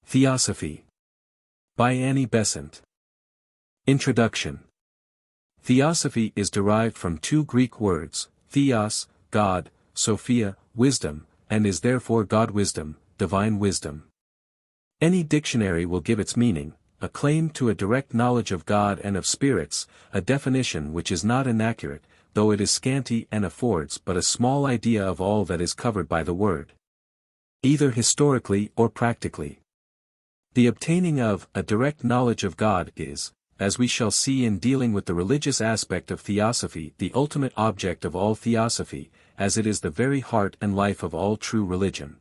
Theosophy. By Annie Besant. Introduction. Theosophy is derived from two Greek words, theos, God, sophia, wisdom, and is therefore God-wisdom, divine wisdom. Any dictionary will give its meaning, a claim to a direct knowledge of God and of spirits, a definition which is not inaccurate, though it is scanty and affords but a small idea of all that is covered by the word. Either historically or practically. The obtaining of a direct knowledge of God is, as we shall see in dealing with the religious aspect of theosophy, the ultimate object of all theosophy, as it is the very heart and life of all true religion.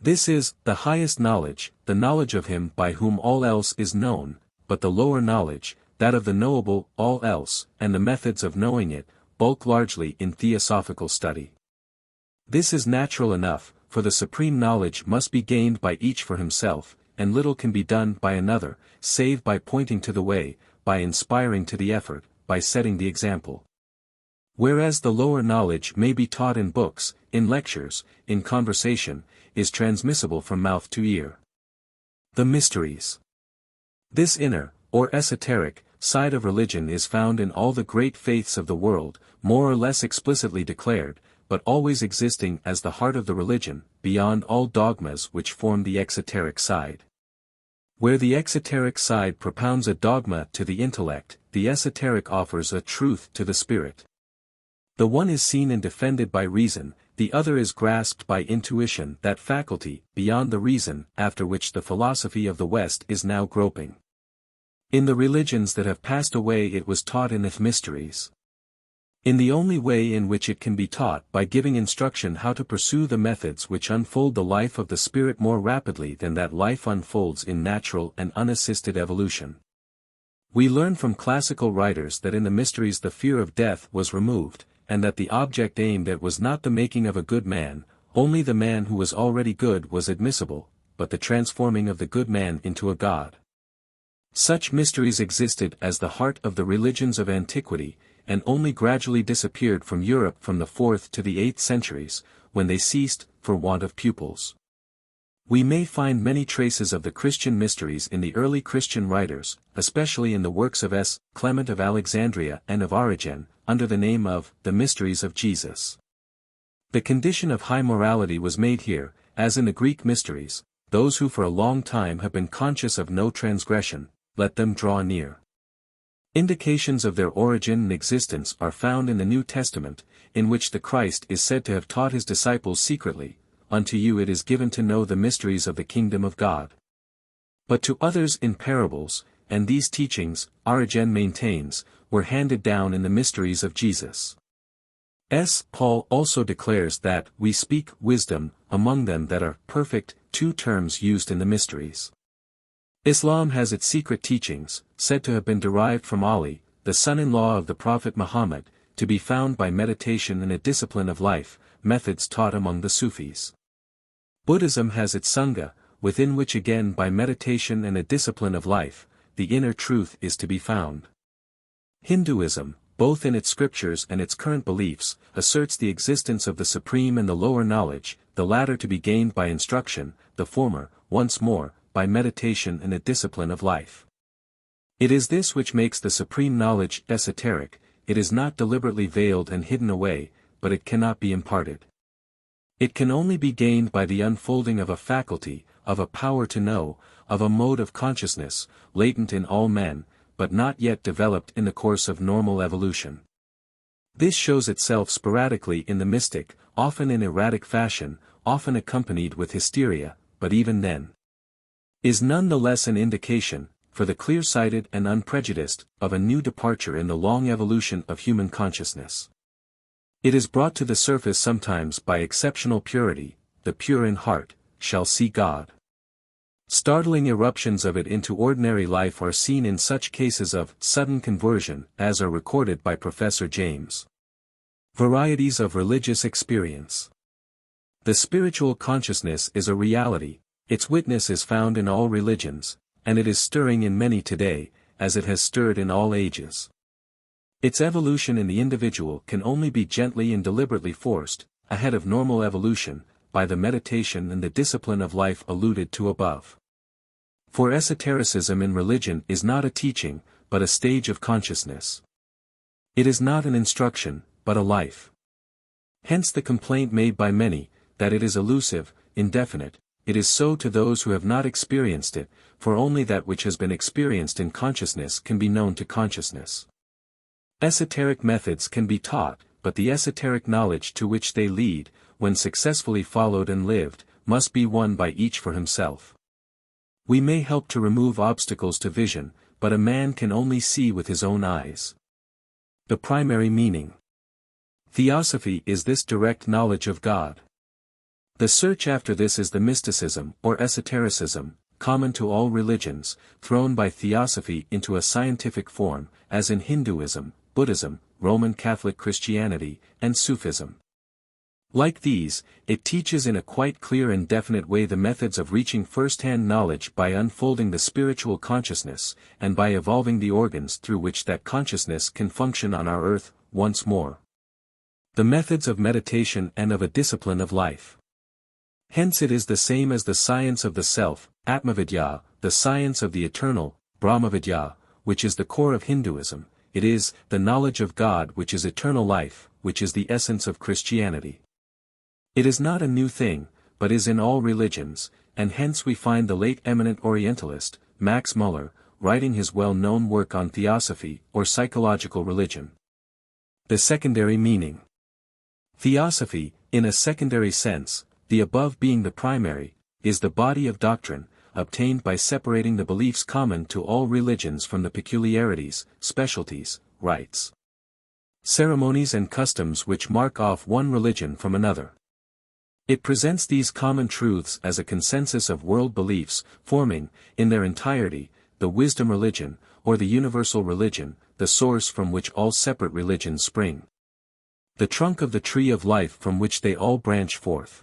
This is the highest knowledge, the knowledge of him by whom all else is known, but the lower knowledge, that of the knowable, all else, and the methods of knowing it, bulk largely in theosophical study. This is natural enough, for the supreme knowledge must be gained by each for himself, and little can be done by another, save by pointing to the way, by inspiring to the effort, by setting the example. Whereas the lower knowledge may be taught in books, in lectures, in conversation, is transmissible from mouth to ear. The mysteries. This inner, or esoteric, side of religion is found in all the great faiths of the world, more or less explicitly declared, but always existing as the heart of the religion, beyond all dogmas which form the exoteric side. Where the exoteric side propounds a dogma to the intellect, the esoteric offers a truth to the spirit. The one is seen and defended by reason, the other is grasped by intuition, that faculty, beyond the reason, after which the philosophy of the West is now groping. In the religions that have passed away it was taught in its mysteries. In the only way in which it can be taught, by giving instruction how to pursue the methods which unfold the life of the spirit more rapidly than that life unfolds in natural and unassisted evolution. We learn from classical writers that in the mysteries the fear of death was removed, and that the object aimed at was not the making of a good man, only the man who was already good was admissible, but the transforming of the good man into a god. Such mysteries existed as the heart of the religions of antiquity, and only gradually disappeared from Europe from the 4th to the 8th centuries, when they ceased, for want of pupils. We may find many traces of the Christian mysteries in the early Christian writers, especially in the works of S. Clement of Alexandria and of Origen, under the name of the Mysteries of Jesus. The condition of high morality was made here, as in the Greek mysteries, those who for a long time have been conscious of no transgression, let them draw near. Indications of their origin and existence are found in the New Testament, in which the Christ is said to have taught his disciples secretly, "Unto you it is given to know the mysteries of the kingdom of God." But to others in parables, and these teachings, Origen maintains, were handed down in the mysteries of Jesus. Paul also declares that we speak wisdom among them that are perfect, two terms used in the mysteries. Islam has its secret teachings, said to have been derived from Ali, the son-in-law of the Prophet Muhammad, to be found by meditation and a discipline of life, methods taught among the Sufis. Buddhism has its Sangha, within which again by meditation and a discipline of life, the inner truth is to be found. Hinduism, both in its scriptures and its current beliefs, asserts the existence of the supreme and the lower knowledge, the latter to be gained by instruction, the former, once more, by meditation and a discipline of life. It is this which makes the supreme knowledge esoteric. It is not deliberately veiled and hidden away, but it cannot be imparted. It can only be gained by the unfolding of a faculty, of a power to know, of a mode of consciousness, latent in all men, but not yet developed in the course of normal evolution. This shows itself sporadically in the mystic, often in erratic fashion, often accompanied with hysteria, but even then is none the less an indication, for the clear-sighted and unprejudiced, of a new departure in the long evolution of human consciousness. It is brought to the surface sometimes by exceptional purity. The pure in heart shall see God. Startling eruptions of it into ordinary life are seen in such cases of sudden conversion as are recorded by Professor James. Varieties of religious experience. The spiritual consciousness is a reality. Its witness is found in all religions, and it is stirring in many today, as it has stirred in all ages. Its evolution in the individual can only be gently and deliberately forced, ahead of normal evolution, by the meditation and the discipline of life alluded to above. For esotericism in religion is not a teaching, but a stage of consciousness. It is not an instruction, but a life. Hence the complaint made by many, that it is elusive, indefinite. It is so to those who have not experienced it, for only that which has been experienced in consciousness can be known to consciousness. Esoteric methods can be taught, but the esoteric knowledge to which they lead, when successfully followed and lived, must be won by each for himself. We may help to remove obstacles to vision, but a man can only see with his own eyes. The primary meaning. Theosophy is this direct knowledge of God. The search after this is the mysticism, or esotericism, common to all religions, thrown by Theosophy into a scientific form, as in Hinduism, Buddhism, Roman Catholic Christianity, and Sufism. Like these, it teaches in a quite clear and definite way the methods of reaching first-hand knowledge by unfolding the spiritual consciousness, and by evolving the organs through which that consciousness can function on our earth, once more. The methods of meditation and of a discipline of life. Hence it is the same as the science of the self, Atmavidya, the science of the eternal, Brahmavidya, which is the core of Hinduism. It is the knowledge of God which is eternal life, which is the essence of Christianity. It is not a new thing, but is in all religions, and hence we find the late eminent Orientalist, Max Muller, writing his well-known work on Theosophy, or psychological religion. The secondary meaning. Theosophy, in a secondary sense, the above being the primary, is the body of doctrine, obtained by separating the beliefs common to all religions from the peculiarities, specialties, rites, ceremonies and customs which mark off one religion from another. It presents these common truths as a consensus of world beliefs, forming, in their entirety, the wisdom religion, or the universal religion, the source from which all separate religions spring. The trunk of the tree of life from which they all branch forth.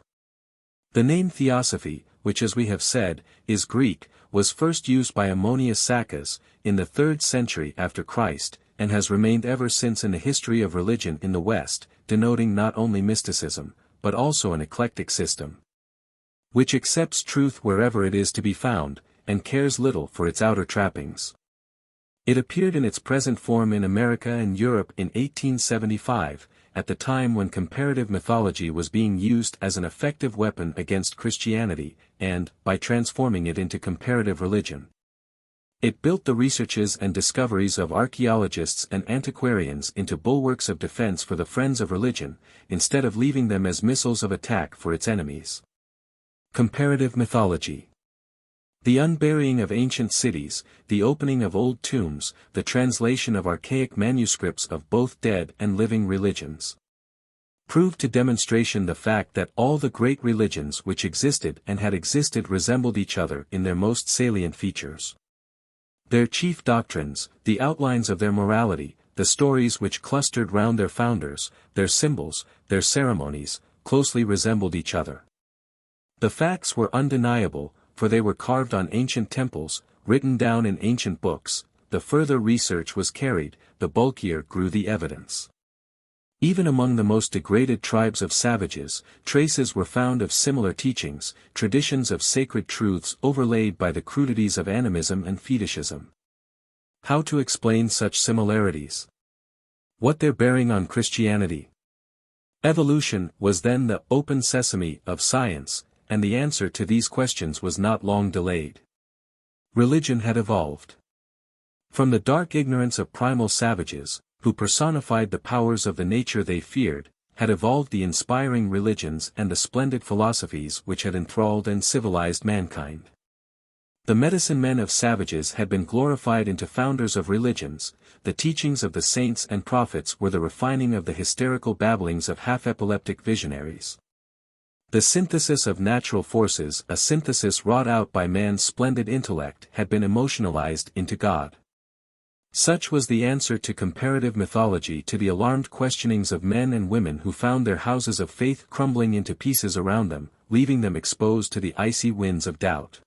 The name Theosophy, which as we have said, is Greek, was first used by Ammonius Saccas, in the 3rd century after Christ, and has remained ever since in the history of religion in the West, denoting not only mysticism, but also an eclectic system, which accepts truth wherever it is to be found, and cares little for its outer trappings. It appeared in its present form in America and Europe in 1875, at the time when comparative mythology was being used as an effective weapon against Christianity, and, by transforming it into comparative religion, it built the researches and discoveries of archaeologists and antiquarians into bulwarks of defense for the friends of religion, instead of leaving them as missiles of attack for its enemies. Comparative mythology. The unburying of ancient cities, the opening of old tombs, the translation of archaic manuscripts of both dead and living religions, proved to demonstration the fact that all the great religions which existed and had existed resembled each other in their most salient features. Their chief doctrines, the outlines of their morality, the stories which clustered round their founders, their symbols, their ceremonies, closely resembled each other. The facts were undeniable, for they were carved on ancient temples, written down in ancient books. The further research was carried, the bulkier grew the evidence. Even among the most degraded tribes of savages, traces were found of similar teachings, traditions of sacred truths overlaid by the crudities of animism and fetishism. How to explain such similarities? What their bearing on Christianity? Evolution was then the open sesame of science, and the answer to these questions was not long delayed. Religion had evolved. From the dark ignorance of primal savages, who personified the powers of the nature they feared, had evolved the inspiring religions and the splendid philosophies which had enthralled and civilized mankind. The medicine men of savages had been glorified into founders of religions. The teachings of the saints and prophets were the refining of the hysterical babblings of half-epileptic visionaries. The synthesis of natural forces, a synthesis wrought out by man's splendid intellect, had been emotionalized into God. Such was the answer to comparative mythology to the alarmed questionings of men and women who found their houses of faith crumbling into pieces around them, leaving them exposed to the icy winds of doubt.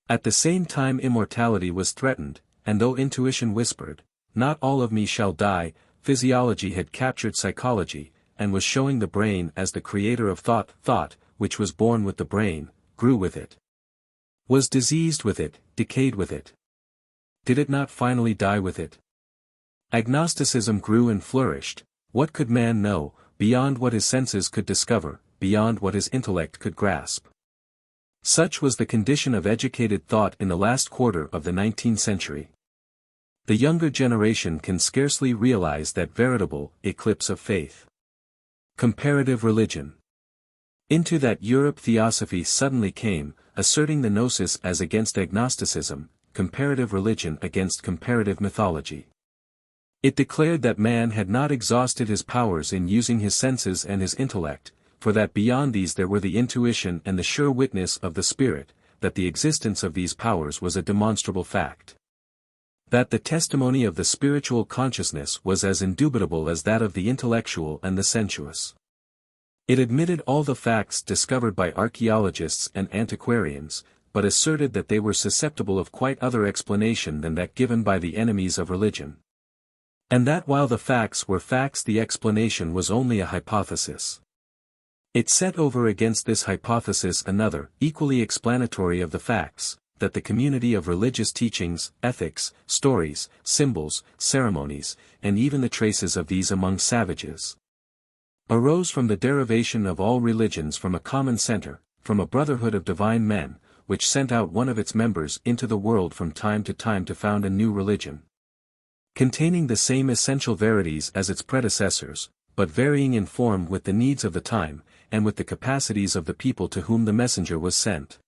At the same time immortality was threatened, and though intuition whispered, "Not all of me shall die," physiology had captured psychology, and was showing the brain as the creator of thought, which was born with the brain, grew with it. Was diseased with it, decayed with it? Did it not finally die with it? Agnosticism grew and flourished. What could man know, beyond what his senses could discover, beyond what his intellect could grasp? Such was the condition of educated thought in the last quarter of the 19th century. The younger generation can scarcely realize that veritable eclipse of faith. Comparative religion. Into that Europe Theosophy suddenly came, asserting the gnosis as against agnosticism, comparative religion against comparative mythology. It declared that man had not exhausted his powers in using his senses and his intellect, for that beyond these there were the intuition and the sure witness of the spirit, that the existence of these powers was a demonstrable fact. That the testimony of the spiritual consciousness was as indubitable as that of the intellectual and the sensuous. It admitted all the facts discovered by archaeologists and antiquarians, but asserted that they were susceptible of quite other explanation than that given by the enemies of religion. And that while the facts were facts, the explanation was only a hypothesis. It set over against this hypothesis another, equally explanatory of the facts, that the community of religious teachings, ethics, stories, symbols, ceremonies, and even the traces of these among savages, arose from the derivation of all religions from a common center, from a brotherhood of divine men, which sent out one of its members into the world from time to found a new religion, containing the same essential verities as its predecessors, but varying in form with the needs of the time, and with the capacities of the people to whom the messenger was sent.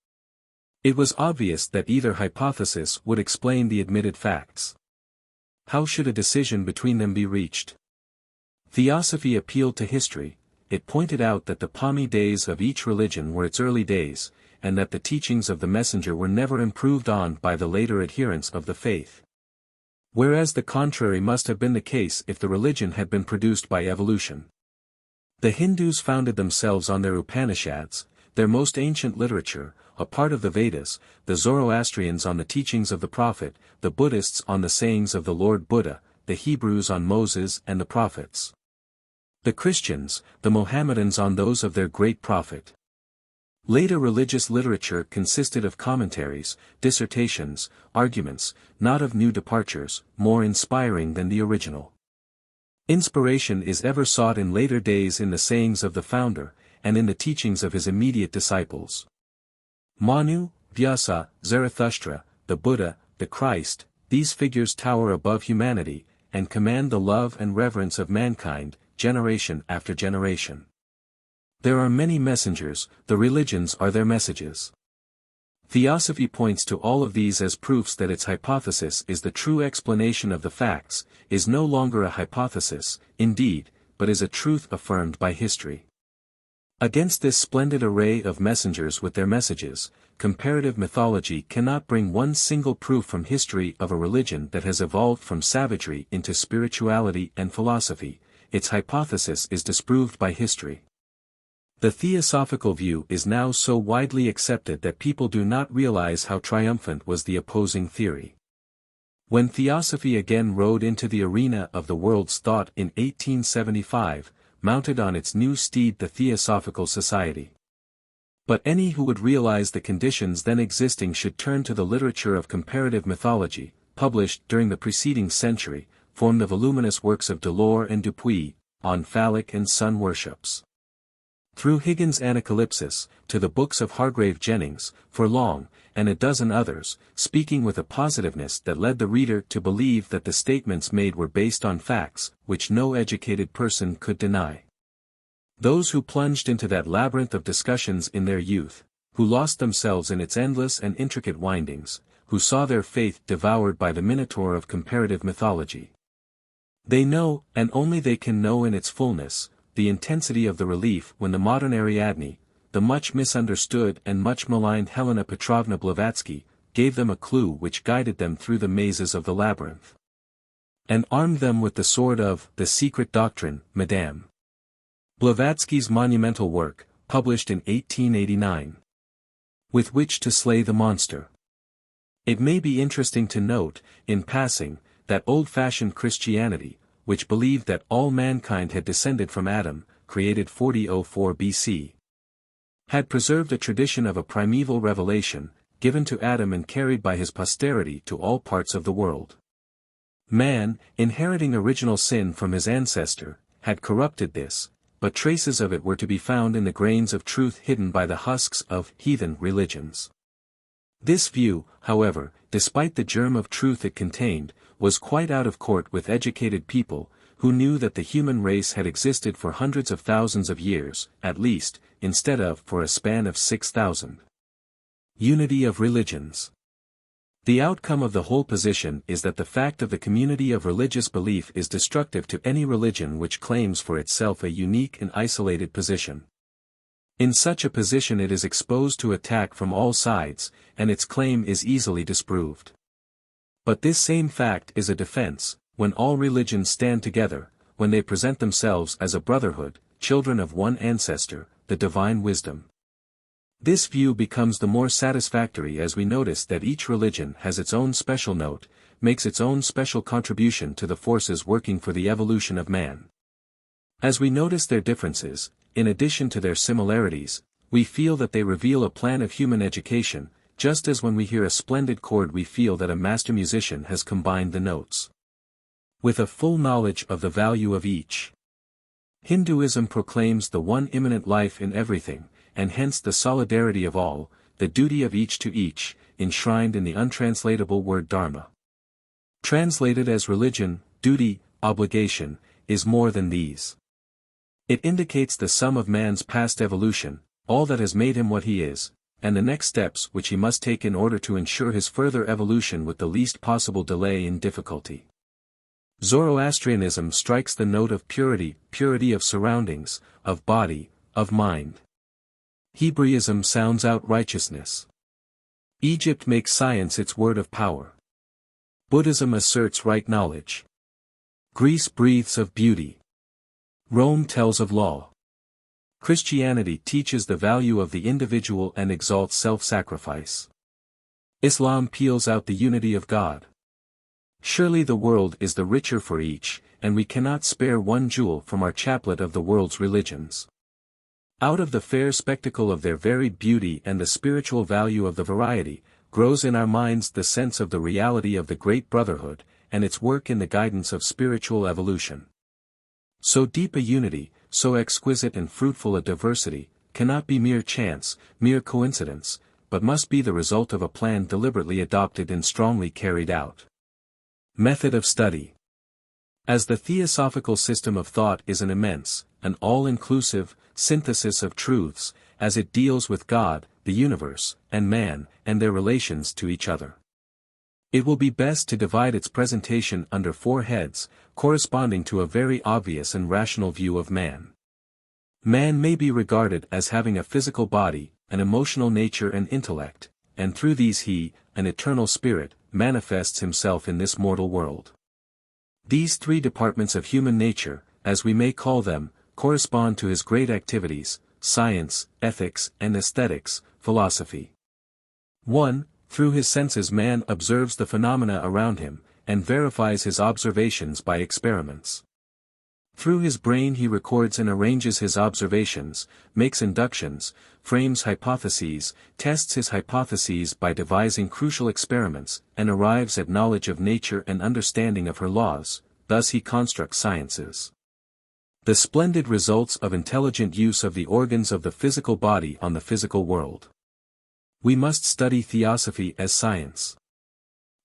It was obvious that either hypothesis would explain the admitted facts. How should a decision between them be reached? Theosophy appealed to history. It pointed out that the palmy days of each religion were its early days, and that the teachings of the messenger were never improved on by the later adherents of the faith. Whereas the contrary must have been the case if the religion had been produced by evolution. The Hindus founded themselves on their Upanishads, their most ancient literature, a part of the Vedas, the Zoroastrians on the teachings of the prophet, the Buddhists on the sayings of the Lord Buddha, the Hebrews on Moses and the prophets. The Christians, the Mohammedans on those of their great prophet. Later religious literature consisted of commentaries, dissertations, arguments, not of new departures, more inspiring than the original. Inspiration is ever sought in later days in the sayings of the founder, and in the teachings of his immediate disciples. Manu, Vyasa, Zarathustra, the Buddha, the Christ, these figures tower above humanity, and command the love and reverence of mankind, generation after generation. There are many messengers, the religions are their messages. Theosophy points to all of these as proofs that its hypothesis is the true explanation of the facts, is no longer a hypothesis, indeed, but is a truth affirmed by history. Against this splendid array of messengers with their messages, comparative mythology cannot bring one single proof from history of a religion that has evolved from savagery into spirituality and philosophy. Its hypothesis is disproved by history. The theosophical view is now so widely accepted that people do not realize how triumphant was the opposing theory. When Theosophy again rode into the arena of the world's thought in 1875, mounted on its new steed the Theosophical Society. But any who would realize the conditions then existing should turn to the literature of comparative mythology, published during the preceding century, form the voluminous works of Delors and Dupuy, on phallic and sun worships. Through Higgins' Anacalypsis, to the books of Hargrave Jennings, for Long, and a dozen others, speaking with a positiveness that led the reader to believe that the statements made were based on facts, which no educated person could deny. Those who plunged into that labyrinth of discussions in their youth, who lost themselves in its endless and intricate windings, who saw their faith devoured by the minotaur of comparative mythology. They know, and only they can know in its fullness, the intensity of the relief when the modern Ariadne, the much misunderstood and much maligned Helena Petrovna Blavatsky, gave them a clue which guided them through the mazes of the labyrinth, and armed them with the sword of the secret doctrine, Madame Blavatsky's monumental work, published in 1889, with which to slay the monster. It may be interesting to note, in passing, that old-fashioned Christianity, which believed that all mankind had descended from Adam, created 4004 BC, had preserved a tradition of a primeval revelation, given to Adam and carried by his posterity to all parts of the world. Man, inheriting original sin from his ancestor, had corrupted this, but traces of it were to be found in the grains of truth hidden by the husks of heathen religions. This view, however, despite the germ of truth it contained, was quite out of court with educated people, who knew that the human race had existed for hundreds of thousands of years, at least, instead of for a span of 6,000. Unity of religions. The outcome of the whole position is that the fact of the community of religious belief is destructive to any religion which claims for itself a unique and isolated position. In such a position it is exposed to attack from all sides, and its claim is easily disproved. But this same fact is a defense, when all religions stand together, when they present themselves as a brotherhood, children of one ancestor, the divine wisdom. This view becomes the more satisfactory as we notice that each religion has its own special note, makes its own special contribution to the forces working for the evolution of man. As we notice their differences, in addition to their similarities, we feel that they reveal a plan of human education, just as when we hear a splendid chord we feel that a master musician has combined the notes with a full knowledge of the value of each. Hinduism proclaims the one immanent life in everything, and hence the solidarity of all, the duty of each to each, enshrined in the untranslatable word dharma. Translated as religion, duty, obligation, is more than these. It indicates the sum of man's past evolution, all that has made him what he is, and the next steps which he must take in order to ensure his further evolution with the least possible delay and difficulty. Zoroastrianism strikes the note of purity, purity of surroundings, of body, of mind. Hebraism sounds out righteousness. Egypt makes science its word of power. Buddhism asserts right knowledge. Greece breathes of beauty. Rome tells of law. Christianity teaches the value of the individual and exalts self-sacrifice. Islam peals out the unity of God. Surely the world is the richer for each, and we cannot spare one jewel from our chaplet of the world's religions. Out of the fair spectacle of their varied beauty and the spiritual value of the variety, grows in our minds the sense of the reality of the great brotherhood, and its work in the guidance of spiritual evolution. So deep a unity, so exquisite and fruitful a diversity, cannot be mere chance, mere coincidence, but must be the result of a plan deliberately adopted and strongly carried out. Method of study. As the theosophical system of thought is an immense, an all-inclusive, synthesis of truths, as it deals with God, the universe, and man, and their relations to each other. It will be best to divide its presentation under 4 heads, corresponding to a very obvious and rational view of man. Man may be regarded as having a physical body, an emotional nature and intellect, and through these he, an eternal spirit, manifests himself in this mortal world. These 3 departments of human nature, as we may call them, correspond to his great activities, science, ethics, and aesthetics, philosophy. 1. Through his senses man observes the phenomena around him, and verifies his observations by experiments. Through his brain he records and arranges his observations, makes inductions, frames hypotheses, tests his hypotheses by devising crucial experiments, and arrives at knowledge of nature and understanding of her laws, thus he constructs sciences. The splendid results of intelligent use of the organs of the physical body on the physical world. We must study theosophy as science.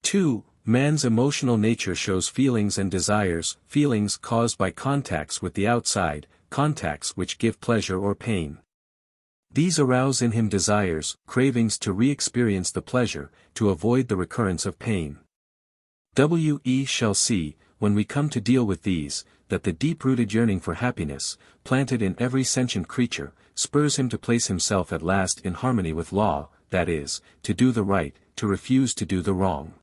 2. Man's emotional nature shows feelings and desires, feelings caused by contacts with the outside, contacts which give pleasure or pain. These arouse in him desires, cravings to re-experience the pleasure, to avoid the recurrence of pain. We shall see, when we come to deal with these, that the deep-rooted yearning for happiness, planted in every sentient creature, spurs him to place himself at last in harmony with law, that is, to do the right, to refuse to do the wrong.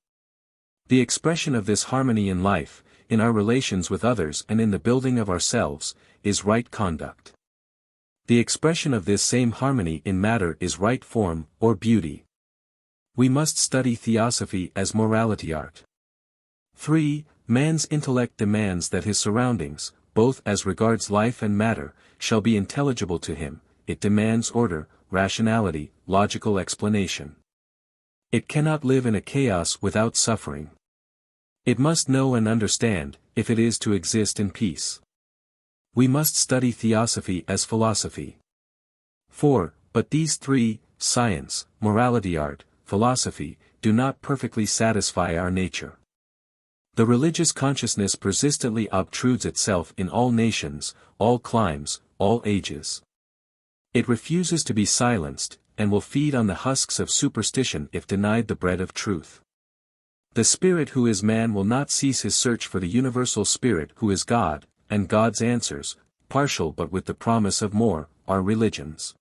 The expression of this harmony in life, in our relations with others and in the building of ourselves, is right conduct. The expression of this same harmony in matter is right form, or beauty. We must study theosophy as morality art. 3. Man's intellect demands that his surroundings, both as regards life and matter, shall be intelligible to him. It demands order, rationality, logical explanation. It cannot live in a chaos without suffering. It must know and understand, if it is to exist in peace. We must study theosophy as philosophy. 4. But these three, science, morality, art, philosophy, do not perfectly satisfy our nature. The religious consciousness persistently obtrudes itself in all nations, all climes, all ages. It refuses to be silenced, and will feed on the husks of superstition if denied the bread of truth. The Spirit who is man will not cease his search for the universal Spirit who is God, and God's answers, partial but with the promise of more, are religions.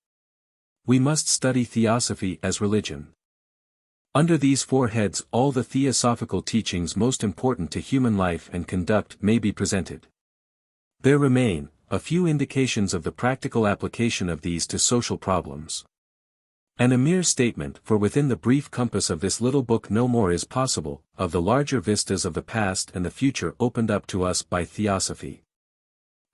We must study theosophy as religion. Under these four heads all the theosophical teachings most important to human life and conduct may be presented. There remain a few indications of the practical application of these to social problems. And a mere statement, for within the brief compass of this little book no more is possible, of the larger vistas of the past and the future opened up to us by theosophy.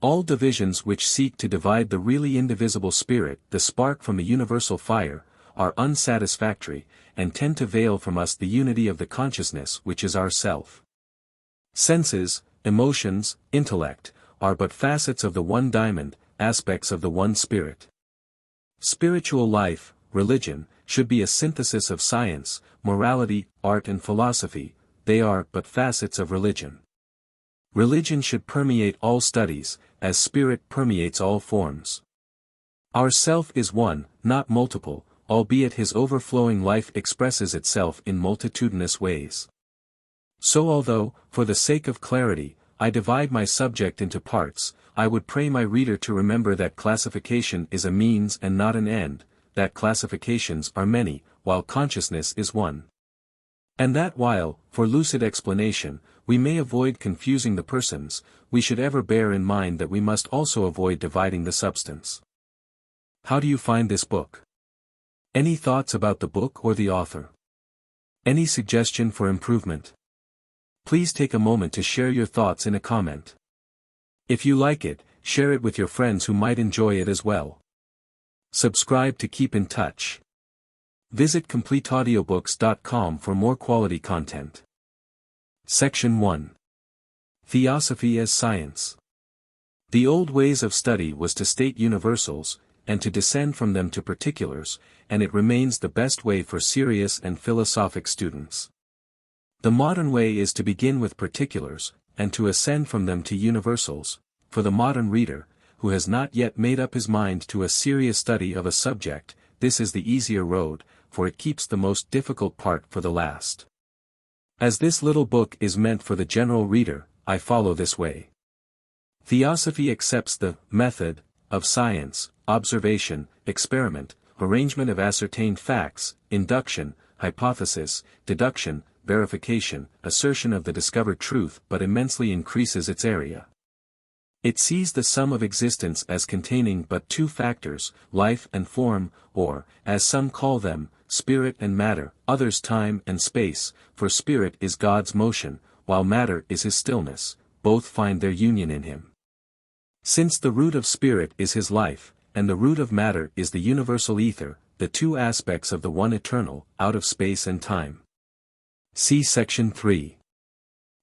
All divisions which seek to divide the really indivisible spirit, the spark from the universal fire, are unsatisfactory, and tend to veil from us the unity of the consciousness which is our self. Senses, emotions, intellect, are but facets of the one diamond, aspects of the one spirit. Spiritual life, religion, should be a synthesis of science, morality, art and philosophy, they are but facets of religion. Religion should permeate all studies, as spirit permeates all forms. Our self is one, not multiple, albeit his overflowing life expresses itself in multitudinous ways. So although, for the sake of clarity, I divide my subject into parts, I would pray my reader to remember that classification is a means and not an end, that classifications are many, while consciousness is one. And that while, for lucid explanation, we may avoid confusing the persons, we should ever bear in mind that we must also avoid dividing the substance. How do you find this book? Any thoughts about the book or the author? Any suggestion for improvement? Please take a moment to share your thoughts in a comment. If you like it, share it with your friends who might enjoy it as well. Subscribe to keep in touch. Visit CompleteAudiobooks.com for more quality content. Section 1. Theosophy as Science. The old ways of study was to state universals, and to descend from them to particulars, and it remains the best way for serious and philosophic students. The modern way is to begin with particulars, and to ascend from them to universals. For the modern reader, who has not yet made up his mind to a serious study of a subject, this is the easier road, for it keeps the most difficult part for the last. As this little book is meant for the general reader, I follow this way. Theosophy accepts the method of science, observation, experiment, arrangement of ascertained facts, induction, hypothesis, deduction, verification, assertion of the discovered truth, but immensely increases its area. It sees the sum of existence as containing but two factors, life and form, or, as some call them, spirit and matter, others time and space, for spirit is God's motion, while matter is his stillness, both find their union in him. Since the root of spirit is his life, and the root of matter is the universal ether, the two aspects of the one eternal, out of space and time. See Section 3.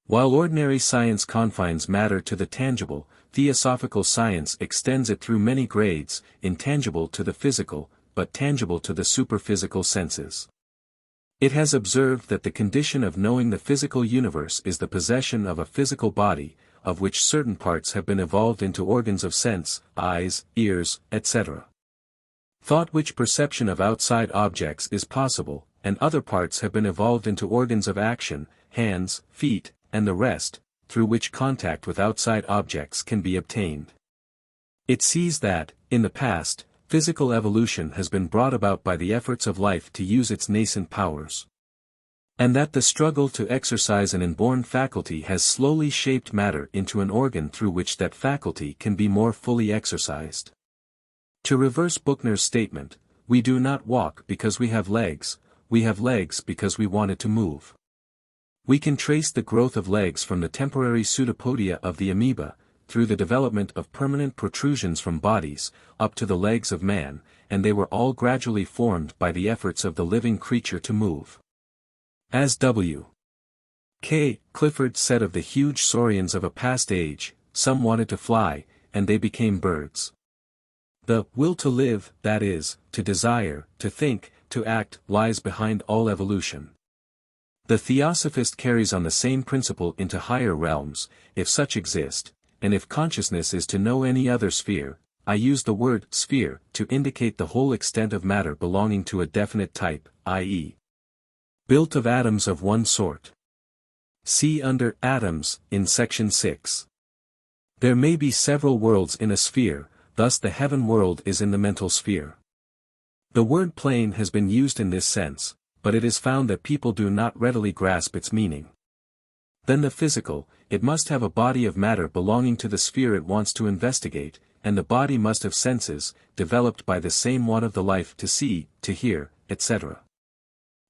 While ordinary science confines matter to the tangible, theosophical science extends it through many grades, intangible to the physical, but tangible to the superphysical senses. It has observed that the condition of knowing the physical universe is the possession of a physical body, of which certain parts have been evolved into organs of sense, eyes, ears, etc. Thought which perception of outside objects is possible, and other parts have been evolved into organs of action, hands, feet, and the rest, through which contact with outside objects can be obtained. It sees that, in the past, physical evolution has been brought about by the efforts of life to use its nascent powers. And that the struggle to exercise an inborn faculty has slowly shaped matter into an organ through which that faculty can be more fully exercised. To reverse Buchner's statement, we do not walk because we have legs because we wanted to move. We can trace the growth of legs from the temporary pseudopodia of the amoeba, through the development of permanent protrusions from bodies, up to the legs of man, and they were all gradually formed by the efforts of the living creature to move. As W. K. Clifford said of the huge saurians of a past age, some wanted to fly, and they became birds. The will to live, that is, to desire, to think, to act, lies behind all evolution. The theosophist carries on the same principle into higher realms, if such exist, and if consciousness is to know any other sphere. I use the word sphere to indicate the whole extent of matter belonging to a definite type, i.e., built of atoms of one sort. See under Atoms, in section 6. There may be several worlds in a sphere, thus the heaven world is in the mental sphere. The word plane has been used in this sense, but it is found that people do not readily grasp its meaning. Then the physical, it must have a body of matter belonging to the sphere it wants to investigate, and the body must have senses, developed by the same one of the life to see, to hear, etc.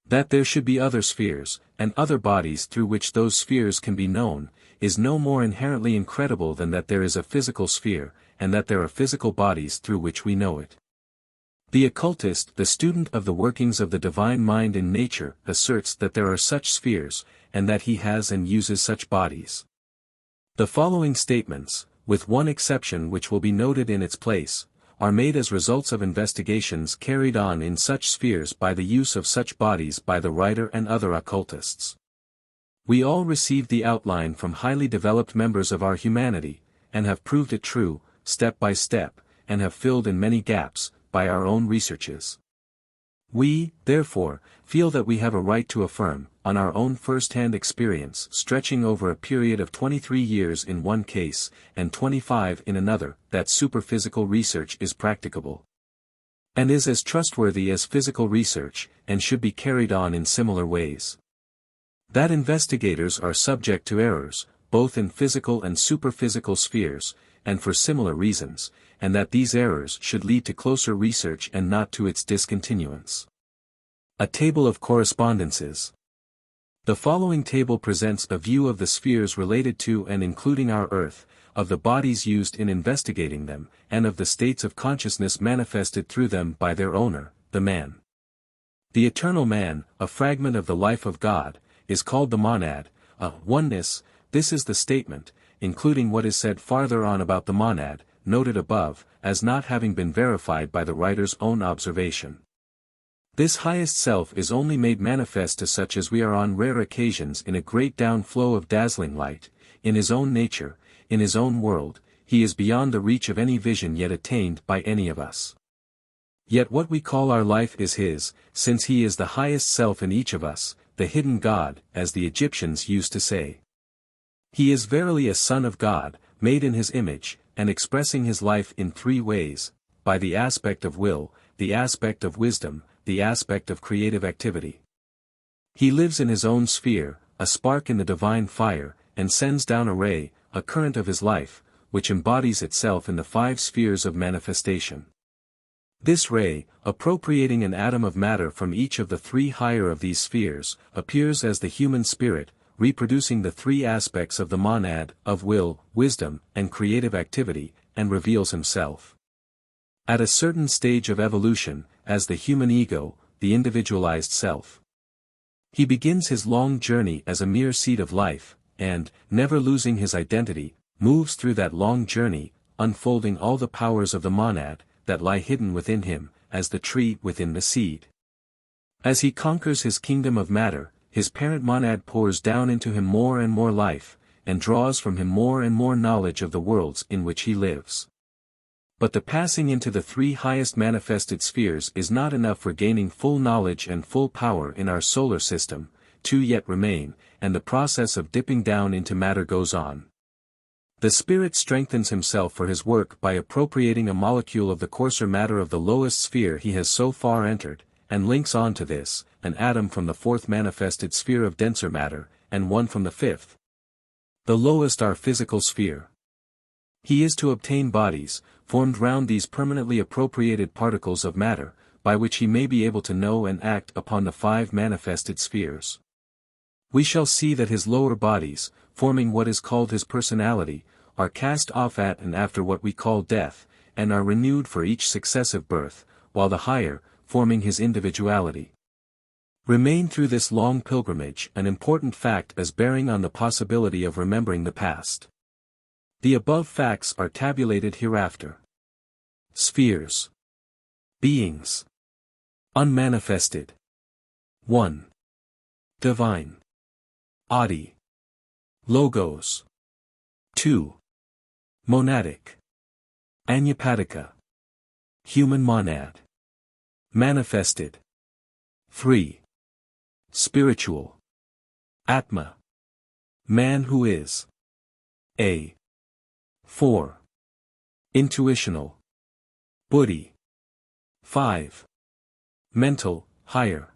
That there should be other spheres, and other bodies through which those spheres can be known, is no more inherently incredible than that there is a physical sphere, and that there are physical bodies through which we know it. The occultist, the student of the workings of the divine mind in nature, asserts that there are such spheres, and that he has and uses such bodies. The following statements, with one exception which will be noted in its place, are made as results of investigations carried on in such spheres by the use of such bodies by the writer and other occultists. We all received the outline from highly developed members of our humanity, and have proved it true, step by step, and have filled in many gaps, by our own researches. We, therefore, feel that we have a right to affirm, on our own first-hand experience stretching over a period of 23 years in one case, and 25 in another, that superphysical research is practicable. And is as trustworthy as physical research, and should be carried on in similar ways. That investigators are subject to errors, both in physical and superphysical spheres, and for similar reasons, and that these errors should lead to closer research and not to its discontinuance. A table of correspondences. The following table presents a view of the spheres related to and including our Earth, of the bodies used in investigating them, and of the states of consciousness manifested through them by their owner, the man. The eternal man, a fragment of the life of God, is called the monad, a oneness. This is the statement, including what is said farther on about the monad, noted above, as not having been verified by the writer's own observation. This highest self is only made manifest to such as we are on rare occasions in a great downflow of dazzling light, in his own nature, in his own world. He is beyond the reach of any vision yet attained by any of us. Yet what we call our life is his, since he is the highest self in each of us, the hidden God, as the Egyptians used to say. He is verily a son of God, made in his image, and expressing his life in three ways, by the aspect of will, the aspect of wisdom, the aspect of creative activity. He lives in his own sphere, a spark in the divine fire, and sends down a ray, a current of his life, which embodies itself in the 5 spheres of manifestation. This ray, appropriating an atom of matter from each of the 3 higher of these spheres, appears as the human spirit, reproducing the 3 aspects of the monad, of will, wisdom, and creative activity, and reveals himself. At a certain stage of evolution, as the human ego, the individualized self. He begins his long journey as a mere seed of life, and, never losing his identity, moves through that long journey, unfolding all the powers of the monad, that lie hidden within him, as the tree within the seed. As he conquers his kingdom of matter, his parent monad pours down into him more and more life, and draws from him more and more knowledge of the worlds in which he lives. But the passing into the 3 highest manifested spheres is not enough for gaining full knowledge and full power in our solar system. 2 yet remain, and the process of dipping down into matter goes on. The spirit strengthens himself for his work by appropriating a molecule of the coarser matter of the lowest sphere he has so far entered, and links on to this, an atom from the 4th manifested sphere of denser matter, and one from the 5th. The lowest our physical sphere. He is to obtain bodies, formed round these permanently appropriated particles of matter, by which he may be able to know and act upon the 5 manifested spheres. We shall see that his lower bodies, forming what is called his personality, are cast off at and after what we call death, and are renewed for each successive birth, while the higher, forming his individuality. Remain through this long pilgrimage an important fact as bearing on the possibility of remembering the past. The above facts are tabulated hereafter. Spheres. Beings. Unmanifested. 1. Divine. Adi. Logos. 2. Monadic. Anapatika. Human monad. Manifested. 3. Spiritual. Atma. Man who is. A. 4. Intuitional. Buddhi. 5. Mental, higher.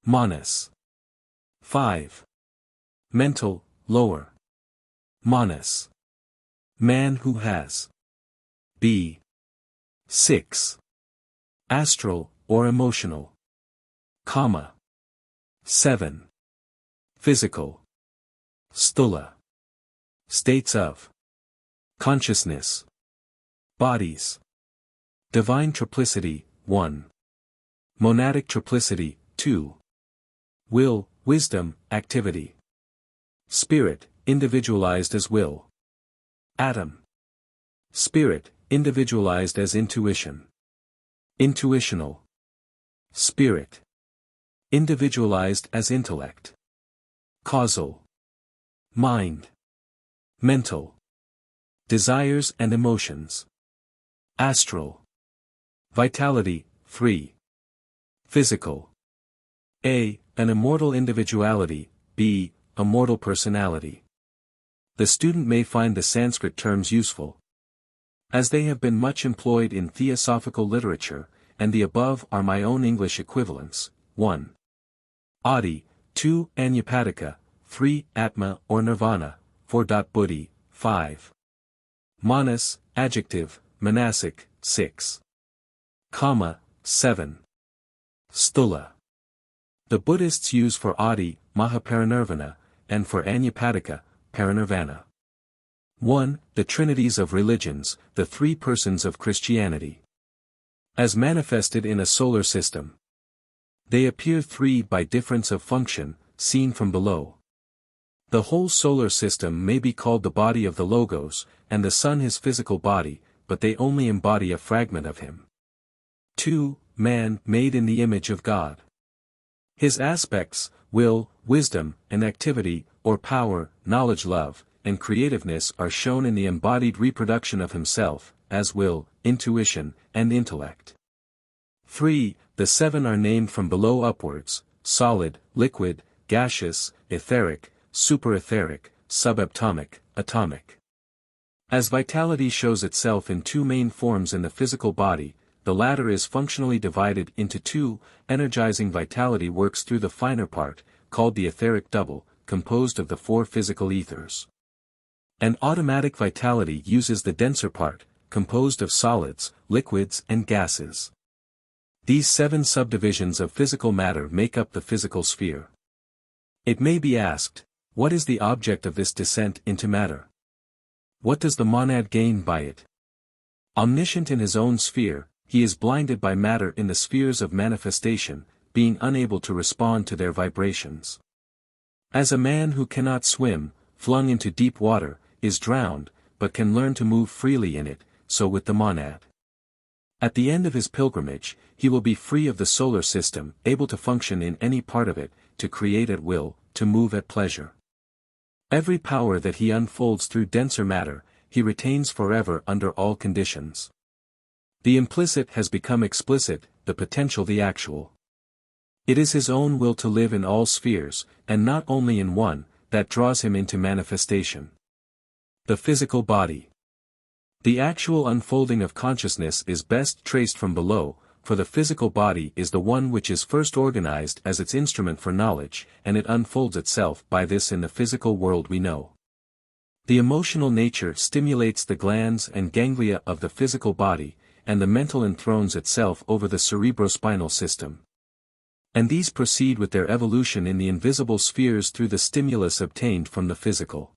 Manas. 5. Mental, lower. Manas. Man who has. B. 6. Astral, or emotional. Kama. 7. Physical. Stula. States of consciousness. Bodies. Divine triplicity, 1. Monadic triplicity, 2. Will, wisdom, activity. Spirit, individualized as will. Atom. Spirit, individualized as intuition. Intuitional. Spirit. Individualized as intellect. Causal. Mind. Mental. Desires and emotions. Astral. Vitality, 3. Physical. A. An immortal individuality, B. A mortal personality. The student may find the Sanskrit terms useful, as they have been much employed in theosophical literature, and the above are my own English equivalents. 1. Adi, 2. Anapatika, 3. Atma or Nirvana, 4. Buddhi, 5. Manas, adjective, manasic, 6. Kama, 7. Stula. The Buddhists use for Adi, Mahaparinirvana, and for Anapatika, Parinirvana. 1. The Trinities of religions, the three persons of Christianity. As manifested in a solar system. They appear three by difference of function, seen from below. The whole solar system may be called the body of the Logos, and the sun his physical body, but they only embody a fragment of him. 2. Man, made in the image of God. His aspects, will, wisdom, and activity, or power, knowledge, love, and creativeness are shown in the embodied reproduction of himself, as will, intuition, and intellect. 3. The seven are named from below upwards: solid, liquid, gaseous, etheric, superetheric, subatomic, atomic. As vitality shows itself in two main forms in the physical body, the latter is functionally divided into two. Energizing vitality works through the finer part, called the etheric double, composed of the four physical ethers. And automatic vitality uses the denser part, composed of solids, liquids, and gases. These seven subdivisions of physical matter make up the physical sphere. It may be asked, what is the object of this descent into matter? What does the monad gain by it? Omniscient in his own sphere, he is blinded by matter in the spheres of manifestation, being unable to respond to their vibrations. As a man who cannot swim, flung into deep water, is drowned, but can learn to move freely in it, so with the monad. At the end of his pilgrimage, he will be free of the solar system, able to function in any part of it, to create at will, to move at pleasure. Every power that he unfolds through denser matter, he retains forever under all conditions. The implicit has become explicit, the potential the actual. It is his own will to live in all spheres, and not only in one, that draws him into manifestation. The physical body. The actual unfolding of consciousness is best traced from below, for the physical body is the one which is first organized as its instrument for knowledge, and it unfolds itself by this in the physical world we know. The emotional nature stimulates the glands and ganglia of the physical body, and the mental enthrones itself over the cerebrospinal system. And these proceed with their evolution in the invisible spheres through the stimulus obtained from the physical.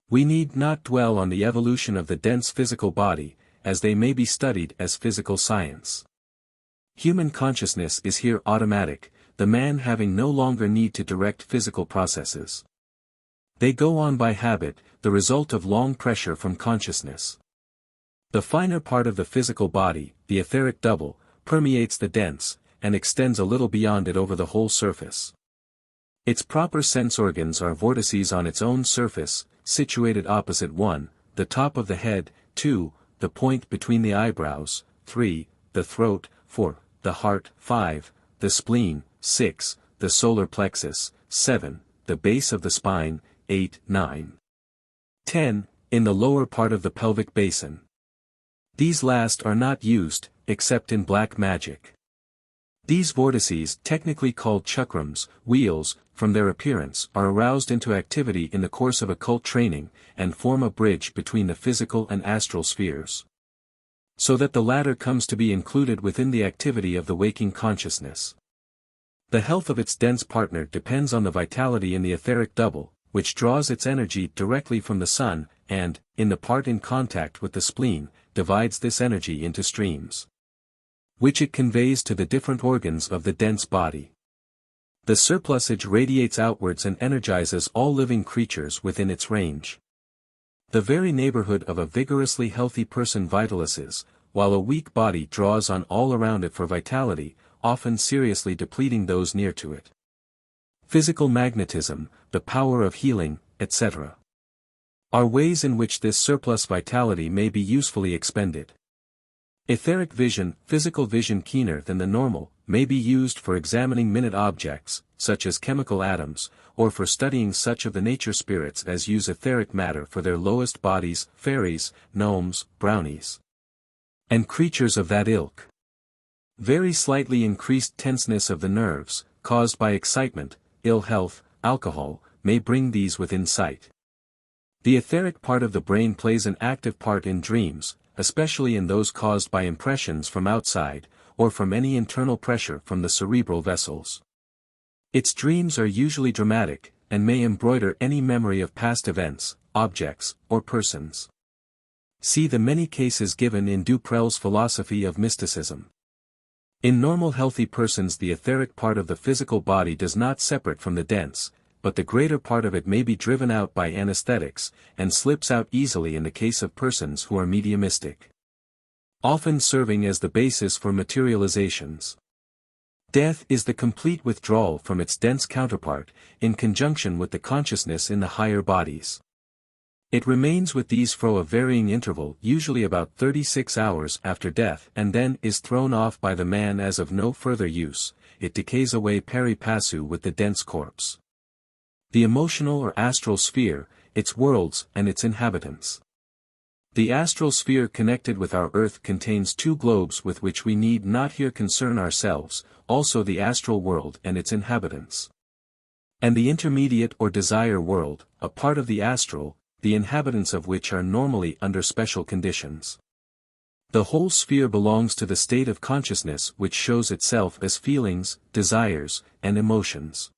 We need not dwell on the evolution of the dense physical body, as they may be studied as physical science. Human consciousness is here automatic, the man having no longer need to direct physical processes. They go on by habit, the result of long pressure from consciousness. The finer part of the physical body, the etheric double, permeates the dense, and extends a little beyond it over the whole surface. Its proper sense organs are vortices on its own surface, situated opposite 1, the top of the head, 2, the point between the eyebrows, 3, the throat, 4, the heart, 5, the spleen, 6, the solar plexus, 7, the base of the spine, 8, 9. 10, in the lower part of the pelvic basin. These last are not used, except in black magic. These vortices, technically called chakrams, wheels, from their appearance, are aroused into activity in the course of occult training, and form a bridge between the physical and astral spheres. So that the latter comes to be included within the activity of the waking consciousness. The health of its dense partner depends on the vitality in the etheric double, which draws its energy directly from the sun, and, in the part in contact with the spleen, divides this energy into streams, which it conveys to the different organs of the dense body. The surplusage radiates outwards and energizes all living creatures within its range. The very neighborhood of a vigorously healthy person vitalizes, while a weak body draws on all around it for vitality, often seriously depleting those near to it. Physical magnetism, the power of healing, etc. are ways in which this surplus vitality may be usefully expended. Etheric vision, physical vision keener than the normal, may be used for examining minute objects, such as chemical atoms, or for studying such of the nature spirits as use etheric matter for their lowest bodies, fairies, gnomes, brownies, and creatures of that ilk. Very slightly increased tenseness of the nerves, caused by excitement, ill health, alcohol, may bring these within sight. The etheric part of the brain plays an active part in dreams, especially in those caused by impressions from outside, or from any internal pressure from the cerebral vessels. Its dreams are usually dramatic, and may embroider any memory of past events, objects, or persons. See the many cases given in Duprel's Philosophy of Mysticism. In normal healthy persons the etheric part of the physical body does not separate from the dense, but the greater part of it may be driven out by anesthetics, and slips out easily in the case of persons who are mediumistic, often serving as the basis for materializations. Death is the complete withdrawal from its dense counterpart, in conjunction with the consciousness in the higher bodies. It remains with these for a varying interval, usually about 36 hours after death, and then is thrown off by the man as of no further use. It decays away pari passu with the dense corpse. The emotional or astral sphere, its worlds and its inhabitants. The astral sphere connected with our earth contains 2 globes with which we need not here concern ourselves, also the astral world and its inhabitants. And the intermediate or desire world, a part of the astral, the inhabitants of which are normally under special conditions. The whole sphere belongs to the state of consciousness which shows itself as feelings, desires, and emotions.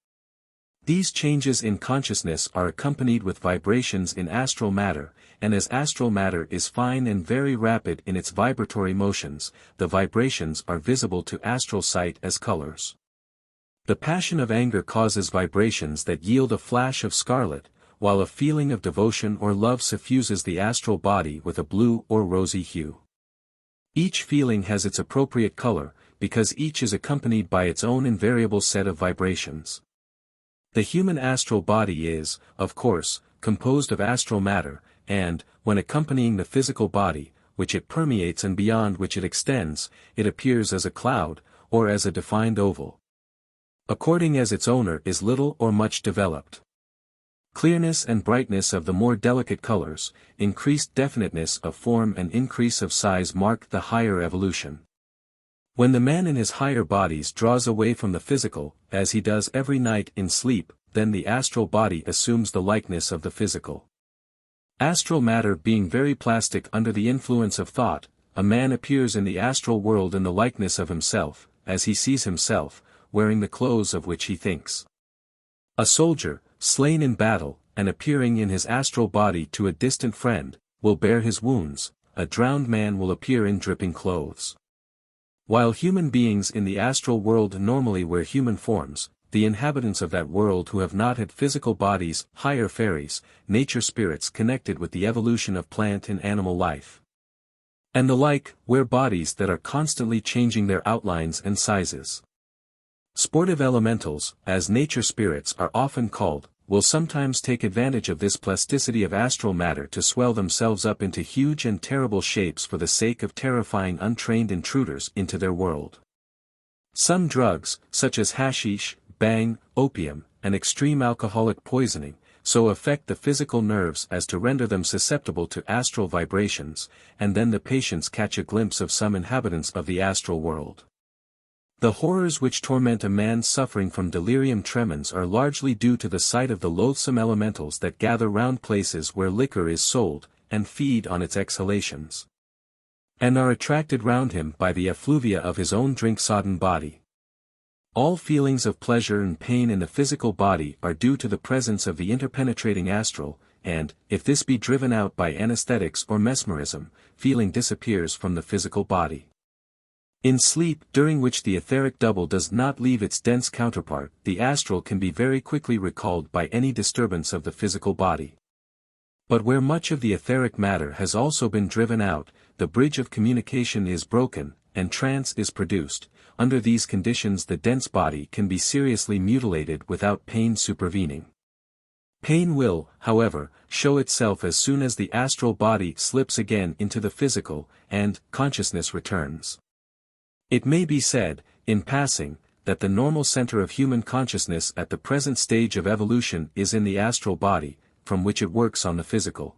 These changes in consciousness are accompanied with vibrations in astral matter, and as astral matter is fine and very rapid in its vibratory motions, the vibrations are visible to astral sight as colors. The passion of anger causes vibrations that yield a flash of scarlet, while a feeling of devotion or love suffuses the astral body with a blue or rosy hue. Each feeling has its appropriate color, because each is accompanied by its own invariable set of vibrations. The human astral body is, of course, composed of astral matter, and, when accompanying the physical body, which it permeates and beyond which it extends, it appears as a cloud, or as a defined oval, according as its owner is little or much developed. Clearness and brightness of the more delicate colors, increased definiteness of form and increase of size mark the higher evolution. When the man in his higher bodies draws away from the physical, as he does every night in sleep, then the astral body assumes the likeness of the physical. Astral matter being very plastic under the influence of thought, a man appears in the astral world in the likeness of himself, as he sees himself, wearing the clothes of which he thinks. A soldier, slain in battle, and appearing in his astral body to a distant friend, will bear his wounds. A drowned man will appear in dripping clothes. While human beings in the astral world normally wear human forms, the inhabitants of that world who have not had physical bodies, higher fairies, nature spirits connected with the evolution of plant and animal life, and the like, wear bodies that are constantly changing their outlines and sizes. Sportive elementals, as nature spirits are often called, will sometimes take advantage of this plasticity of astral matter to swell themselves up into huge and terrible shapes for the sake of terrifying untrained intruders into their world. Some drugs, such as hashish, bhang, opium, and extreme alcoholic poisoning, so affect the physical nerves as to render them susceptible to astral vibrations, and then the patients catch a glimpse of some inhabitants of the astral world. The horrors which torment a man suffering from delirium tremens are largely due to the sight of the loathsome elementals that gather round places where liquor is sold, and feed on its exhalations, and are attracted round him by the effluvia of his own drink-sodden body. All feelings of pleasure and pain in the physical body are due to the presence of the interpenetrating astral, and, if this be driven out by anesthetics or mesmerism, feeling disappears from the physical body. In sleep, during which the etheric double does not leave its dense counterpart, the astral can be very quickly recalled by any disturbance of the physical body. But where much of the etheric matter has also been driven out, the bridge of communication is broken, and trance is produced. Under these conditions the dense body can be seriously mutilated without pain supervening. Pain will, however, show itself as soon as the astral body slips again into the physical, and consciousness returns. It may be said, in passing, that the normal center of human consciousness at the present stage of evolution is in the astral body, from which it works on the physical.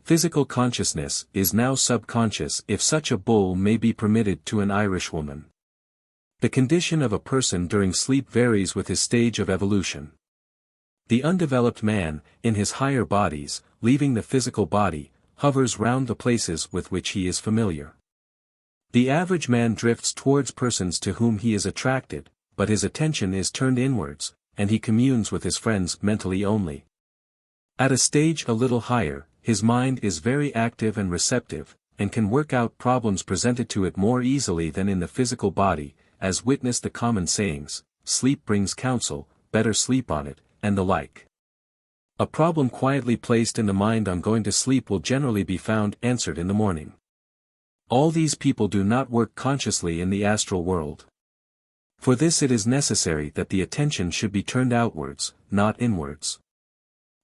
Physical consciousness is now subconscious, if such a bull may be permitted to an Irishwoman. The condition of a person during sleep varies with his stage of evolution. The undeveloped man, in his higher bodies, leaving the physical body, hovers round the places with which he is familiar. The average man drifts towards persons to whom he is attracted, but his attention is turned inwards, and he communes with his friends mentally only. At a stage a little higher, his mind is very active and receptive, and can work out problems presented to it more easily than in the physical body, as witness the common sayings, sleep brings counsel, better sleep on it, and the like. A problem quietly placed in the mind on going to sleep will generally be found answered in the morning. All these people do not work consciously in the astral world. For this it is necessary that the attention should be turned outwards, not inwards.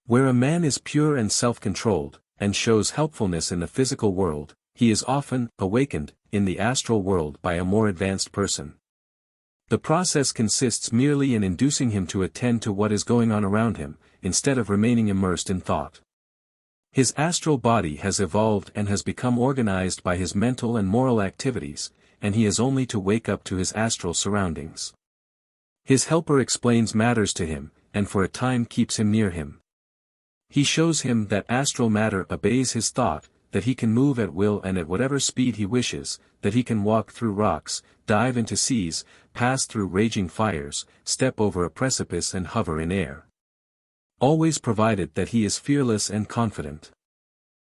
Where a man is pure and self-controlled, and shows helpfulness in the physical world, he is often awakened in the astral world by a more advanced person. The process consists merely in inducing him to attend to what is going on around him, instead of remaining immersed in thought. His astral body has evolved and has become organized by his mental and moral activities, and he has only to wake up to his astral surroundings. His helper explains matters to him, and for a time keeps him near him. He shows him that astral matter obeys his thought, that he can move at will and at whatever speed he wishes, that he can walk through rocks, dive into seas, pass through raging fires, step over a precipice and hover in air. Always provided that he is fearless and confident.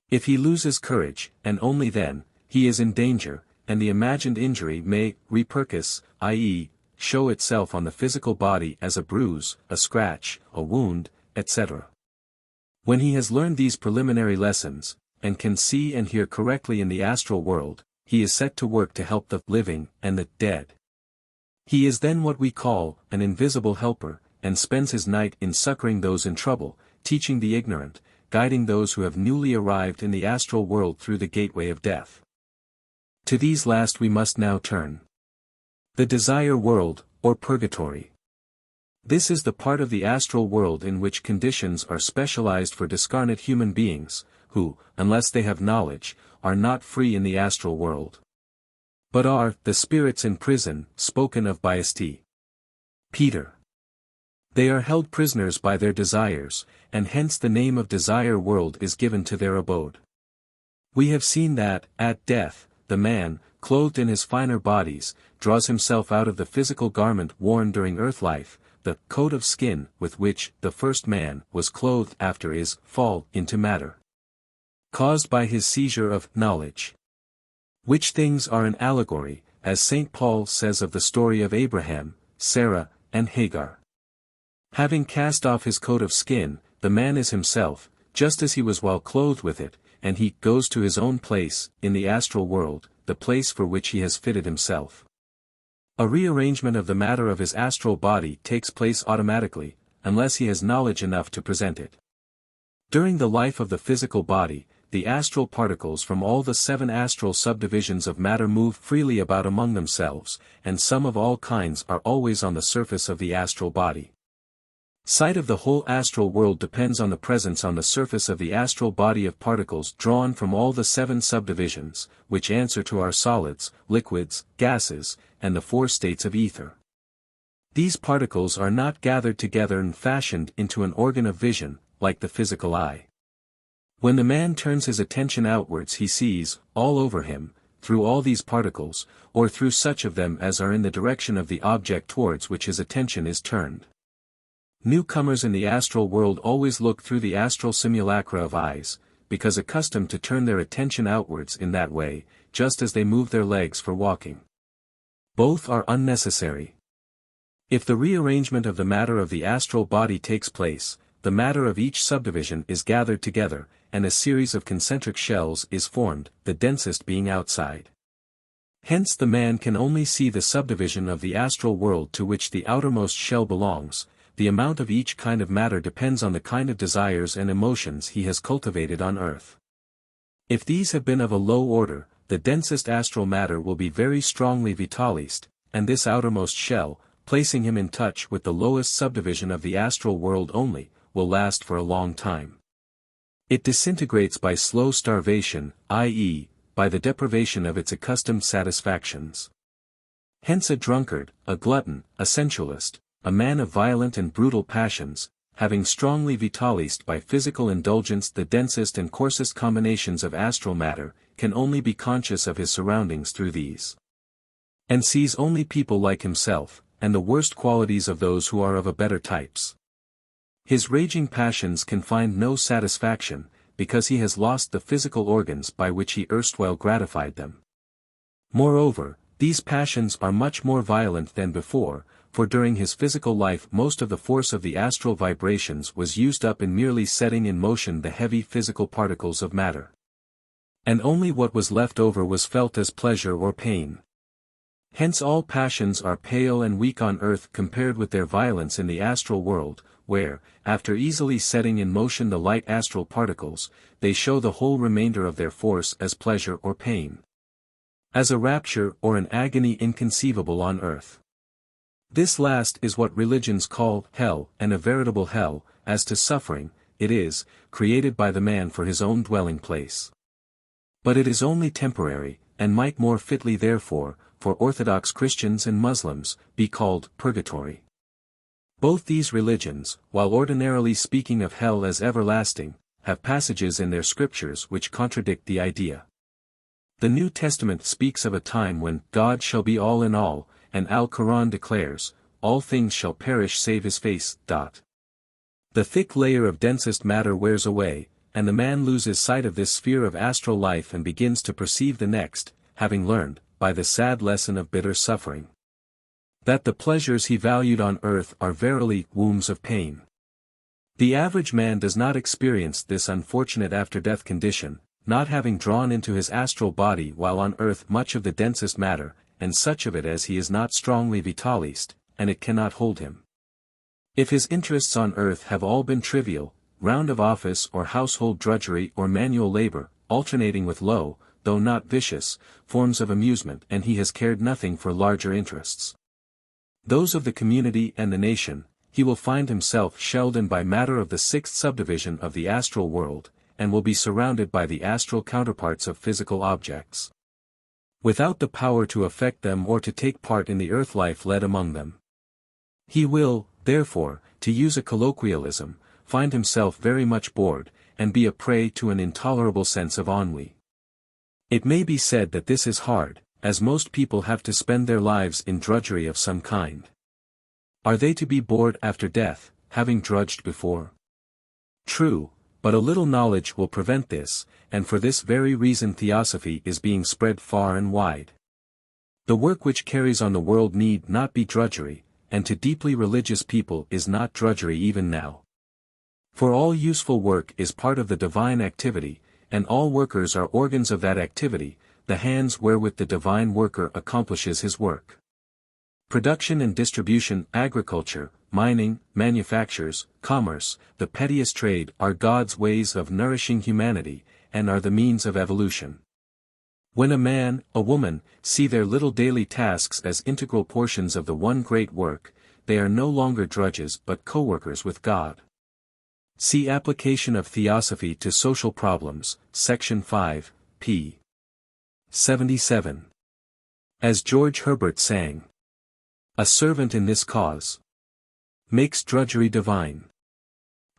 If he loses courage, and only then, he is in danger, and the imagined injury may repercuss, i.e., show itself on the physical body as a bruise, a scratch, a wound, etc. When he has learned these preliminary lessons, and can see and hear correctly in the astral world, he is set to work to help the living and the dead. He is then what we call an invisible helper, and spends his night in succoring those in trouble, teaching the ignorant, guiding those who have newly arrived in the astral world through the gateway of death. To these last we must now turn. The desire world, or purgatory. This is the part of the astral world in which conditions are specialized for discarnate human beings, who, unless they have knowledge, are not free in the astral world, but are the spirits in prison, spoken of by St. Peter. They are held prisoners by their desires, and hence the name of desire world is given to their abode. We have seen that, at death, the man, clothed in his finer bodies, draws himself out of the physical garment worn during earth life, the coat of skin with which the first man was clothed after his fall into matter, caused by his seizure of knowledge. Which things are an allegory, as St. Paul says of the story of Abraham, Sarah, and Hagar. Having cast off his coat of skin, the man is himself, just as he was while clothed with it, and he goes to his own place, in the astral world, the place for which he has fitted himself. A rearrangement of the matter of his astral body takes place automatically, unless he has knowledge enough to present it. During the life of the physical body, the astral particles from all the 7 astral subdivisions of matter move freely about among themselves, and some of all kinds are always on the surface of the astral body. Sight of the whole astral world depends on the presence on the surface of the astral body of particles drawn from all the 7 subdivisions, which answer to our solids, liquids, gases, and the 4 states of ether. These particles are not gathered together and fashioned into an organ of vision, like the physical eye. When the man turns his attention outwards he sees, all over him, through all these particles, or through such of them as are in the direction of the object towards which his attention is turned. Newcomers in the astral world always look through the astral simulacra of eyes, because accustomed to turn their attention outwards in that way, just as they move their legs for walking. Both are unnecessary. If the rearrangement of the matter of the astral body takes place, the matter of each subdivision is gathered together, and a series of concentric shells is formed, the densest being outside. Hence the man can only see the subdivision of the astral world to which the outermost shell belongs. The amount of each kind of matter depends on the kind of desires and emotions he has cultivated on earth. If these have been of a low order, the densest astral matter will be very strongly vitalist, and this outermost shell, placing him in touch with the lowest subdivision of the astral world only, will last for a long time. It disintegrates by slow starvation, i.e., by the deprivation of its accustomed satisfactions. Hence a drunkard, a glutton, a sensualist, a man of violent and brutal passions, having strongly vitalist by physical indulgence the densest and coarsest combinations of astral matter, can only be conscious of his surroundings through these. And sees only people like himself, and the worst qualities of those who are of a better types. His raging passions can find no satisfaction, because he has lost the physical organs by which he erstwhile gratified them. Moreover, these passions are much more violent than before, for during his physical life most of the force of the astral vibrations was used up in merely setting in motion the heavy physical particles of matter. And only what was left over was felt as pleasure or pain. Hence all passions are pale and weak on earth compared with their violence in the astral world, where, after easily setting in motion the light astral particles, they show the whole remainder of their force as pleasure or pain. As a rapture or an agony inconceivable on earth. This last is what religions call hell, and a veritable hell. As to suffering, it is created by the man for his own dwelling place. But it is only temporary, and might more fitly therefore, for Orthodox Christians and Muslims, be called purgatory. Both these religions, while ordinarily speaking of hell as everlasting, have passages in their scriptures which contradict the idea. The New Testament speaks of a time when God shall be all in all, and Al-Quran declares, all things shall perish save his face. The thick layer of densest matter wears away, and the man loses sight of this sphere of astral life and begins to perceive the next, having learned, by the sad lesson of bitter suffering, that the pleasures he valued on earth are verily wombs of pain. The average man does not experience this unfortunate after-death condition, not having drawn into his astral body while on earth much of the densest matter, and such of it as he is not strongly vitalist, and it cannot hold him. If his interests on earth have all been trivial, round of office or household drudgery or manual labor, alternating with low, though not vicious, forms of amusement, and he has cared nothing for larger interests, those of the community and the nation, he will find himself shelled in by matter of the 6th subdivision of the astral world, and will be surrounded by the astral counterparts of physical objects, without the power to affect them or to take part in the earth life led among them. He will, therefore, to use a colloquialism, find himself very much bored, and be a prey to an intolerable sense of ennui. It may be said that this is hard, as most people have to spend their lives in drudgery of some kind. Are they to be bored after death, having drudged before? True, but a little knowledge will prevent this, and for this very reason Theosophy is being spread far and wide. The work which carries on the world need not be drudgery, and to deeply religious people is not drudgery even now. For all useful work is part of the divine activity, and all workers are organs of that activity, the hands wherewith the divine worker accomplishes his work. Production and distribution, agriculture, mining, manufactures, commerce, the pettiest trade are God's ways of nourishing humanity, and are the means of evolution. When a man, a woman, see their little daily tasks as integral portions of the one great work, they are no longer drudges but co-workers with God. See Application of Theosophy to Social Problems, Section 5, p. 77. As George Herbert sang, "A servant in this cause makes drudgery divine.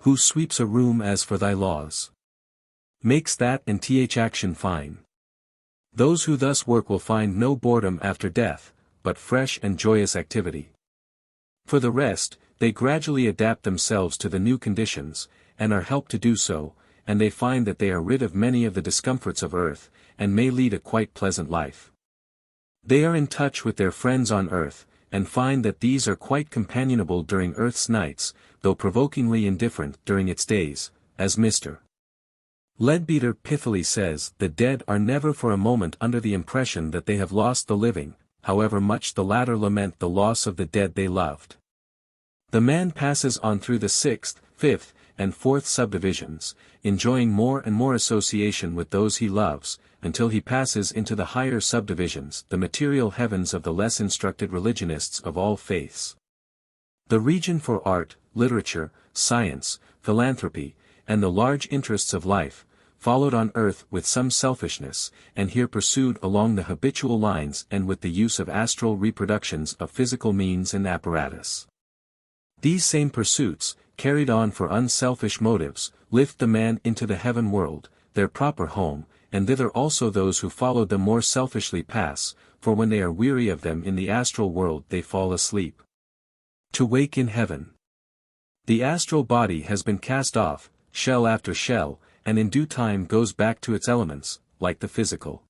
Who sweeps a room as for thy laws makes that and action fine." Those who thus work will find no boredom after death, but fresh and joyous activity. For the rest, they gradually adapt themselves to the new conditions, and are helped to do so, and they find that they are rid of many of the discomforts of earth, and may lead a quite pleasant life. They are in touch with their friends on earth, and find that these are quite companionable during earth's nights, though provokingly indifferent during its days, as Mr. Leadbeater pithily says, "The dead are never for a moment under the impression that they have lost the living, however much the latter lament the loss of the dead they loved." The man passes on through the sixth, fifth, and fourth subdivisions, enjoying more and more association with those he loves, until he passes into the higher subdivisions, the material heavens of the less instructed religionists of all faiths. The region for art, literature, science, philanthropy, and the large interests of life, followed on earth with some selfishness, and here pursued along the habitual lines and with the use of astral reproductions of physical means and apparatus. These same pursuits, carried on for unselfish motives, lift the man into the heaven world, their proper home, and thither also those who followed them more selfishly pass, for when they are weary of them in the astral world they fall asleep. To wake in heaven. The astral body has been cast off, shell after shell, and in due time goes back to its elements, like the physical.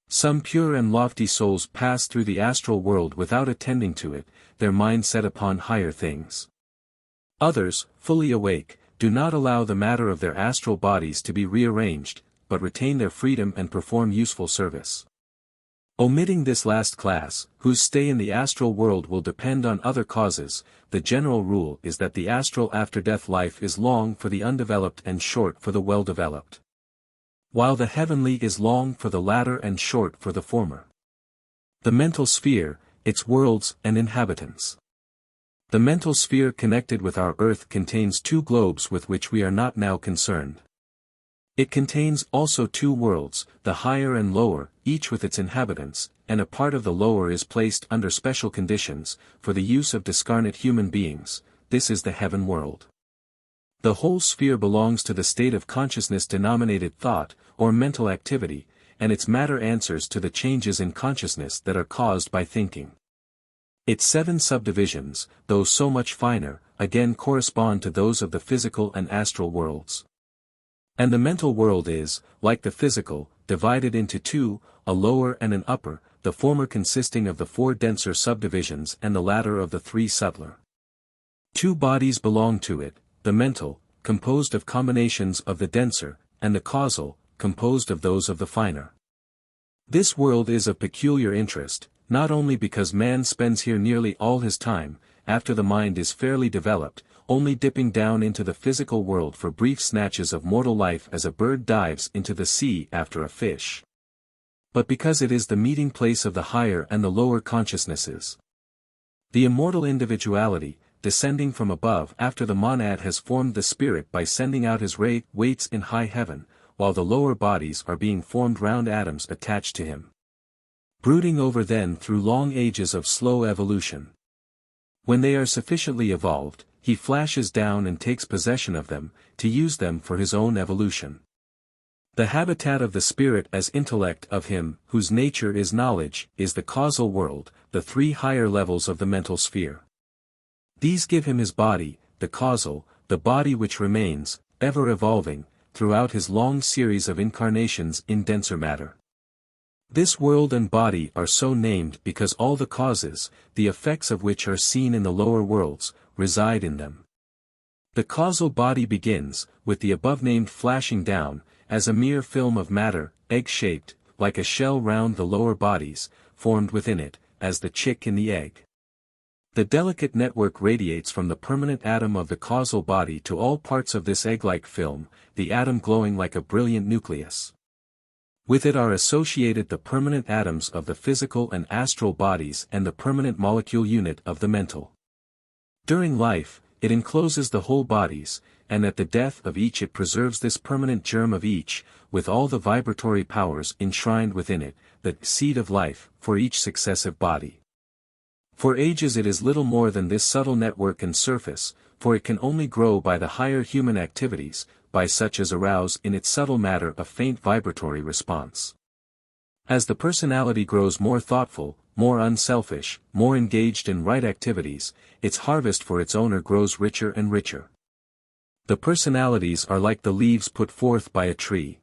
Some pure and lofty souls pass through the astral world without attending to it, their mind set upon higher things. Others, fully awake, do not allow the matter of their astral bodies to be rearranged, but retain their freedom and perform useful service. Omitting this last class, whose stay in the astral world will depend on other causes, the general rule is that the astral after-death life is long for the undeveloped and short for the well-developed, while the heavenly is long for the latter and short for the former. The mental sphere, its worlds and inhabitants. The mental sphere connected with our earth contains two globes with which we are not now concerned. It contains also two worlds, the higher and lower, each with its inhabitants, and a part of the lower is placed under special conditions, for the use of discarnate human beings. This is the heaven world. The whole sphere belongs to the state of consciousness denominated thought, or mental activity, and its matter answers to the changes in consciousness that are caused by thinking. Its 7 subdivisions, though so much finer, again correspond to those of the physical and astral worlds. And the mental world is, like the physical, divided into 2, a lower and an upper, the former consisting of the 4 denser subdivisions and the latter of the 3 subtler. 2 bodies belong to it, the mental, composed of combinations of the denser, and the causal, composed of those of the finer. This world is of peculiar interest, not only because man spends here nearly all his time, after the mind is fairly developed, only dipping down into the physical world for brief snatches of mortal life as a bird dives into the sea after a fish, but because it is the meeting place of the higher and the lower consciousnesses. The immortal individuality, descending from above after the monad has formed the spirit by sending out his ray, waits in high heaven, while the lower bodies are being formed round atoms attached to him, brooding over then through long ages of slow evolution. When they are sufficiently evolved, he flashes down and takes possession of them, to use them for his own evolution. The habitat of the spirit as intellect of him, whose nature is knowledge, is the causal world, the 3 higher levels of the mental sphere. These give him his body, the causal, the body which remains, ever evolving, throughout his long series of incarnations in denser matter. This world and body are so named because all the causes, the effects of which are seen in the lower worlds, reside in them. The causal body begins, with the above-named flashing down, as a mere film of matter, egg-shaped, like a shell round the lower bodies, formed within it, as the chick in the egg. The delicate network radiates from the permanent atom of the causal body to all parts of this egg-like film, the atom glowing like a brilliant nucleus. With it are associated the permanent atoms of the physical and astral bodies and the permanent molecule unit of the mental. During life, it encloses the whole bodies, and at the death of each it preserves this permanent germ of each, with all the vibratory powers enshrined within it, the seed of life, for each successive body. For ages it is little more than this subtle network and surface, for it can only grow by the higher human activities, by such as arouse in its subtle matter a faint vibratory response. As the personality grows more thoughtful, more unselfish, more engaged in right activities, its harvest for its owner grows richer and richer. The personalities are like the leaves put forth by a tree.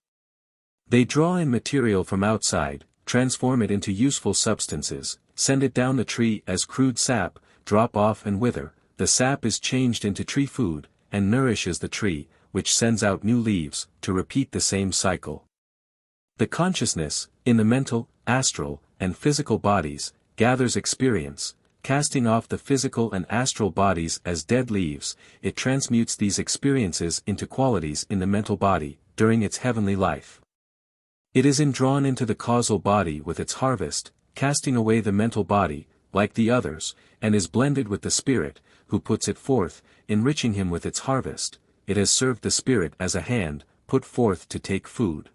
They draw in material from outside, transform it into useful substances, send it down the tree as crude sap, drop off and wither, the sap is changed into tree food, and nourishes the tree, which sends out new leaves, to repeat the same cycle. The consciousness, in the mental, astral, and physical bodies, gathers experience, casting off the physical and astral bodies as dead leaves, it transmutes these experiences into qualities in the mental body, during its heavenly life. It is indrawn into the causal body with its harvest, casting away the mental body, like the others, and is blended with the spirit, who puts it forth, enriching him with its harvest. It has served the spirit as a hand, put forth to take food.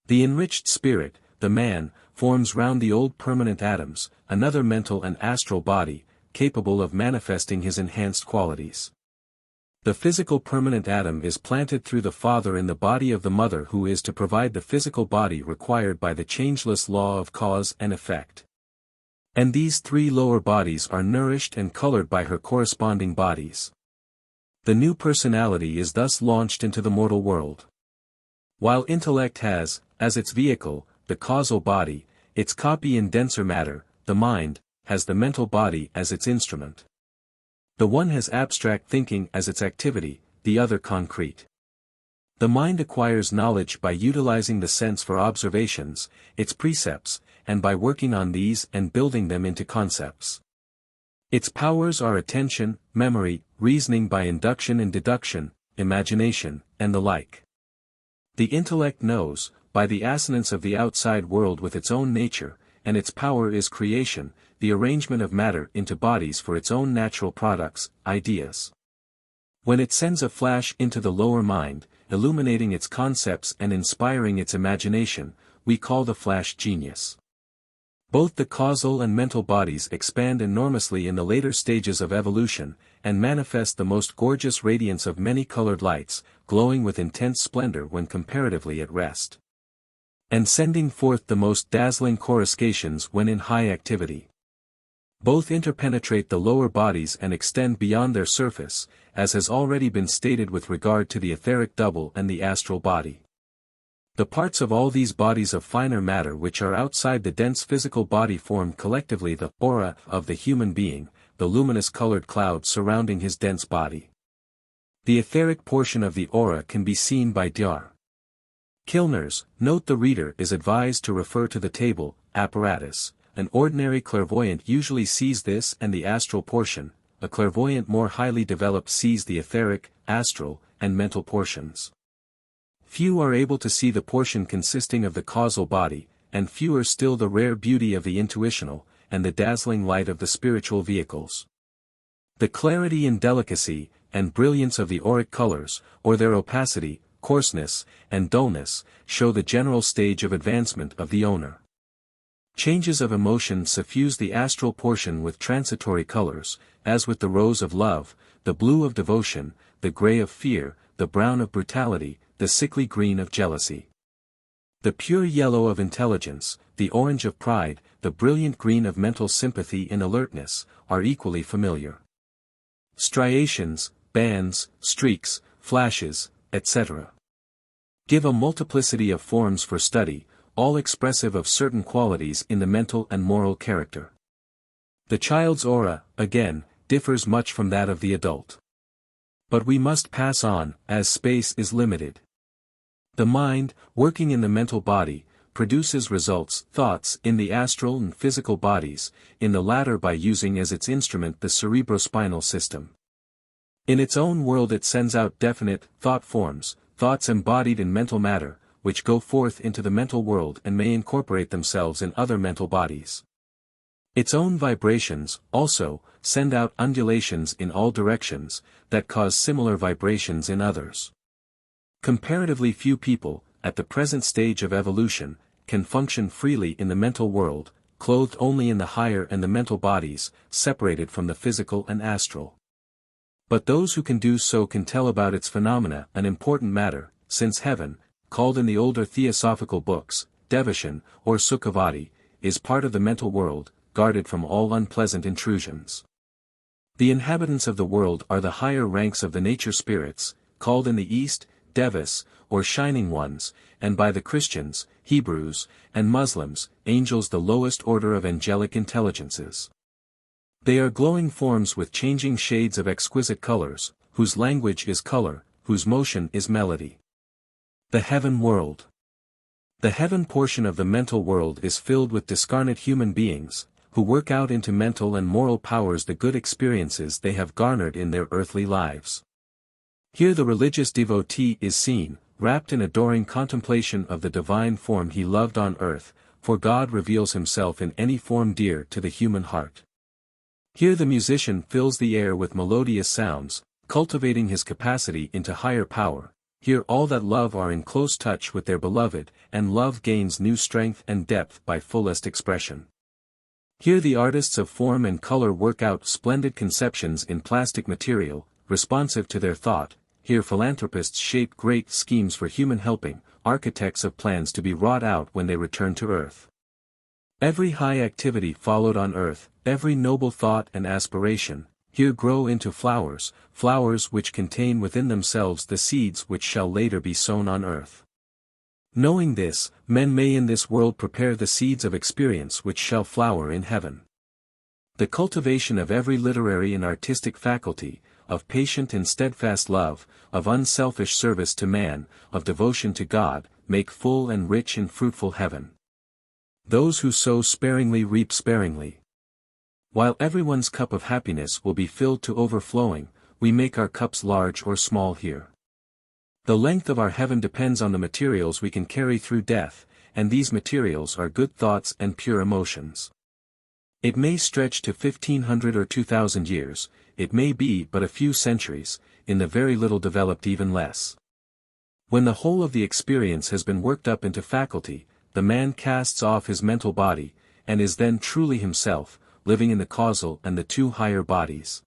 The enriched spirit, the man, forms round the old permanent atoms, another mental and astral body, capable of manifesting his enhanced qualities. The physical permanent atom is planted through the father in the body of the mother who is to provide the physical body required by the changeless law of cause and effect. And these three lower bodies are nourished and colored by her corresponding bodies. The new personality is thus launched into the mortal world. While intellect has, as its vehicle, the causal body, its copy in denser matter, the mind, has the mental body as its instrument. The one has abstract thinking as its activity, the other concrete. The mind acquires knowledge by utilizing the sense for observations, its precepts, and by working on these and building them into concepts. Its powers are attention, memory, reasoning by induction and deduction, imagination, and the like. The intellect knows, by the assonance of the outside world with its own nature, and its power is creation, the arrangement of matter into bodies for its own natural products, ideas. When it sends a flash into the lower mind, illuminating its concepts and inspiring its imagination, we call the flash genius. Both the causal and mental bodies expand enormously in the later stages of evolution, and manifest the most gorgeous radiance of many-colored lights, glowing with intense splendor when comparatively at rest, and sending forth the most dazzling coruscations when in high activity. Both interpenetrate the lower bodies and extend beyond their surface, as has already been stated with regard to the etheric double and the astral body. The parts of all these bodies of finer matter which are outside the dense physical body form collectively the aura of the human being, the luminous colored cloud surrounding his dense body. The etheric portion of the aura can be seen by Dr. Kilners. Note: the reader is advised to refer to the table, apparatus. An ordinary clairvoyant usually sees this and the astral portion, a clairvoyant more highly developed sees the etheric, astral, and mental portions. Few are able to see the portion consisting of the causal body, and fewer still the rare beauty of the intuitional, and the dazzling light of the spiritual vehicles. The clarity and delicacy, and brilliance of the auric colors, or their opacity, coarseness, and dullness, show the general stage of advancement of the owner. Changes of emotion suffuse the astral portion with transitory colors, as with the rose of love, the blue of devotion, the gray of fear, the brown of brutality, the sickly green of jealousy. The pure yellow of intelligence, the orange of pride, the brilliant green of mental sympathy and alertness, are equally familiar. Striations, bands, streaks, flashes, etc. give a multiplicity of forms for study, all expressive of certain qualities in the mental and moral character. The child's aura, again, differs much from that of the adult. But we must pass on, as space is limited. The mind, working in the mental body, produces results, thoughts, in the astral and physical bodies, in the latter by using as its instrument the cerebrospinal system. In its own world it sends out definite, thought forms, thoughts embodied in mental matter, which go forth into the mental world and may incorporate themselves in other mental bodies. Its own vibrations, also, send out undulations in all directions, that cause similar vibrations in others. Comparatively few people, at the present stage of evolution, can function freely in the mental world, clothed only in the higher and the mental bodies, separated from the physical and astral. But those who can do so can tell about its phenomena an important matter, since heaven, called in the older theosophical books, Devachan, or Sukhavati, is part of the mental world, guarded from all unpleasant intrusions. The inhabitants of the world are the higher ranks of the nature spirits, called in the East, Devas, or Shining Ones, and by the Christians, Hebrews, and Muslims, angels, the lowest order of angelic intelligences. They are glowing forms with changing shades of exquisite colors, whose language is color, whose motion is melody. The heaven world. The heaven portion of the mental world is filled with discarnate human beings, who work out into mental and moral powers the good experiences they have garnered in their earthly lives. Here the religious devotee is seen, wrapped in adoring contemplation of the divine form he loved on earth, for God reveals himself in any form dear to the human heart. Here the musician fills the air with melodious sounds, cultivating his capacity into higher power. Here all that love are in close touch with their beloved, and love gains new strength and depth by fullest expression. Here the artists of form and color work out splendid conceptions in plastic material, responsive to their thought. Here philanthropists shape great schemes for human helping, architects of plans to be wrought out when they return to earth. Every high activity followed on earth, every noble thought and aspiration, here grow into flowers, flowers which contain within themselves the seeds which shall later be sown on earth. Knowing this, men may in this world prepare the seeds of experience which shall flower in heaven. The cultivation of every literary and artistic faculty, of patient and steadfast love, of unselfish service to man, of devotion to God, make full and rich and fruitful heaven. Those who sow sparingly reap sparingly. While everyone's cup of happiness will be filled to overflowing, we make our cups large or small here. The length of our heaven depends on the materials we can carry through death, and these materials are good thoughts and pure emotions. It may stretch to 1500 or 2000 years, it may be but a few centuries, in the very little developed even less. When the whole of the experience has been worked up into faculty, the man casts off his mental body, and is then truly himself, living in the causal and the two higher bodies.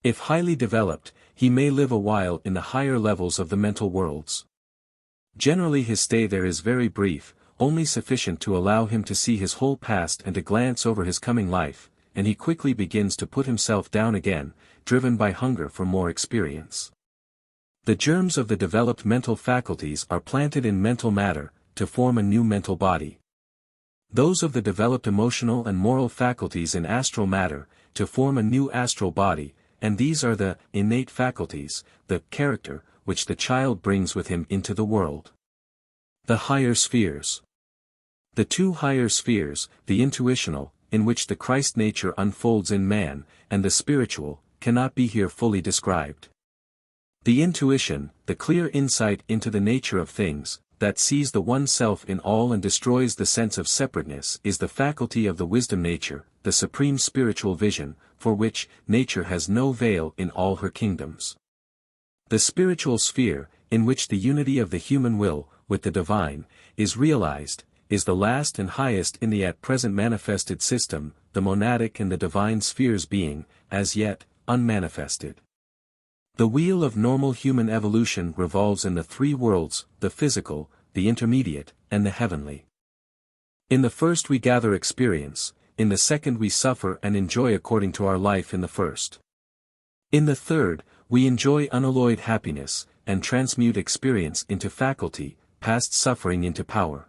If highly developed, he may live a while in the higher levels of the mental worlds. Generally his stay there is very brief, only sufficient to allow him to see his whole past and to glance over his coming life, and he quickly begins to put himself down again, driven by hunger for more experience. The germs of the developed mental faculties are planted in mental matter, to form a new mental body. Those of the developed emotional and moral faculties in astral matter, to form a new astral body, and these are the innate faculties, the character, which the child brings with him into the world. The higher spheres. The two higher spheres, the intuitional, in which the Christ nature unfolds in man, and the spiritual, cannot be here fully described. The intuition, the clear insight into the nature of things, that sees the one self in all and destroys the sense of separateness, is the faculty of the wisdom nature, the supreme spiritual vision, for which nature has no veil in all her kingdoms. The spiritual sphere, in which the unity of the human will, with the divine, is realized, is the last and highest in the at present manifested system, the monadic and the divine spheres being, as yet, unmanifested. The wheel of normal human evolution revolves in the three worlds, the physical, the intermediate, and the heavenly. In the first we gather experience, in the second we suffer and enjoy according to our life in the first. In the third, we enjoy unalloyed happiness, and transmute experience into faculty, past suffering into power.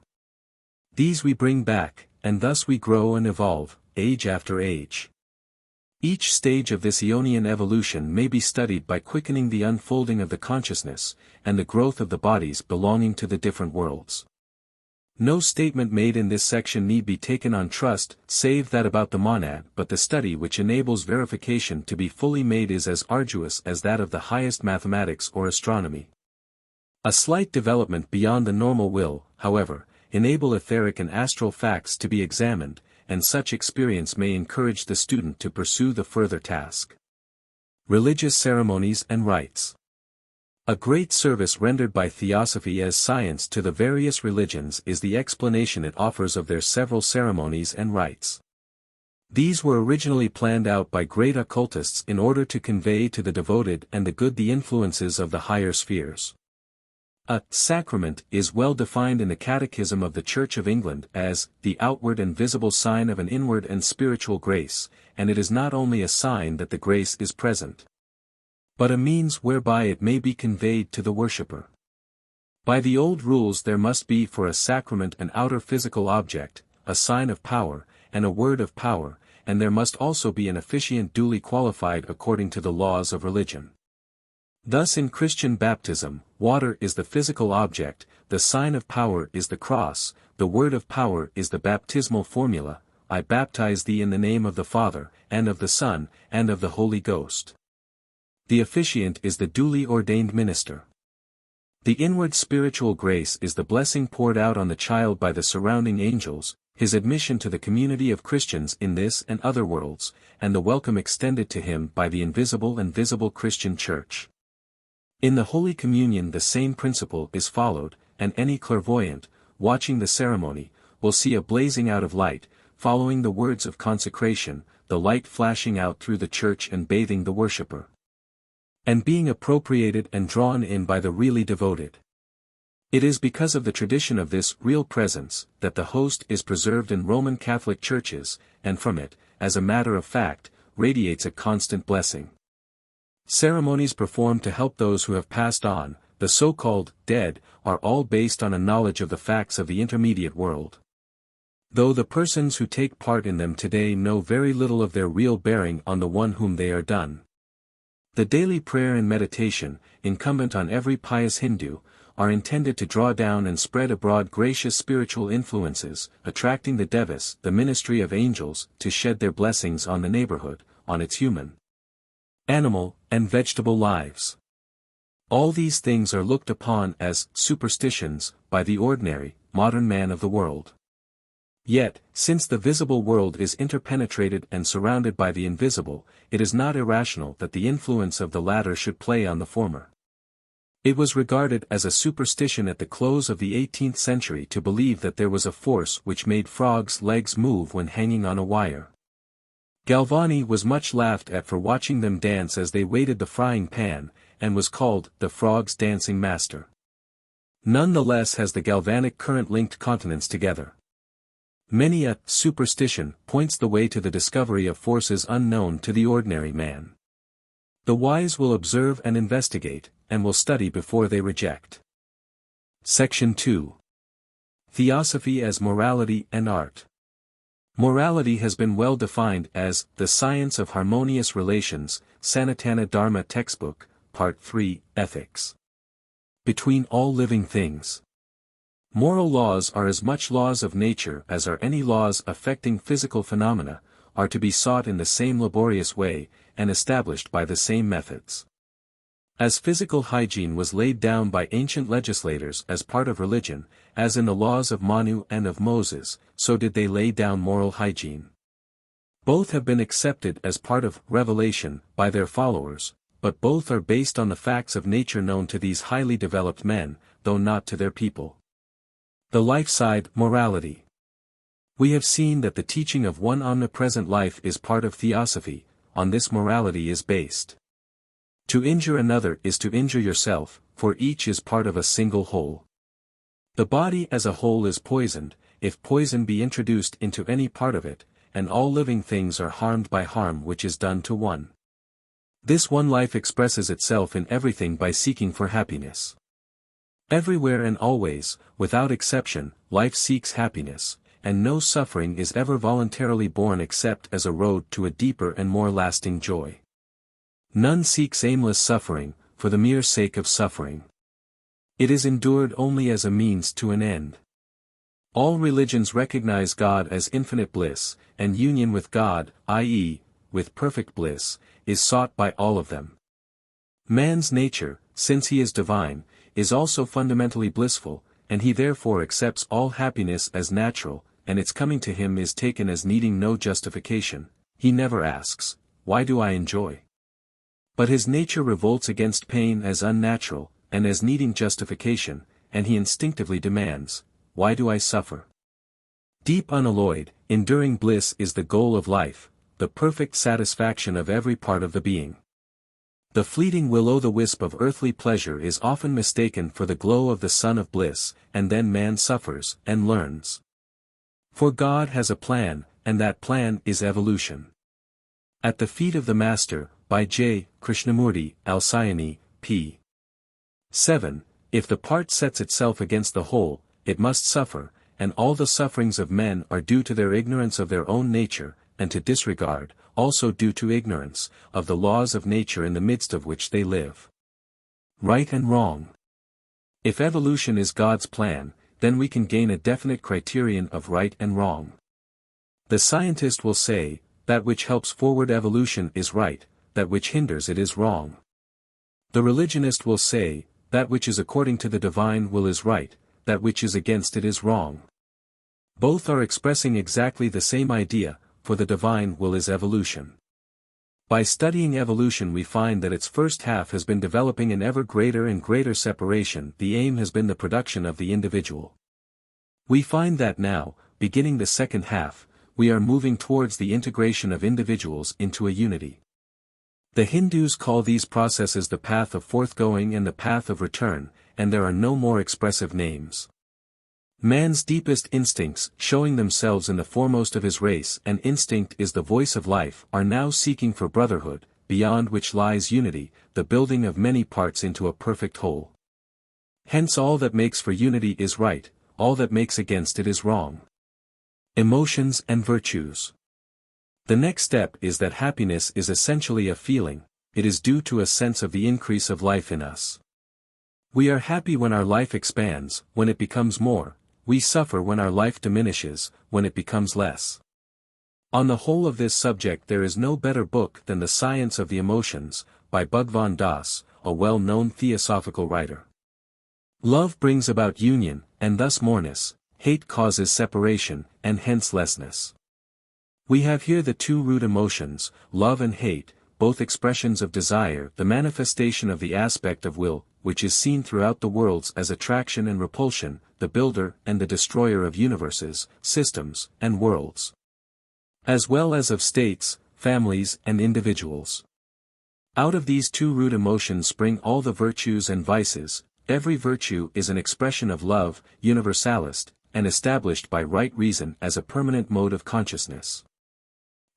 These we bring back, and thus we grow and evolve, age after age. Each stage of this Aeonian evolution may be studied by quickening the unfolding of the consciousness, and the growth of the bodies belonging to the different worlds. No statement made in this section need be taken on trust, save that about the monad, but the study which enables verification to be fully made is as arduous as that of the highest mathematics or astronomy. A slight development beyond the normal will, however, enable etheric and astral facts to be examined, and such experience may encourage the student to pursue the further task. Religious ceremonies and rites. A great service rendered by Theosophy as science to the various religions is the explanation it offers of their several ceremonies and rites. These were originally planned out by great occultists in order to convey to the devoted and the good the influences of the higher spheres. A sacrament is well defined in the Catechism of the Church of England as the outward and visible sign of an inward and spiritual grace, and it is not only a sign that the grace is present, but a means whereby it may be conveyed to the worshipper. By the old rules there must be for a sacrament an outer physical object, a sign of power, and a word of power, and there must also be an officiant duly qualified according to the laws of religion. Thus in Christian baptism, water is the physical object, the sign of power is the cross, the word of power is the baptismal formula, I baptize thee in the name of the Father, and of the Son, and of the Holy Ghost. The officiant is the duly ordained minister. The inward spiritual grace is the blessing poured out on the child by the surrounding angels, his admission to the community of Christians in this and other worlds, and the welcome extended to him by the invisible and visible Christian Church. In the Holy Communion the same principle is followed, and any clairvoyant, watching the ceremony, will see a blazing out of light, following the words of consecration, the light flashing out through the church and bathing the worshipper, and being appropriated and drawn in by the really devoted. It is because of the tradition of this real presence, that the host is preserved in Roman Catholic churches, and from it, as a matter of fact, radiates a constant blessing. Ceremonies performed to help those who have passed on, the so-called dead, are all based on a knowledge of the facts of the intermediate world. Though the persons who take part in them today know very little of their real bearing on the one whom they are done. The daily prayer and meditation, incumbent on every pious Hindu, are intended to draw down and spread abroad gracious spiritual influences, attracting the devas, the ministry of angels, to shed their blessings on the neighborhood, on its human, animal, and vegetable lives. All these things are looked upon as superstitions by the ordinary, modern man of the world. Yet, since the visible world is interpenetrated and surrounded by the invisible, it is not irrational that the influence of the latter should play on the former. It was regarded as a superstition at the close of the 18th century to believe that there was a force which made frogs' legs move when hanging on a wire. Galvani was much laughed at for watching them dance as they weighted the frying pan, and was called the frog's dancing master. None the less has the galvanic current linked continents together. Many a superstition points the way to the discovery of forces unknown to the ordinary man. The wise will observe and investigate, and will study before they reject. Section 2. Theosophy as Morality and Art. Morality has been well defined as the science of harmonious relations, Sanatana Dharma textbook, Part 3, Ethics. Between all living things. Moral laws are as much laws of nature as are any laws affecting physical phenomena, are to be sought in the same laborious way, and established by the same methods. As physical hygiene was laid down by ancient legislators as part of religion, as in the laws of Manu and of Moses, so did they lay down moral hygiene. Both have been accepted as part of revelation by their followers, but both are based on the facts of nature known to these highly developed men, though not to their people. The life side, morality. We have seen that the teaching of one omnipresent life is part of Theosophy, on this morality is based. To injure another is to injure yourself, for each is part of a single whole. The body as a whole is poisoned, if poison be introduced into any part of it, and all living things are harmed by harm which is done to one. This one life expresses itself in everything by seeking for happiness. Everywhere and always, without exception, life seeks happiness, and no suffering is ever voluntarily born except as a road to a deeper and more lasting joy. None seeks aimless suffering, for the mere sake of suffering. It is endured only as a means to an end. All religions recognize God as infinite bliss, and union with God, i.e., with perfect bliss, is sought by all of them. Man's nature, since he is divine, is also fundamentally blissful, and he therefore accepts all happiness as natural, and its coming to him is taken as needing no justification. He never asks, "Why do I enjoy?" But his nature revolts against pain as unnatural, and as needing justification, and he instinctively demands, "Why do I suffer?" Deep unalloyed, enduring bliss is the goal of life, the perfect satisfaction of every part of the being. The fleeting will-o'-the-wisp of earthly pleasure is often mistaken for the glow of the sun of bliss, and then man suffers, and learns. For God has a plan, and that plan is evolution. At the Feet of the Master, by J. Krishnamurti, Alcyone, p. 7, if the part sets itself against the whole, it must suffer, and all the sufferings of men are due to their ignorance of their own nature, and to disregard, also due to ignorance, of the laws of nature in the midst of which they live. Right and wrong. If evolution is God's plan, then we can gain a definite criterion of right and wrong. The scientist will say, that which helps forward evolution is right, that which hinders it is wrong. The religionist will say, that which is according to the divine will is right, that which is against it is wrong. Both are expressing exactly the same idea, for the divine will is evolution. By studying evolution we find that its first half has been developing an ever greater and greater separation. The aim has been the production of the individual. We find that now, beginning the second half, we are moving towards the integration of individuals into a unity. The Hindus call these processes the path of forthgoing and the path of return, and there are no more expressive names. Man's deepest instincts, showing themselves in the foremost of his race, and instinct is the voice of life, are now seeking for brotherhood, beyond which lies unity, the building of many parts into a perfect whole. Hence all that makes for unity is right, all that makes against it is wrong. Emotions and virtues. The next step is that happiness is essentially a feeling, it is due to a sense of the increase of life in us. We are happy when our life expands, when it becomes more. We suffer when our life diminishes, when it becomes less. On the whole of this subject there is no better book than The Science of the Emotions, by Bhagwan Das, a well-known theosophical writer. Love brings about union, and thus moreness, hate causes separation, and hence lessness. We have here the two root emotions, love and hate, both expressions of desire, the manifestation of the aspect of will, which is seen throughout the worlds as attraction and repulsion, the builder and the destroyer of universes, systems, and worlds. As well as of states, families, and individuals. Out of these two root emotions spring all the virtues and vices. Every virtue is an expression of love, universalist, and established by right reason as a permanent mode of consciousness.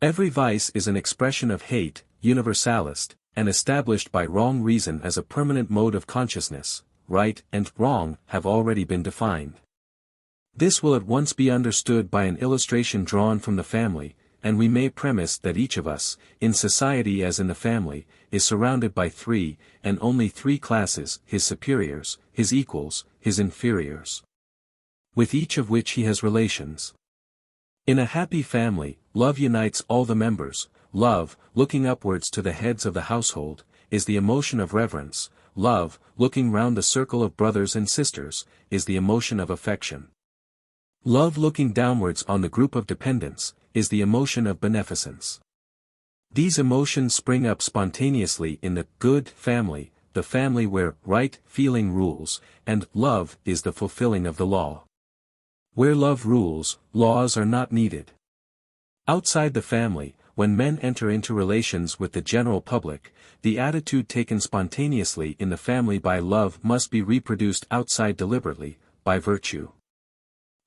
Every vice is an expression of hate, universalist, and established by wrong reason as a permanent mode of consciousness. Right and wrong have already been defined. This will at once be understood by an illustration drawn from the family, and we may premise that each of us, in society as in the family, is surrounded by three, and only three classes, his superiors, his equals, his inferiors. With each of which he has relations. In a happy family, love unites all the members. Love, looking upwards to the heads of the household, is the emotion of reverence. Love, looking round the circle of brothers and sisters, is the emotion of affection. Love looking downwards on the group of dependents, is the emotion of beneficence. These emotions spring up spontaneously in the good family, the family where right feeling rules, and love is the fulfilling of the law. Where love rules, laws are not needed. Outside the family, when men enter into relations with the general public, the attitude taken spontaneously in the family by love must be reproduced outside deliberately, by virtue.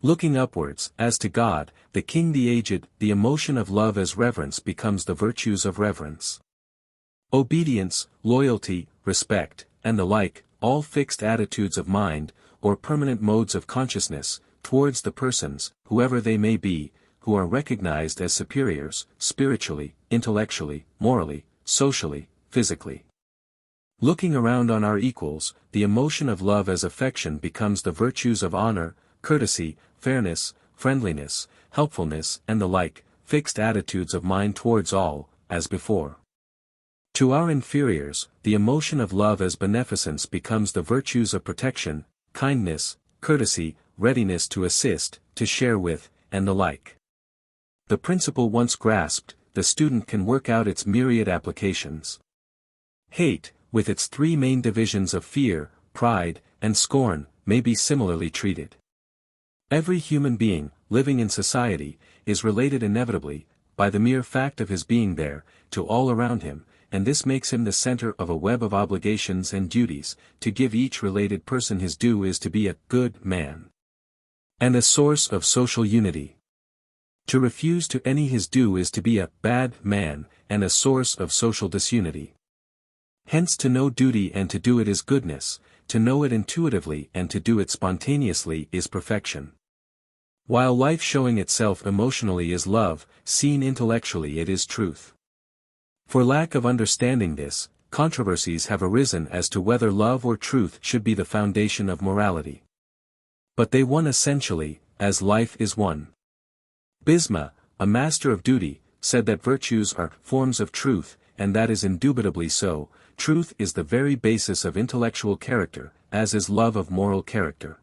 Looking upwards, as to God, the King the aged, the emotion of love as reverence becomes the virtues of reverence. Obedience, loyalty, respect, and the like, all fixed attitudes of mind, or permanent modes of consciousness, towards the persons, whoever they may be, who are recognized as superiors, spiritually, intellectually, morally, socially, physically. Looking around on our equals, the emotion of love as affection becomes the virtues of honor, courtesy, fairness, friendliness, helpfulness and the like, fixed attitudes of mind towards all, as before. To our inferiors, the emotion of love as beneficence becomes the virtues of protection, kindness, courtesy, readiness to assist, to share with, and the like. The principle once grasped, the student can work out its myriad applications. Hate, with its three main divisions of fear, pride, and scorn, may be similarly treated. Every human being, living in society, is related inevitably, by the mere fact of his being there, to all around him, and this makes him the center of a web of obligations and duties. To give each related person his due is to be a good man, and a source of social unity. To refuse to any his due is to be a bad man, and a source of social disunity. Hence to know duty and to do it is goodness, to know it intuitively and to do it spontaneously is perfection. While life showing itself emotionally is love, seen intellectually it is truth. For lack of understanding this, controversies have arisen as to whether love or truth should be the foundation of morality. But they one essentially, as life is one. Bisma, a master of duty, said that virtues are forms of truth, and that is indubitably so. Truth is the very basis of intellectual character, as is love of moral character.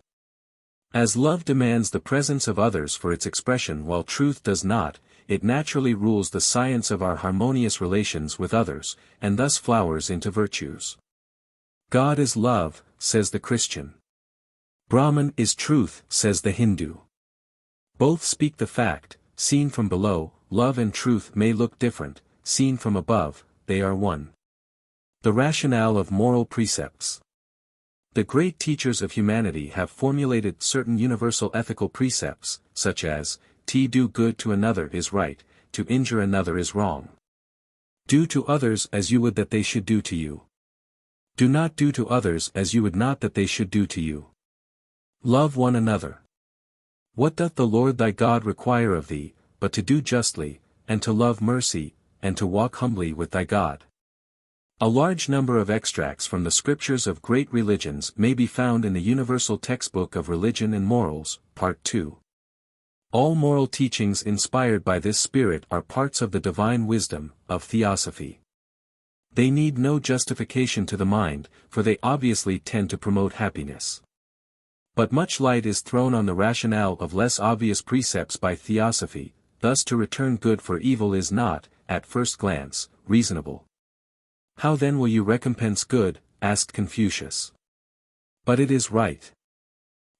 As love demands the presence of others for its expression while truth does not, it naturally rules the science of our harmonious relations with others, and thus flowers into virtues. God is love, says the Christian. Brahman is truth, says the Hindu. Both speak the fact. Seen from below, love and truth may look different, seen from above, they are one. The rationale of moral precepts. The great teachers of humanity have formulated certain universal ethical precepts, such as, to do good to another is right, to injure another is wrong. Do to others as you would that they should do to you. Do not do to others as you would not that they should do to you. Love one another. What doth the Lord thy God require of thee, but to do justly, and to love mercy, and to walk humbly with thy God? A large number of extracts from the scriptures of great religions may be found in the Universal Textbook of Religion and Morals, Part 2. All moral teachings inspired by this spirit are parts of the divine wisdom, of Theosophy. They need no justification to the mind, for they obviously tend to promote happiness. But much light is thrown on the rationale of less obvious precepts by Theosophy, thus to return good for evil is not, at first glance, reasonable. How then will you recompense good? Asked Confucius. But it is right.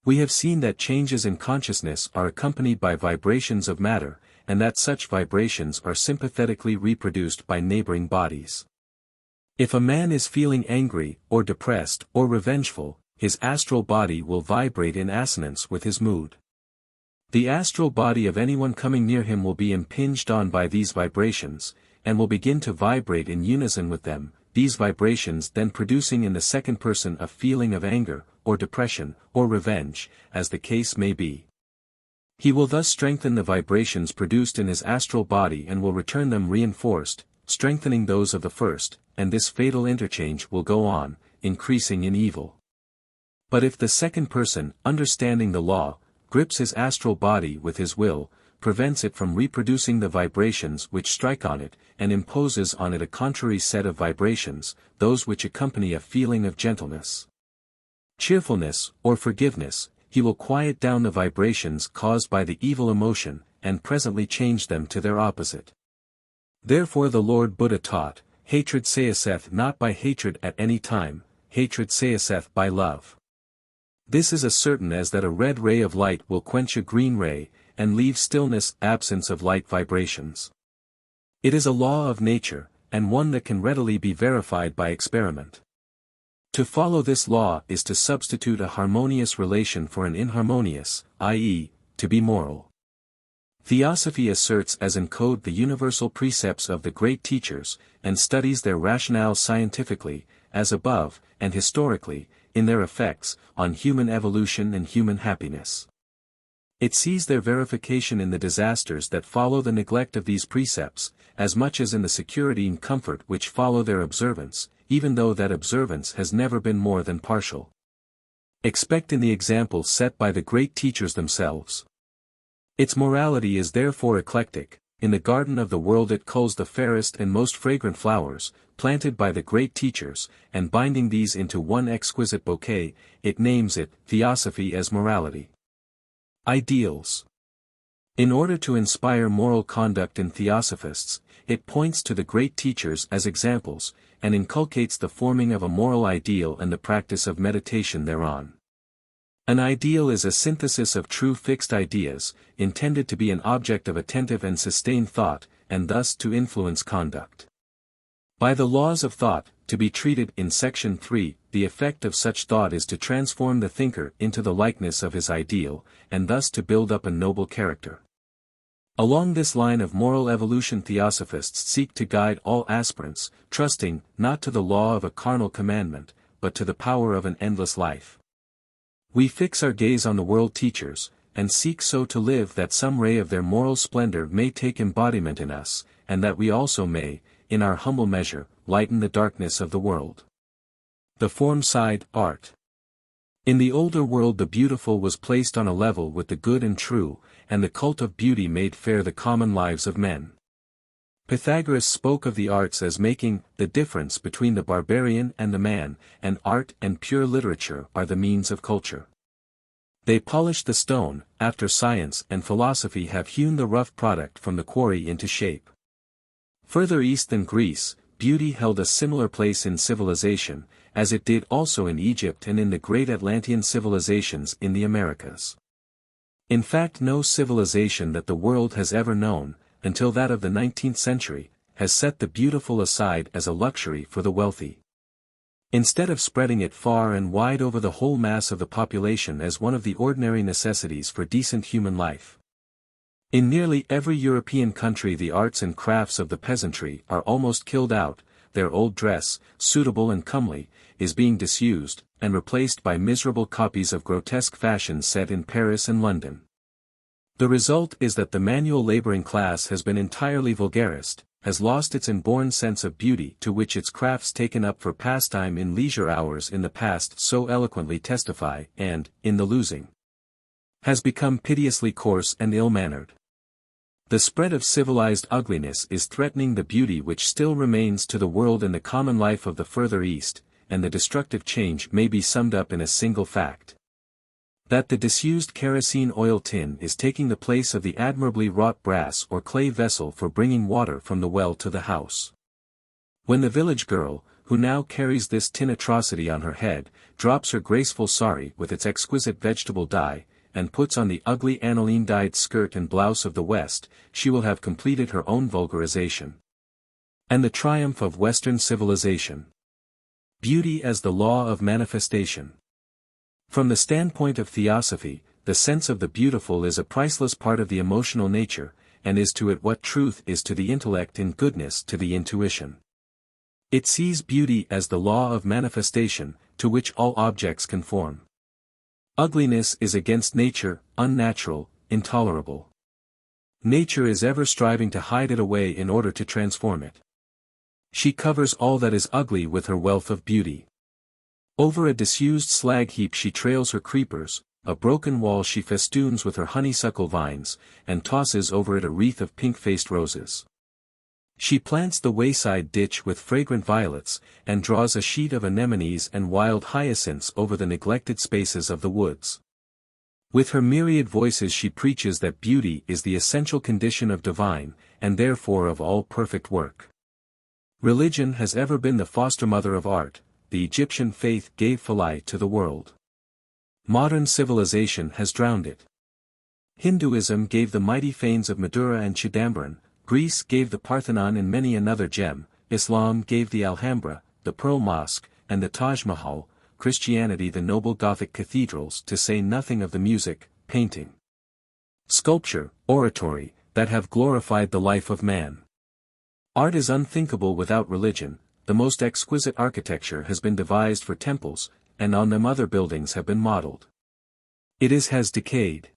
We have seen that changes in consciousness are accompanied by vibrations of matter, and that such vibrations are sympathetically reproduced by neighboring bodies. If a man is feeling angry, or depressed, or revengeful, his astral body will vibrate in assonance with his mood. The astral body of anyone coming near him will be impinged on by these vibrations, and will begin to vibrate in unison with them, these vibrations then producing in the second person a feeling of anger, or depression, or revenge, as the case may be. He will thus strengthen the vibrations produced in his astral body and will return them reinforced, strengthening those of the first, and this fatal interchange will go on, increasing in evil. But if the second person, understanding the law, grips his astral body with his will, prevents it from reproducing the vibrations which strike on it, and imposes on it a contrary set of vibrations, those which accompany a feeling of gentleness, cheerfulness, or forgiveness, he will quiet down the vibrations caused by the evil emotion, and presently change them to their opposite. Therefore the Lord Buddha taught, hatred ceaseth not by hatred at any time, hatred ceaseth by love. This is as certain as that a red ray of light will quench a green ray, and leave stillness, absence of light vibrations. It is a law of nature, and one that can readily be verified by experiment. To follow this law is to substitute a harmonious relation for an inharmonious, i.e., to be moral. Theosophy asserts as encode the universal precepts of the great teachers, and studies their rationale scientifically, as above, and historically, in their effects, on human evolution and human happiness. It sees their verification in the disasters that follow the neglect of these precepts, as much as in the security and comfort which follow their observance, even though that observance has never been more than partial. Expect in the example set by the great teachers themselves. Its morality is therefore eclectic. In the garden of the world it culls the fairest and most fragrant flowers, planted by the great teachers, and binding these into one exquisite bouquet, it names it Theosophy as morality. Ideals. In order to inspire moral conduct in theosophists, it points to the great teachers as examples, and inculcates the forming of a moral ideal and the practice of meditation thereon. An ideal is a synthesis of true fixed ideas, intended to be an object of attentive and sustained thought, and thus to influence conduct. By the laws of thought, to be treated in Section 3, the effect of such thought is to transform the thinker into the likeness of his ideal, and thus to build up a noble character. Along this line of moral evolution theosophists seek to guide all aspirants, trusting, not to the law of a carnal commandment, but to the power of an endless life. We fix our gaze on the world teachers, and seek so to live that some ray of their moral splendor may take embodiment in us, and that we also may, in our humble measure, lighten the darkness of the world. The form side, art. In the older world the beautiful was placed on a level with the good and true, and the cult of beauty made fair the common lives of men. Pythagoras spoke of the arts as making the difference between the barbarian and the man, and art and pure literature are the means of culture. They polish the stone, after science and philosophy have hewn the rough product from the quarry into shape. Further east than Greece, beauty held a similar place in civilization, as it did also in Egypt and in the great Atlantean civilizations in the Americas. In fact, no civilization that the world has ever known, until that of the 19th century, has set the beautiful aside as a luxury for the wealthy. Instead of spreading it far and wide over the whole mass of the population as one of the ordinary necessities for decent human life. In nearly every European country the arts and crafts of the peasantry are almost killed out, their old dress, suitable and comely, is being disused, and replaced by miserable copies of grotesque fashions set in Paris and London. The result is that the manual laboring class has been entirely vulgarized, has lost its inborn sense of beauty to which its crafts taken up for pastime in leisure hours in the past so eloquently testify, and, in the losing, has become piteously coarse and ill-mannered. The spread of civilized ugliness is threatening the beauty which still remains to the world in the common life of the further East, and the destructive change may be summed up in a single fact. That the disused kerosene oil tin is taking the place of the admirably wrought brass or clay vessel for bringing water from the well to the house. When the village girl, who now carries this tin atrocity on her head, drops her graceful sari with its exquisite vegetable dye, and puts on the ugly aniline-dyed skirt and blouse of the West, she will have completed her own vulgarization. And the triumph of Western civilization. Beauty as the law of manifestation. From the standpoint of theosophy, the sense of the beautiful is a priceless part of the emotional nature, and is to it what truth is to the intellect and goodness to the intuition. It sees beauty as the law of manifestation, to which all objects conform. Ugliness is against nature, unnatural, intolerable. Nature is ever striving to hide it away in order to transform it. She covers all that is ugly with her wealth of beauty. Over a disused slag heap she trails her creepers, a broken wall she festoons with her honeysuckle vines, and tosses over it a wreath of pink-faced roses. She plants the wayside ditch with fragrant violets, and draws a sheet of anemones and wild hyacinths over the neglected spaces of the woods. With her myriad voices she preaches that beauty is the essential condition of divine, and therefore of all perfect work. Religion has ever been the foster mother of art. The Egyptian faith gave Philae to the world. Modern civilization has drowned it. Hinduism gave the mighty fanes of Madura and Chidambaran, Greece gave the Parthenon and many another gem, Islam gave the Alhambra, the Pearl Mosque, and the Taj Mahal, Christianity the noble Gothic cathedrals, to say nothing of the music, painting, sculpture, oratory, that have glorified the life of man. Art is unthinkable without religion. The most exquisite architecture has been devised for temples, and on them other buildings have been modeled. It has decayed.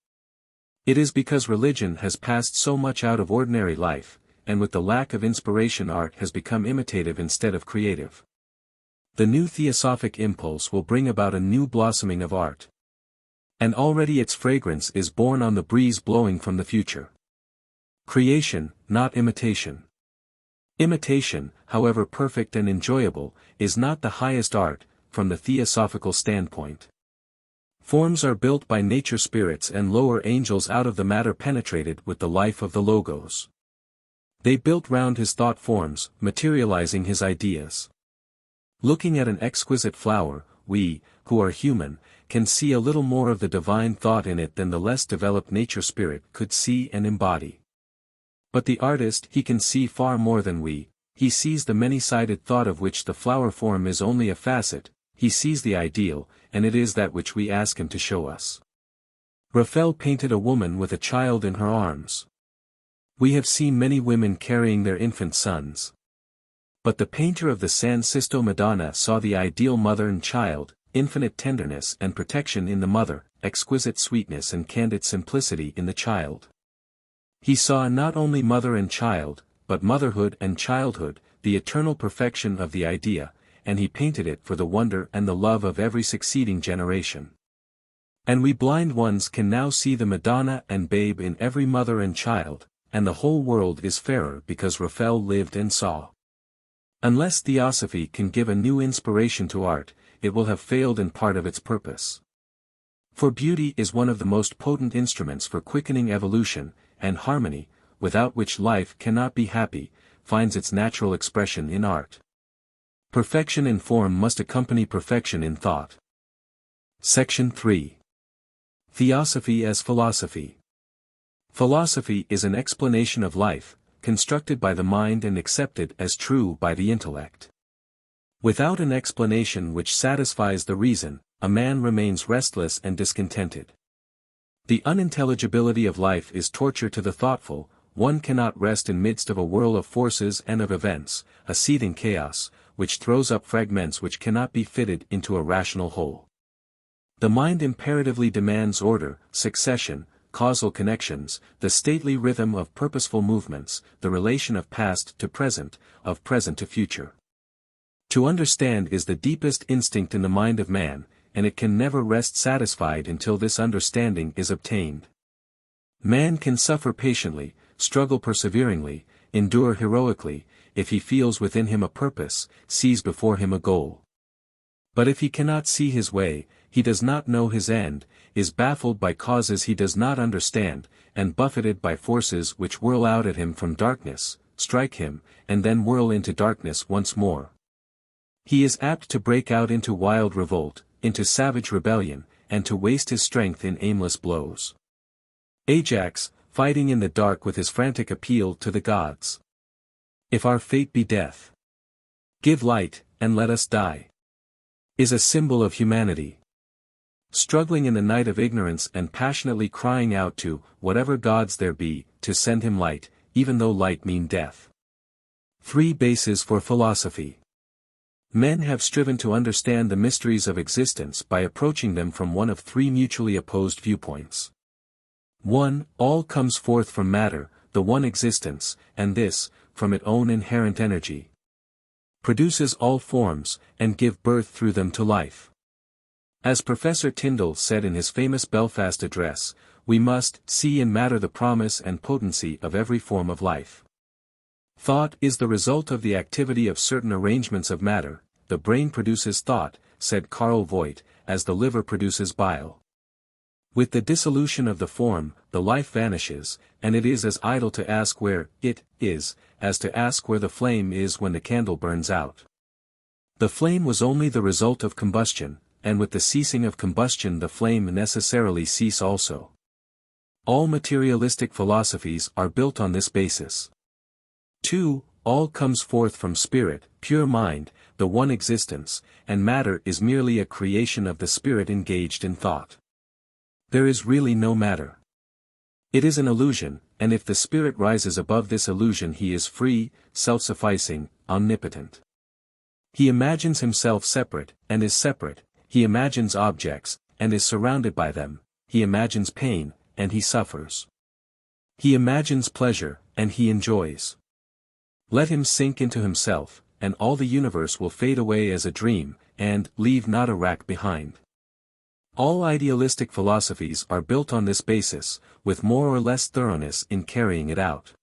It is because religion has passed so much out of ordinary life, and with the lack of inspiration art has become imitative instead of creative. The new theosophic impulse will bring about a new blossoming of art. And already its fragrance is borne on the breeze blowing from the future. Creation, not imitation. Imitation, however perfect and enjoyable, is not the highest art, from the theosophical standpoint. Forms are built by nature spirits and lower angels out of the matter penetrated with the life of the Logos. They built round his thought forms, materializing his ideas. Looking at an exquisite flower, we, who are human, can see a little more of the divine thought in it than the less developed nature spirit could see and embody. But the artist, he can see far more than we. He sees the many-sided thought of which the flower form is only a facet. He sees the ideal, and it is that which we ask him to show us. Raphael painted a woman with a child in her arms. We have seen many women carrying their infant sons. But the painter of the San Sisto Madonna saw the ideal mother and child, infinite tenderness and protection in the mother, exquisite sweetness and candid simplicity in the child. He saw not only mother and child, but motherhood and childhood, the eternal perfection of the idea, and he painted it for the wonder and the love of every succeeding generation. And we blind ones can now see the Madonna and babe in every mother and child, and the whole world is fairer because Raphael lived and saw. Unless Theosophy can give a new inspiration to art, it will have failed in part of its purpose. For beauty is one of the most potent instruments for quickening evolution, and harmony, without which life cannot be happy, finds its natural expression in art. Perfection in form must accompany perfection in thought. Section 3. Theosophy as Philosophy. Philosophy is an explanation of life, constructed by the mind and accepted as true by the intellect. Without an explanation which satisfies the reason, a man remains restless and discontented. The unintelligibility of life is torture to the thoughtful. One cannot rest in midst of a whirl of forces and of events, a seething chaos, which throws up fragments which cannot be fitted into a rational whole. The mind imperatively demands order, succession, causal connections, the stately rhythm of purposeful movements, the relation of past to present, of present to future. To understand is the deepest instinct in the mind of man, and it can never rest satisfied until this understanding is obtained. Man can suffer patiently, struggle perseveringly, endure heroically, if he feels within him a purpose, sees before him a goal. But if he cannot see his way, he does not know his end, is baffled by causes he does not understand, and buffeted by forces which whirl out at him from darkness, strike him, and then whirl into darkness once more. He is apt to break out into wild revolt, into savage rebellion, and to waste his strength in aimless blows. Ajax, fighting in the dark with his frantic appeal to the gods. If our fate be death, give light, and let us die, is a symbol of humanity. Struggling in the night of ignorance and passionately crying out to whatever gods there be, to send him light, even though light mean death. 3 bases for philosophy. Men have striven to understand the mysteries of existence by approaching them from one of 3 mutually opposed viewpoints. 1. All comes forth from matter, the one existence, and this, from its own inherent energy, produces all forms, and give birth through them to life. As Professor Tyndall said in his famous Belfast address, we must see in matter the promise and potency of every form of life. Thought is the result of the activity of certain arrangements of matter. The brain produces thought, said Karl Voigt, as the liver produces bile. With the dissolution of the form, the life vanishes, and it is as idle to ask where it is, as to ask where the flame is when the candle burns out. The flame was only the result of combustion, and with the ceasing of combustion the flame necessarily cease also. All materialistic philosophies are built on this basis. 2. All comes forth from spirit, pure mind, the one existence, and matter is merely a creation of the spirit engaged in thought. There is really no matter. It is an illusion, and if the spirit rises above this illusion he is free, self-sufficing, omnipotent. He imagines himself separate, and is separate. he imagines objects, and is surrounded by them, he imagines pain, and he suffers. He imagines pleasure, and he enjoys. Let him sink into himself, and all the universe will fade away as a dream, and leave not a rack behind. All idealistic philosophies are built on this basis, with more or less thoroughness in carrying it out.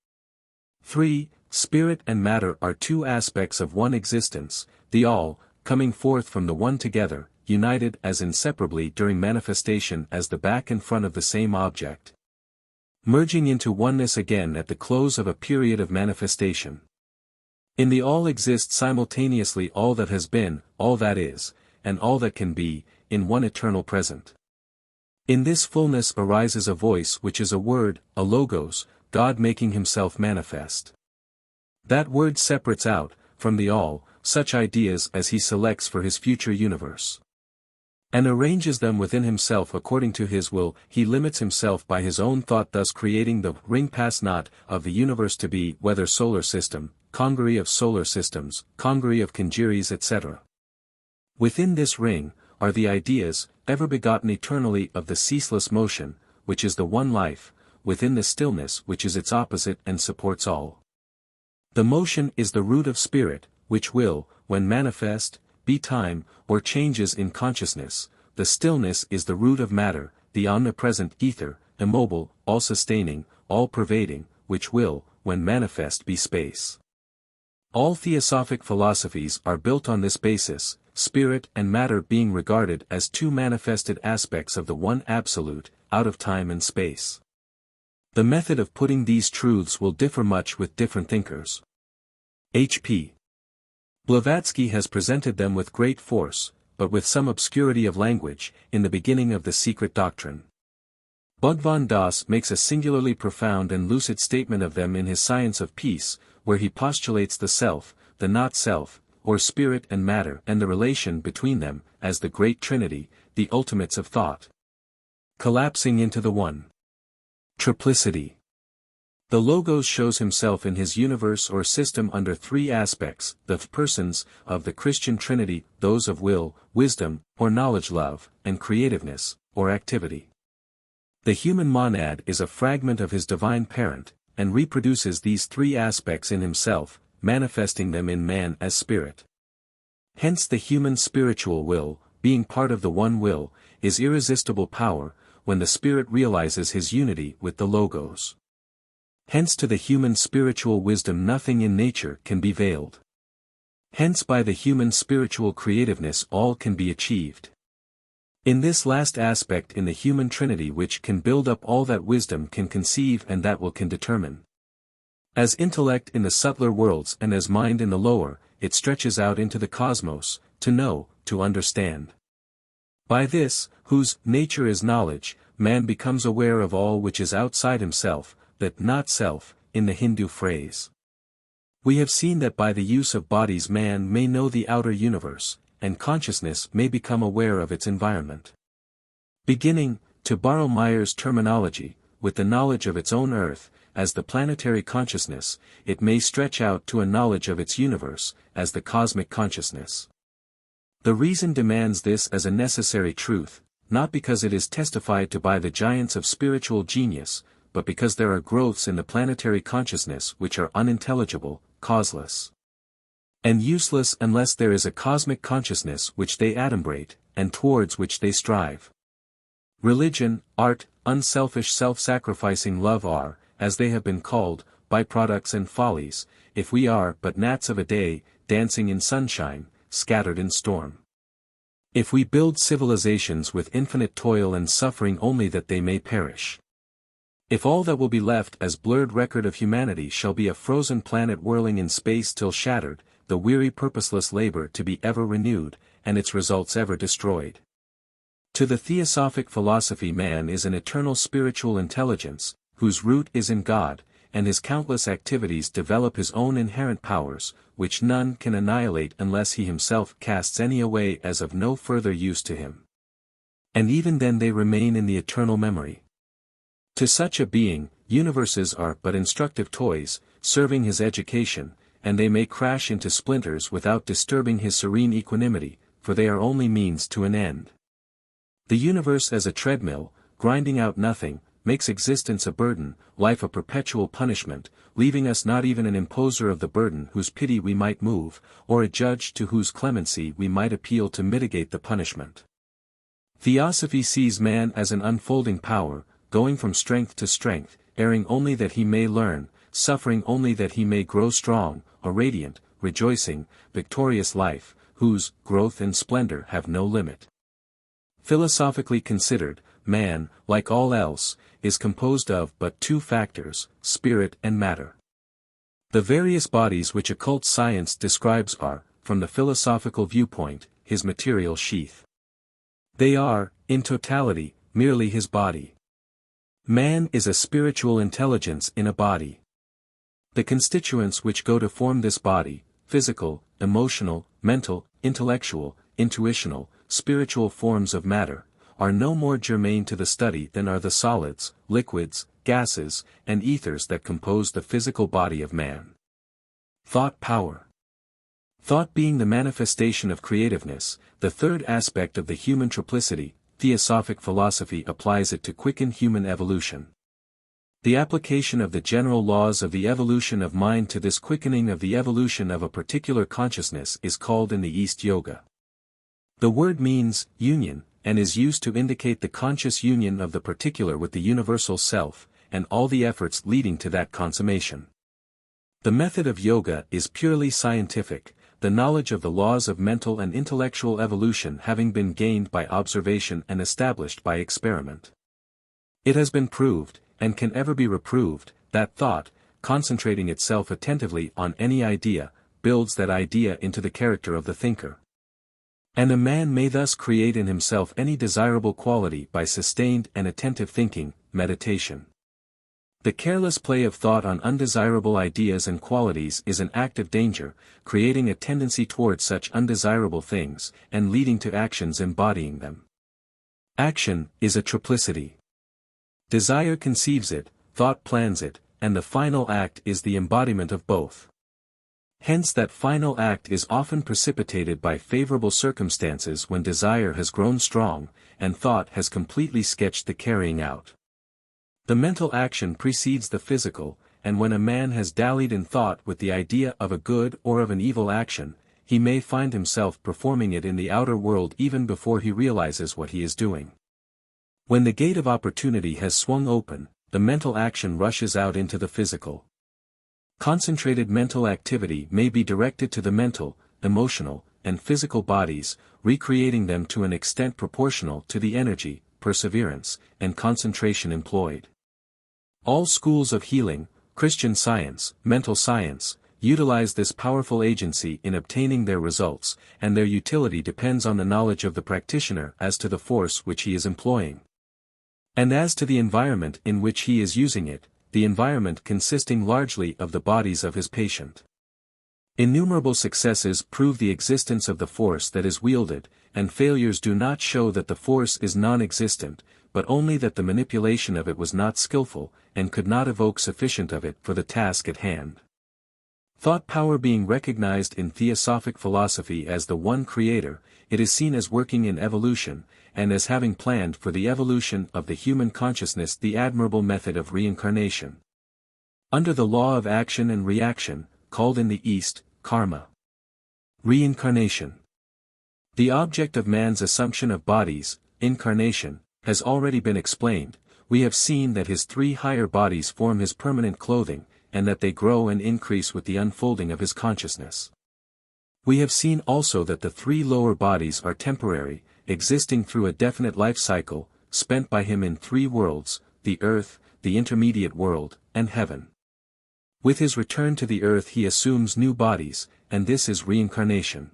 3. Spirit and matter are two aspects of one existence, the all, coming forth from the one together, united as inseparably during manifestation as the back and front of the same object. Merging into oneness again at the close of a period of manifestation. In the all exists simultaneously all that has been, all that is, and all that can be, in one eternal present. In this fullness arises a voice which is a word, a logos, God making himself manifest. That word separates out, from the all, such ideas as he selects for his future universe. And arranges them within himself according to his will. He limits himself by his own thought, thus creating the ring pass knot of the universe to be, whether solar system, congery of solar systems, congery of congeries, etc. Within this ring, are the ideas, ever begotten eternally of the ceaseless motion, which is the one life, within the stillness which is its opposite and supports all. The motion is the root of spirit, which will, when manifest, be time, or changes in consciousness. The stillness is the root of matter, the omnipresent ether, immobile, all-sustaining, all-pervading, which will, when manifest, be space. All theosophic philosophies are built on this basis, spirit and matter being regarded as two manifested aspects of the one absolute, out of time and space. The method of putting these truths will differ much with different thinkers. H.P. Blavatsky has presented them with great force, but with some obscurity of language, in the beginning of the Secret Doctrine. Bhagwan Das makes a singularly profound and lucid statement of them in his Science of Peace, where he postulates the self, the not-self, or spirit and matter and the relation between them, as the great Trinity, the ultimates of thought. Collapsing into the one. Triplicity. The Logos shows himself in his universe or system under three aspects, the persons of the Christian Trinity, those of will, wisdom, or knowledge, love, and creativeness, or activity. The human monad is a fragment of his divine parent, and reproduces these three aspects in himself, manifesting them in man as spirit. Hence the human spiritual will, being part of the one will, is irresistible power, when the spirit realizes his unity with the Logos. Hence to the human spiritual wisdom nothing in nature can be veiled. Hence by the human spiritual creativeness all can be achieved. In this last aspect in the human trinity which can build up all that wisdom can conceive and that will can determine. As intellect in the subtler worlds and as mind in the lower, it stretches out into the cosmos, to know, to understand. By this, whose nature is knowledge, man becomes aware of all which is outside himself, that not self, in the Hindu phrase. We have seen that by the use of bodies man may know the outer universe, and consciousness may become aware of its environment. Beginning, to borrow Meyer's terminology, with the knowledge of its own earth, as the planetary consciousness, it may stretch out to a knowledge of its universe, as the cosmic consciousness. The reason demands this as a necessary truth, not because it is testified to by the giants of spiritual genius, but because there are growths in the planetary consciousness which are unintelligible, causeless, and useless unless there is a cosmic consciousness which they adumbrate, and towards which they strive. Religion, art, unselfish self-sacrificing love are, as they have been called, byproducts and follies, if we are but gnats of a day, dancing in sunshine, scattered in storm. If we build civilizations with infinite toil and suffering only that they may perish. If all that will be left as blurred record of humanity shall be a frozen planet whirling in space till shattered, the weary purposeless labor to be ever renewed, and its results ever destroyed. To the theosophic philosophy man is an eternal spiritual intelligence, whose root is in God, and his countless activities develop his own inherent powers, which none can annihilate unless he himself casts any away as of no further use to him. And even then they remain in the eternal memory. To such a being, universes are but instructive toys, serving his education, and they may crash into splinters without disturbing his serene equanimity, for they are only means to an end. The universe as a treadmill, grinding out nothing, makes existence a burden, life a perpetual punishment, leaving us not even an imposer of the burden whose pity we might move, or a judge to whose clemency we might appeal to mitigate the punishment. Theosophy sees man as an unfolding power, going from strength to strength, erring only that he may learn, suffering only that he may grow strong, a radiant, rejoicing, victorious life, whose growth and splendor have no limit. Philosophically considered, man, like all else, is composed of but two factors, spirit and matter. The various bodies which occult science describes are, from the philosophical viewpoint, his material sheath. They are, in totality, merely his body. Man is a spiritual intelligence in a body. The constituents which go to form this body, physical, emotional, mental, intellectual, intuitional, spiritual forms of matter, are no more germane to the study than are the solids, liquids, gases, and ethers that compose the physical body of man. Thought power. Thought being the manifestation of creativeness, the third aspect of the human triplicity, Theosophic philosophy applies it to quicken human evolution. The application of the general laws of the evolution of mind to this quickening of the evolution of a particular consciousness is called in the East yoga. The word means union, and is used to indicate the conscious union of the particular with the universal self, and all the efforts leading to that consummation. The method of yoga is purely scientific, the knowledge of the laws of mental and intellectual evolution having been gained by observation and established by experiment. It has been proved, and can ever be reproved, that thought, concentrating itself attentively on any idea, builds that idea into the character of the thinker. And a man may thus create in himself any desirable quality by sustained and attentive thinking, meditation. The careless play of thought on undesirable ideas and qualities is an act of danger, creating a tendency towards such undesirable things, and leading to actions embodying them. Action is a triplicity. Desire conceives it, thought plans it, and the final act is the embodiment of both. Hence that final act is often precipitated by favorable circumstances when desire has grown strong, and thought has completely sketched the carrying out. The mental action precedes the physical, and when a man has dallied in thought with the idea of a good or of an evil action, he may find himself performing it in the outer world even before he realizes what he is doing. When the gate of opportunity has swung open, the mental action rushes out into the physical. Concentrated mental activity may be directed to the mental, emotional, and physical bodies, recreating them to an extent proportional to the energy, perseverance, and concentration employed. All schools of healing, Christian Science, mental science, utilize this powerful agency in obtaining their results, and their utility depends on the knowledge of the practitioner as to the force which he is employing. And as to the environment in which he is using it, the environment consisting largely of the bodies of his patient. Innumerable successes prove the existence of the force that is wielded, and failures do not show that the force is non-existent, but only that the manipulation of it was not skillful, and could not evoke sufficient of it for the task at hand. Thought power being recognized in Theosophic philosophy as the one creator, it is seen as working in evolution, and as having planned for the evolution of the human consciousness the admirable method of reincarnation. Under the law of action and reaction, called in the East, karma. Reincarnation. The object of man's assumption of bodies, incarnation, has already been explained. We have seen that his three higher bodies form his permanent clothing, and that they grow and increase with the unfolding of his consciousness. We have seen also that the three lower bodies are temporary, existing through a definite life cycle, spent by him in three worlds, the earth, the intermediate world, and heaven. With his return to the earth he assumes new bodies, and this is reincarnation.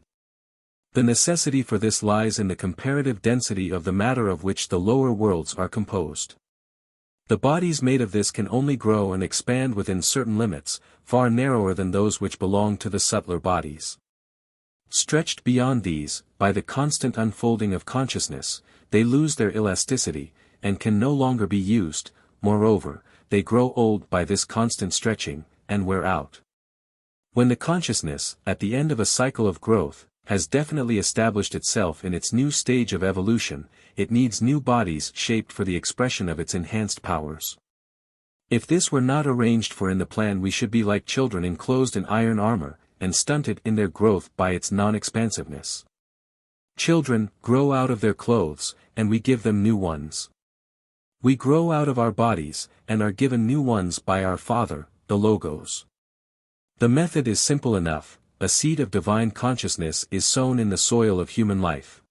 The necessity for this lies in the comparative density of the matter of which the lower worlds are composed. The bodies made of this can only grow and expand within certain limits, far narrower than those which belong to the subtler bodies. Stretched beyond these, by the constant unfolding of consciousness, they lose their elasticity, and can no longer be used. Moreover, they grow old by this constant stretching, and wear out. When the consciousness, at the end of a cycle of growth, has definitely established itself in its new stage of evolution. It needs new bodies shaped for the expression of its enhanced powers. If this were not arranged for in the plan, we should be like children enclosed in iron armor, and stunted in their growth by its non-expansiveness. Children grow out of their clothes, and we give them new ones. We grow out of our bodies, and are given new ones by our Father, the Logos. The method is simple enough. A seed of divine consciousness is sown in the soil of human life.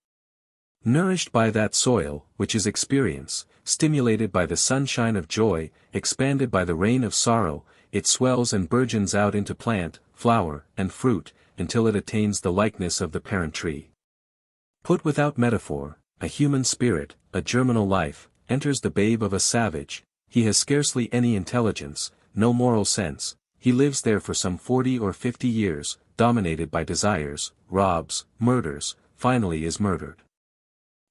Nourished by that soil, which is experience, stimulated by the sunshine of joy, expanded by the rain of sorrow, it swells and burgeons out into plant, flower, and fruit, until it attains the likeness of the parent tree. Put without metaphor, a human spirit, a germinal life, enters the babe of a savage. He has scarcely any intelligence, no moral sense. He lives there for some 40 or 50 years, dominated by desires, robs, murders, finally is murdered.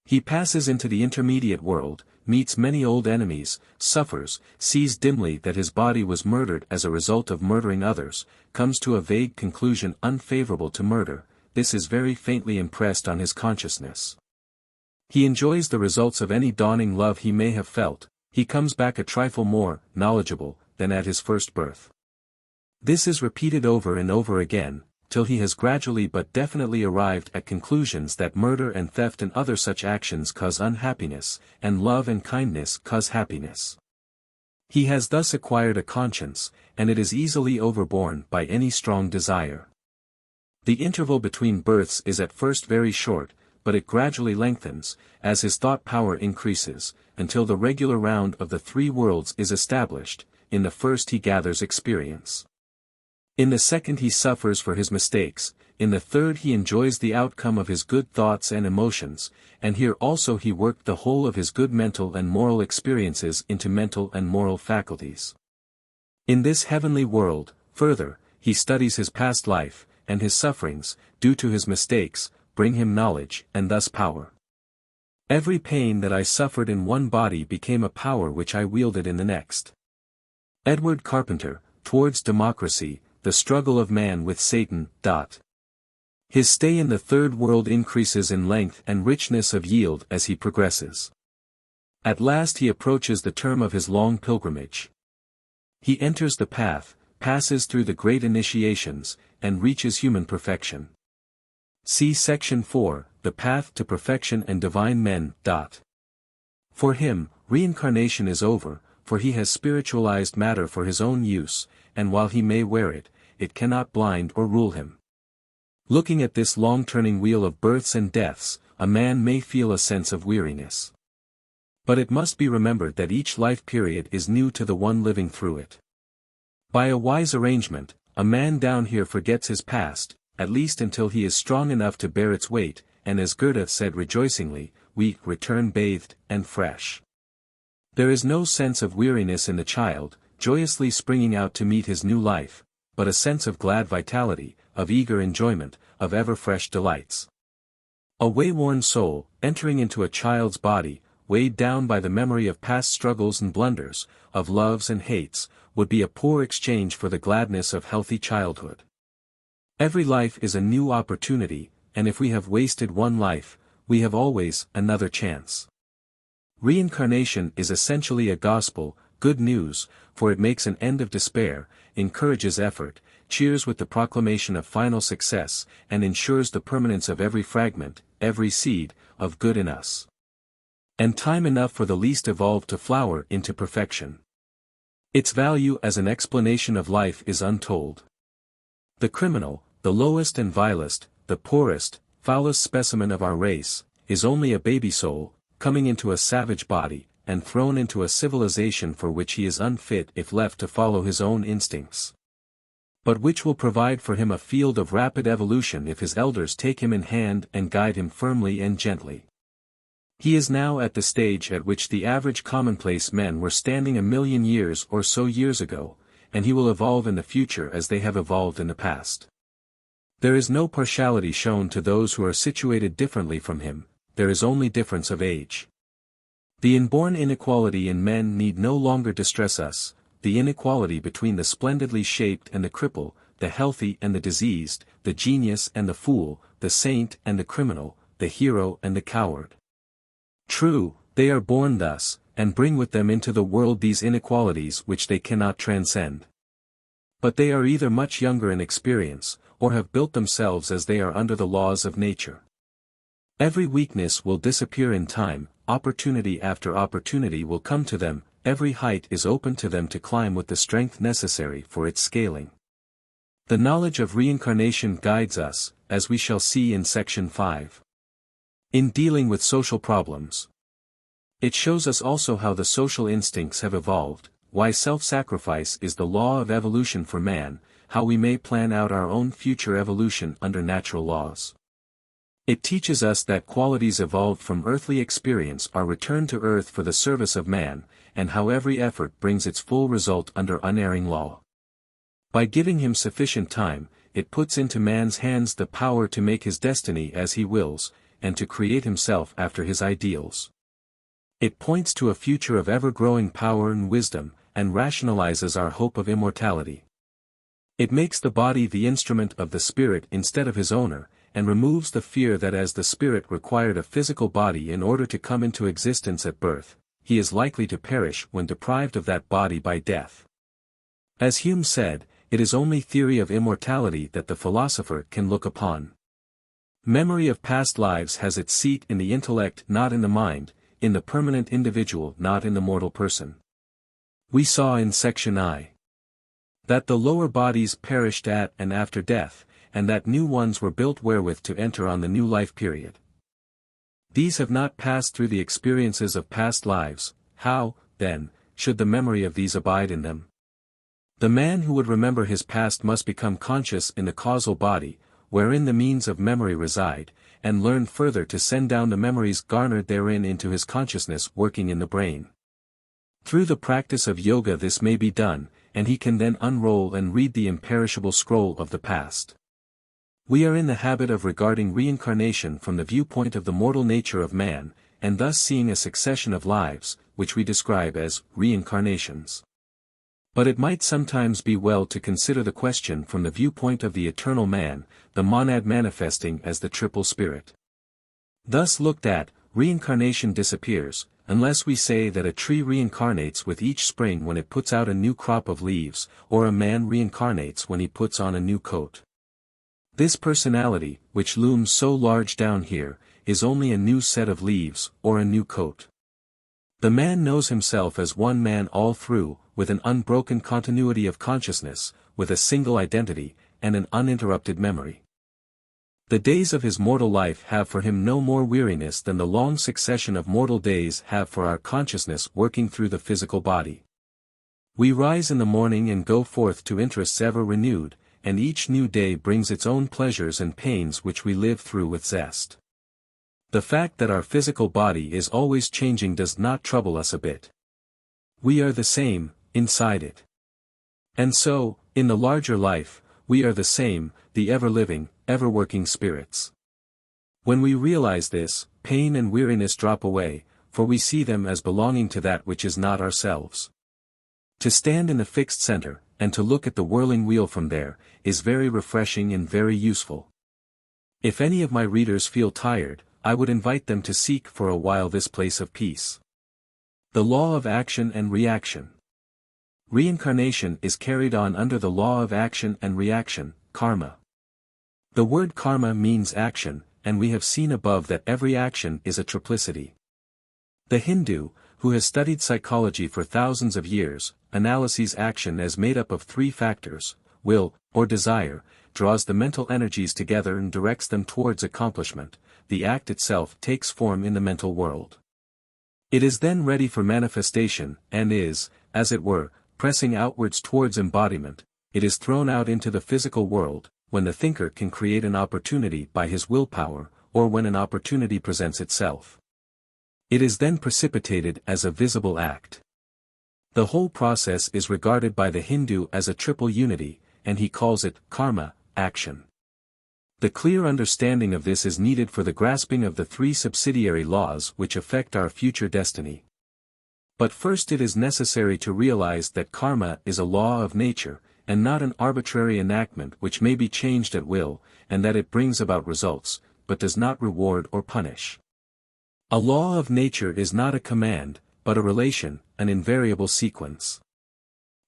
He passes into the intermediate world, meets many old enemies, suffers, sees dimly that his body was murdered as a result of murdering others, comes to a vague conclusion unfavorable to murder. This is very faintly impressed on his consciousness. He enjoys the results of any dawning love he may have felt. He comes back a trifle more knowledgeable than at his first birth. This is repeated over and over again, till he has gradually but definitely arrived at conclusions that murder and theft and other such actions cause unhappiness, and love and kindness cause happiness. He has thus acquired a conscience, and it is easily overborne by any strong desire. The interval between births is at first very short, but it gradually lengthens, as his thought power increases, until the regular round of the three worlds is established. In the first he gathers experience. In the second he suffers for his mistakes, in the third he enjoys the outcome of his good thoughts and emotions, and here also he worked the whole of his good mental and moral experiences into mental and moral faculties. In this heavenly world, further, he studies his past life, and his sufferings, due to his mistakes, bring him knowledge, and thus power. Every pain that I suffered in one body became a power which I wielded in the next. Edward Carpenter, Towards Democracy, The Struggle of Man with Satan. His stay in the third world increases in length and richness of yield as he progresses. At last he approaches the term of his long pilgrimage. He enters the path, passes through the great initiations, and reaches human perfection. See Section 4, The Path to Perfection and Divine Men. For him, reincarnation is over, for he has spiritualized matter for his own use, and while he may wear it, it cannot blind or rule him. Looking at this long turning wheel of births and deaths, a man may feel a sense of weariness. But it must be remembered that each life period is new to the one living through it. By a wise arrangement, a man down here forgets his past, at least until he is strong enough to bear its weight, and as Goethe said rejoicingly, we return bathed and fresh. There is no sense of weariness in the child, joyously springing out to meet his new life, but a sense of glad vitality, of eager enjoyment, of ever-fresh delights. A wayworn soul, entering into a child's body, weighed down by the memory of past struggles and blunders, of loves and hates, would be a poor exchange for the gladness of healthy childhood. Every life is a new opportunity, and if we have wasted one life, we have always another chance. Reincarnation is essentially a gospel, good news, for it makes an end of despair, encourages effort, cheers with the proclamation of final success, and ensures the permanence of every fragment, every seed, of good in us. And time enough for the least evolved to flower into perfection. Its value as an explanation of life is untold. The criminal, the lowest and vilest, the poorest, foulest specimen of our race, is only a baby soul, coming into a savage body, and thrown into a civilization for which he is unfit if left to follow his own instincts. But which will provide for him a field of rapid evolution if his elders take him in hand and guide him firmly and gently. He is now at the stage at which the average commonplace men were standing 1,000,000 years or so years ago, and he will evolve in the future as they have evolved in the past. There is no partiality shown to those who are situated differently from him, there is only difference of age. The inborn inequality in men need no longer distress us, the inequality between the splendidly shaped and the cripple, the healthy and the diseased, the genius and the fool, the saint and the criminal, the hero and the coward. True, they are born thus, and bring with them into the world these inequalities which they cannot transcend. But they are either much younger in experience, or have built themselves as they are under the laws of nature. Every weakness will disappear in time, opportunity after opportunity will come to them, every height is open to them to climb with the strength necessary for its scaling. The knowledge of reincarnation guides us, as we shall see in section 5. In dealing with social problems. It shows us also how the social instincts have evolved, why self-sacrifice is the law of evolution for man, how we may plan out our own future evolution under natural laws. It teaches us that qualities evolved from earthly experience are returned to earth for the service of man, and how every effort brings its full result under unerring law. By giving him sufficient time, it puts into man's hands the power to make his destiny as he wills, and to create himself after his ideals. It points to a future of ever-growing power and wisdom, and rationalizes our hope of immortality. It makes the body the instrument of the spirit instead of his owner, and removes the fear that as the spirit required a physical body in order to come into existence at birth, he is likely to perish when deprived of that body by death. As Hume said, it is only theory of immortality that the philosopher can look upon. Memory of past lives has its seat in the intellect, not in the mind, in the permanent individual, not in the mortal person. We saw in section I that the lower bodies perished at and after death, and that new ones were built wherewith to enter on the new life period. These have not passed through the experiences of past lives. How, then, should the memory of these abide in them? The man who would remember his past must become conscious in the causal body, wherein the means of memory reside, and learn further to send down the memories garnered therein into his consciousness working in the brain. Through the practice of yoga this may be done, and he can then unroll and read the imperishable scroll of the past. We are in the habit of regarding reincarnation from the viewpoint of the mortal nature of man, and thus seeing a succession of lives, which we describe as reincarnations. But it might sometimes be well to consider the question from the viewpoint of the eternal man, the monad manifesting as the triple spirit. Thus looked at, reincarnation disappears, unless we say that a tree reincarnates with each spring when it puts out a new crop of leaves, or a man reincarnates when he puts on a new coat. This personality, which looms so large down here, is only a new set of leaves, or a new coat. The man knows himself as one man all through, with an unbroken continuity of consciousness, with a single identity, and an uninterrupted memory. The days of his mortal life have for him no more weariness than the long succession of mortal days have for our consciousness working through the physical body. We rise in the morning and go forth to interests ever renewed, and each new day brings its own pleasures and pains which we live through with zest. The fact that our physical body is always changing does not trouble us a bit. We are the same, inside it. And so, in the larger life, we are the same, the ever-living, ever-working spirits. When we realize this, pain and weariness drop away, for we see them as belonging to that which is not ourselves. To stand in the fixed center, and to look at the whirling wheel from there, is very refreshing and very useful. If any of my readers feel tired, I would invite them to seek for a while this place of peace. The law of action and reaction. Reincarnation is carried on under the law of action and reaction, karma. The word karma means action, and we have seen above that every action is a triplicity. The Hindu, who has studied psychology for thousands of years, analyses action as made up of three factors: will, or desire, draws the mental energies together and directs them towards accomplishment. The act itself takes form in the mental world. It is then ready for manifestation, and is, as it were, pressing outwards towards embodiment. It is thrown out into the physical world, when the thinker can create an opportunity by his willpower, or when an opportunity presents itself. It is then precipitated as a visible act. The whole process is regarded by the Hindu as a triple unity, and he calls it karma, action. The clear understanding of this is needed for the grasping of the three subsidiary laws which affect our future destiny. But first it is necessary to realize that karma is a law of nature, and not an arbitrary enactment which may be changed at will, and that it brings about results, but does not reward or punish. A law of nature is not a command, but a relation, an invariable sequence.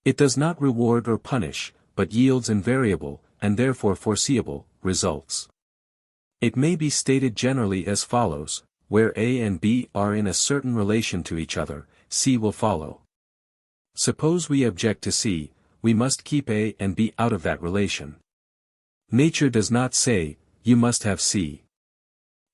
It does not reward or punish, but yields invariable, and therefore foreseeable, results. It may be stated generally as follows: where A and B are in a certain relation to each other, C will follow. Suppose we object to C, we must keep A and B out of that relation. Nature does not say, you must have C.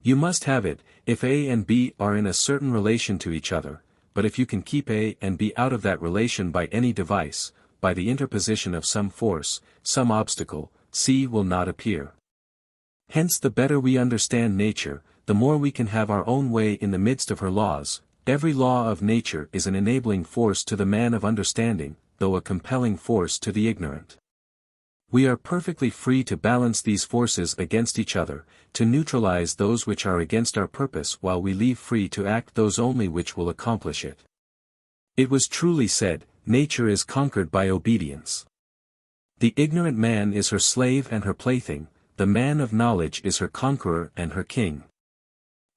You must have it, if A and B are in a certain relation to each other, but if you can keep A and B out of that relation by any device, by the interposition of some force, some obstacle, C will not appear. Hence the better we understand nature, the more we can have our own way in the midst of her laws. Every law of nature is an enabling force to the man of understanding, though a compelling force to the ignorant. We are perfectly free to balance these forces against each other, to neutralize those which are against our purpose while we leave free to act those only which will accomplish it. It was truly said, nature is conquered by obedience. The ignorant man is her slave and her plaything, the man of knowledge is her conqueror and her king.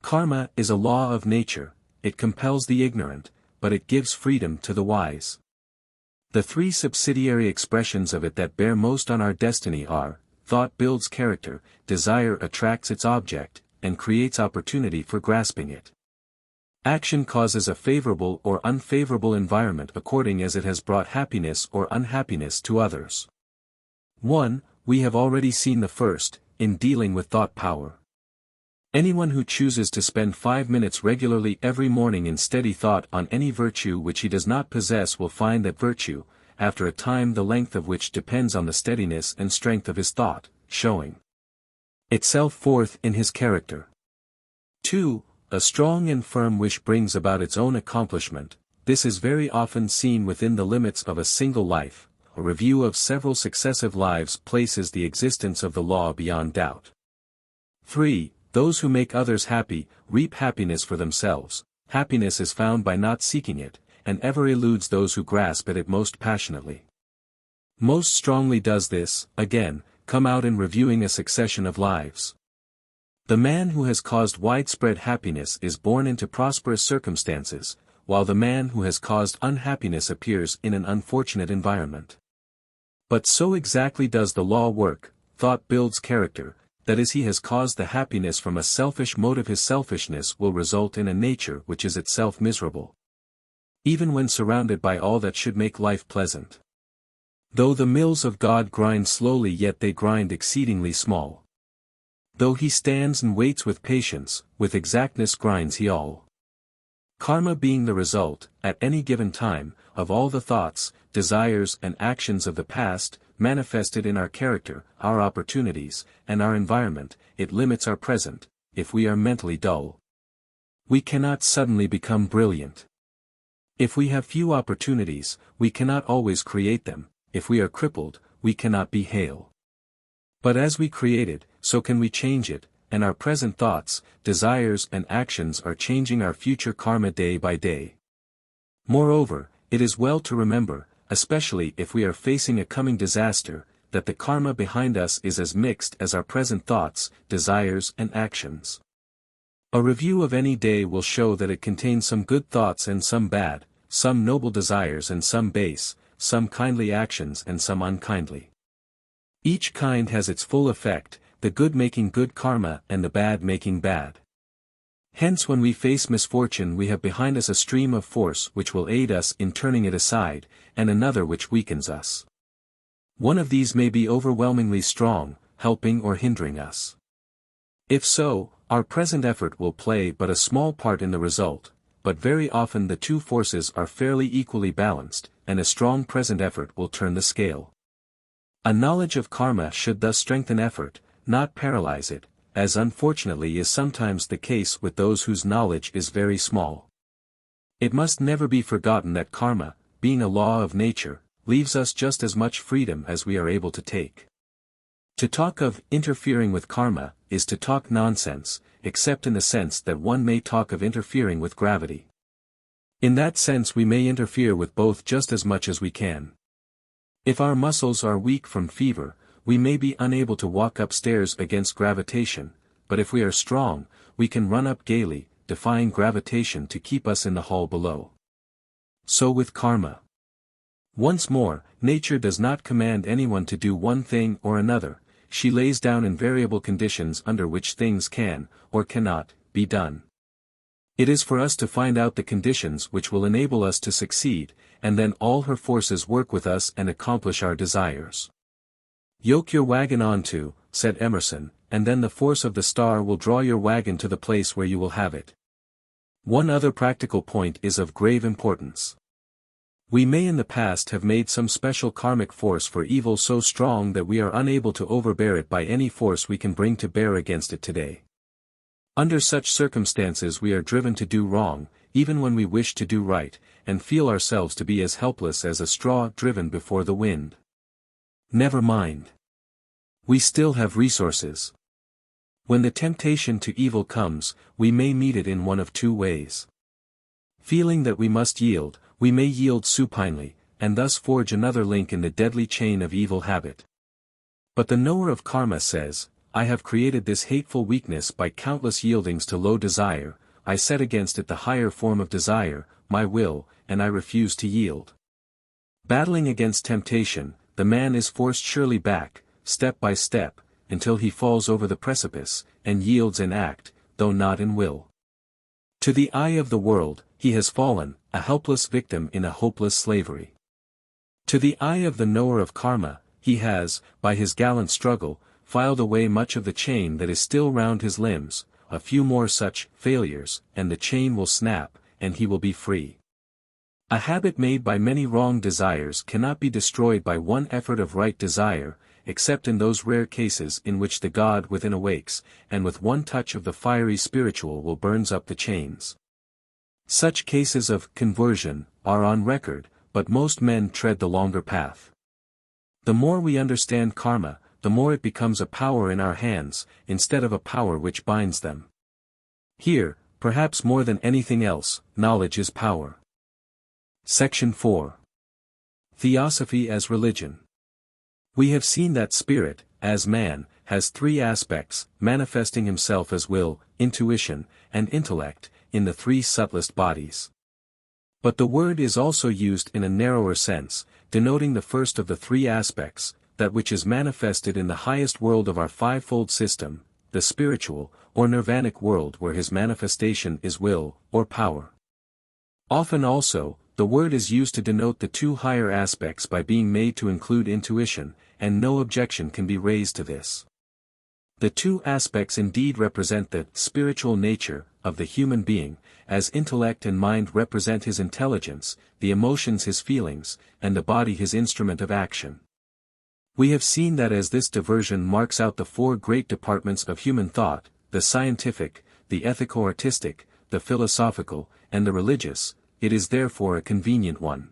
Karma is a law of nature, it compels the ignorant, but it gives freedom to the wise. The three subsidiary expressions of it that bear most on our destiny are: thought builds character, desire attracts its object, and creates opportunity for grasping it. Action causes a favorable or unfavorable environment according as it has brought happiness or unhappiness to others. 1. We have already seen the first, in dealing with thought power. Anyone who chooses to spend 5 minutes regularly every morning in steady thought on any virtue which he does not possess will find that virtue, after a time the length of which depends on the steadiness and strength of his thought, showing itself forth in his character. 2. A strong and firm wish brings about its own accomplishment. This is very often seen within the limits of a single life. A review of several successive lives places the existence of the law beyond doubt. 3. Those who make others happy, reap happiness for themselves. Happiness is found by not seeking it, and ever eludes those who grasp at it most passionately. Most strongly does this, again, come out in reviewing a succession of lives. The man who has caused widespread happiness is born into prosperous circumstances, while the man who has caused unhappiness appears in an unfortunate environment. But so exactly does the law work: thought builds character, that is, he has caused the happiness from a selfish motive. His selfishness will result in a nature which is itself miserable, even when surrounded by all that should make life pleasant. Though the mills of God grind slowly, yet they grind exceedingly small. Though he stands and waits with patience, with exactness grinds he all. Karma being the result, at any given time, of all the thoughts, desires and actions of the past, manifested in our character, our opportunities, and our environment, it limits our present, if we are mentally dull. We cannot suddenly become brilliant. If we have few opportunities, we cannot always create them. If we are crippled, we cannot be hale. But as we create it, so can we change it, and our present thoughts, desires and actions are changing our future karma day by day. Moreover, it is well to remember, especially if we are facing a coming disaster, that the karma behind us is as mixed as our present thoughts, desires and actions. A review of any day will show that it contains some good thoughts and some bad, some noble desires and some base, some kindly actions and some unkindly. Each kind has its full effect, the good making good karma and the bad making bad. Hence when we face misfortune we have behind us a stream of force which will aid us in turning it aside, and another which weakens us. One of these may be overwhelmingly strong, helping or hindering us. If so, our present effort will play but a small part in the result, but very often the two forces are fairly equally balanced, and a strong present effort will turn the scale. A knowledge of karma should thus strengthen effort, not paralyze it, as unfortunately is sometimes the case with those whose knowledge is very small. It must never be forgotten that karma, being a law of nature, leaves us just as much freedom as we are able to take. To talk of interfering with karma is to talk nonsense, except in the sense that one may talk of interfering with gravity. In that sense we may interfere with both just as much as we can. If our muscles are weak from fever, we may be unable to walk upstairs against gravitation, but if we are strong, we can run up gaily, defying gravitation to keep us in the hall below. So with karma. Once more, nature does not command anyone to do one thing or another, she lays down invariable conditions under which things can, or cannot, be done. It is for us to find out the conditions which will enable us to succeed, and then all her forces work with us and accomplish our desires. Yoke your wagon onto, said Emerson, and then the force of the star will draw your wagon to the place where you will have it. One other practical point is of grave importance. We may in the past have made some special karmic force for evil so strong that we are unable to overbear it by any force we can bring to bear against it today. Under such circumstances we are driven to do wrong, even when we wish to do right, and feel ourselves to be as helpless as a straw driven before the wind. Never mind. We still have resources. When the temptation to evil comes, we may meet it in one of two ways. Feeling that we must yield, we may yield supinely, and thus forge another link in the deadly chain of evil habit. But the knower of karma says, I have created this hateful weakness by countless yieldings to low desire, I set against it the higher form of desire, my will, and I refuse to yield. Battling against temptation, the man is forced surely back, step by step, until he falls over the precipice, and yields in act, though not in will. To the eye of the world, he has fallen, a helpless victim in a hopeless slavery. To the eye of the knower of karma, he has, by his gallant struggle, filed away much of the chain that is still round his limbs, a few more such failures, and the chain will snap, and he will be free. A habit made by many wrong desires cannot be destroyed by one effort of right desire, except in those rare cases in which the God within awakes, and with one touch of the fiery spiritual will burns up the chains. Such cases of conversion are on record, but most men tread the longer path. The more we understand karma, the more it becomes a power in our hands, instead of a power which binds them. Here, perhaps more than anything else, knowledge is power. Section 4. Theosophy as Religion. We have seen that spirit, as man, has three aspects, manifesting himself as will, intuition, and intellect, in the three subtlest bodies. But the word is also used in a narrower sense, denoting the first of the three aspects, that which is manifested in the highest world of our fivefold system, the spiritual, or nirvanic world where his manifestation is will, or power. Often also, the word is used to denote the two higher aspects by being made to include intuition, and no objection can be raised to this. The two aspects indeed represent the spiritual nature of the human being, as intellect and mind represent his intelligence, the emotions his feelings, and the body his instrument of action. We have seen that as this diversion marks out the four great departments of human thought, the scientific, the ethico-artistic, the philosophical, and the religious, it is therefore a convenient one.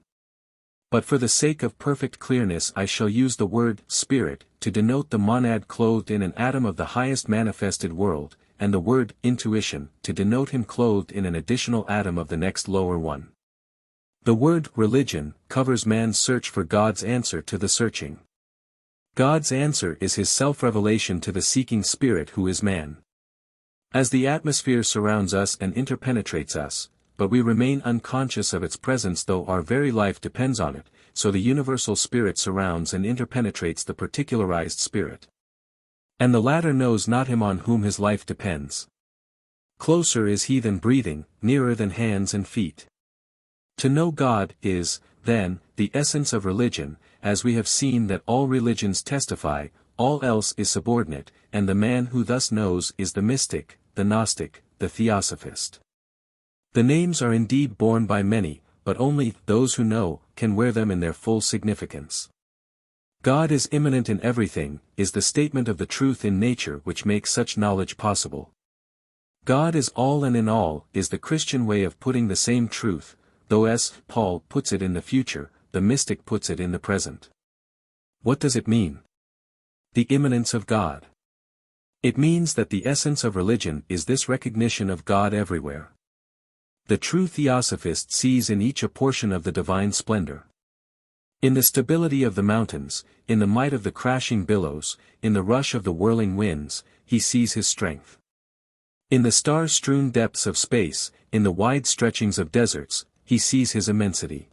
But for the sake of perfect clearness I shall use the word spirit to denote the monad clothed in an atom of the highest manifested world, and the word intuition to denote him clothed in an additional atom of the next lower one. The word religion covers man's search for God's answer to the searching. God's answer is his self-revelation to the seeking spirit who is man. As the atmosphere surrounds us and interpenetrates us, but we remain unconscious of its presence though our very life depends on it, so the universal spirit surrounds and interpenetrates the particularized spirit. And the latter knows not him on whom his life depends. Closer is he than breathing, nearer than hands and feet. To know God is, then, the essence of religion, as we have seen that all religions testify, all else is subordinate, and the man who thus knows is the mystic, the Gnostic, the Theosophist. The names are indeed borne by many, but only those who know can wear them in their full significance. God is immanent in everything, is the statement of the truth in nature which makes such knowledge possible. God is all and in all is the Christian way of putting the same truth, though as Paul puts it in the future, the mystic puts it in the present. What does it mean? The immanence of God. It means that the essence of religion is this recognition of God everywhere. The true theosophist sees in each a portion of the divine splendor. In the stability of the mountains, in the might of the crashing billows, in the rush of the whirling winds, he sees his strength. In the star-strewn depths of space, in the wide stretchings of deserts, he sees his immensity.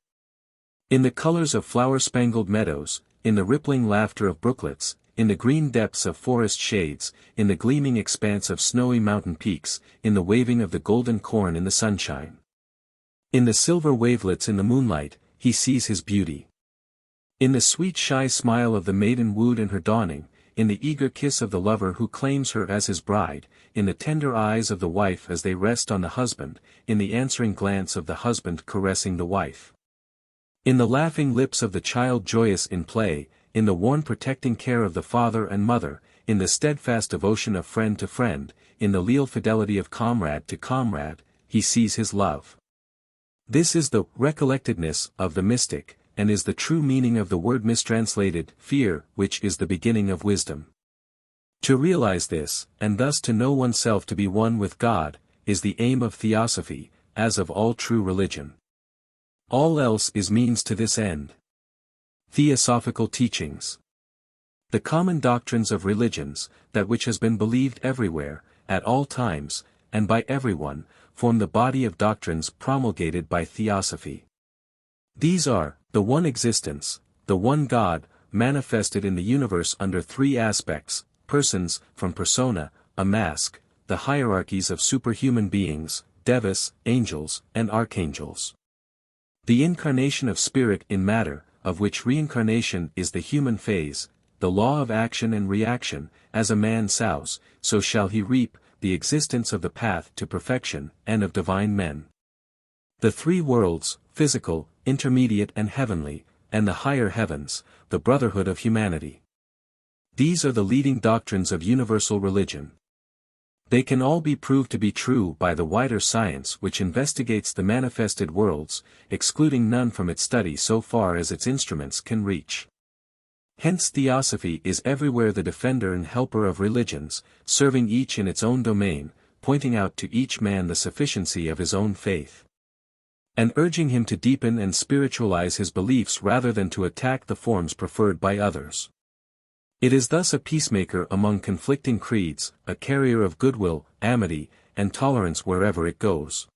In the colors of flower-spangled meadows, in the rippling laughter of brooklets, in the green depths of forest shades, in the gleaming expanse of snowy mountain peaks, in the waving of the golden corn in the sunshine. In the silver wavelets in the moonlight, he sees his beauty. In the sweet shy smile of the maiden wooed in her dawning, in the eager kiss of the lover who claims her as his bride, in the tender eyes of the wife as they rest on the husband, in the answering glance of the husband caressing the wife. In the laughing lips of the child joyous in play, in the warm protecting care of the father and mother, in the steadfast devotion of friend to friend, in the leal fidelity of comrade to comrade, he sees his love. This is the recollectedness of the mystic, and is the true meaning of the word mistranslated, fear, which is the beginning of wisdom. To realize this, and thus to know oneself to be one with God, is the aim of Theosophy, as of all true religion. All else is means to this end. Theosophical Teachings. The common doctrines of religions, that which has been believed everywhere, at all times, and by everyone, form the body of doctrines promulgated by Theosophy. These are, the one existence, the one God, manifested in the universe under three aspects, persons, from persona, a mask, the hierarchies of superhuman beings, devas, angels, and archangels. The incarnation of spirit in matter, of which reincarnation is the human phase, the law of action and reaction, as a man sows, so shall he reap, the existence of the path to perfection, and of divine men. The three worlds, physical, intermediate and heavenly, and the higher heavens, the brotherhood of humanity. These are the leading doctrines of universal religion. They can all be proved to be true by the wider science which investigates the manifested worlds, excluding none from its study so far as its instruments can reach. Hence Theosophy is everywhere the defender and helper of religions, serving each in its own domain, pointing out to each man the sufficiency of his own faith, and urging him to deepen and spiritualize his beliefs rather than to attack the forms preferred by others. It is thus a peacemaker among conflicting creeds, a carrier of goodwill, amity, and tolerance wherever it goes.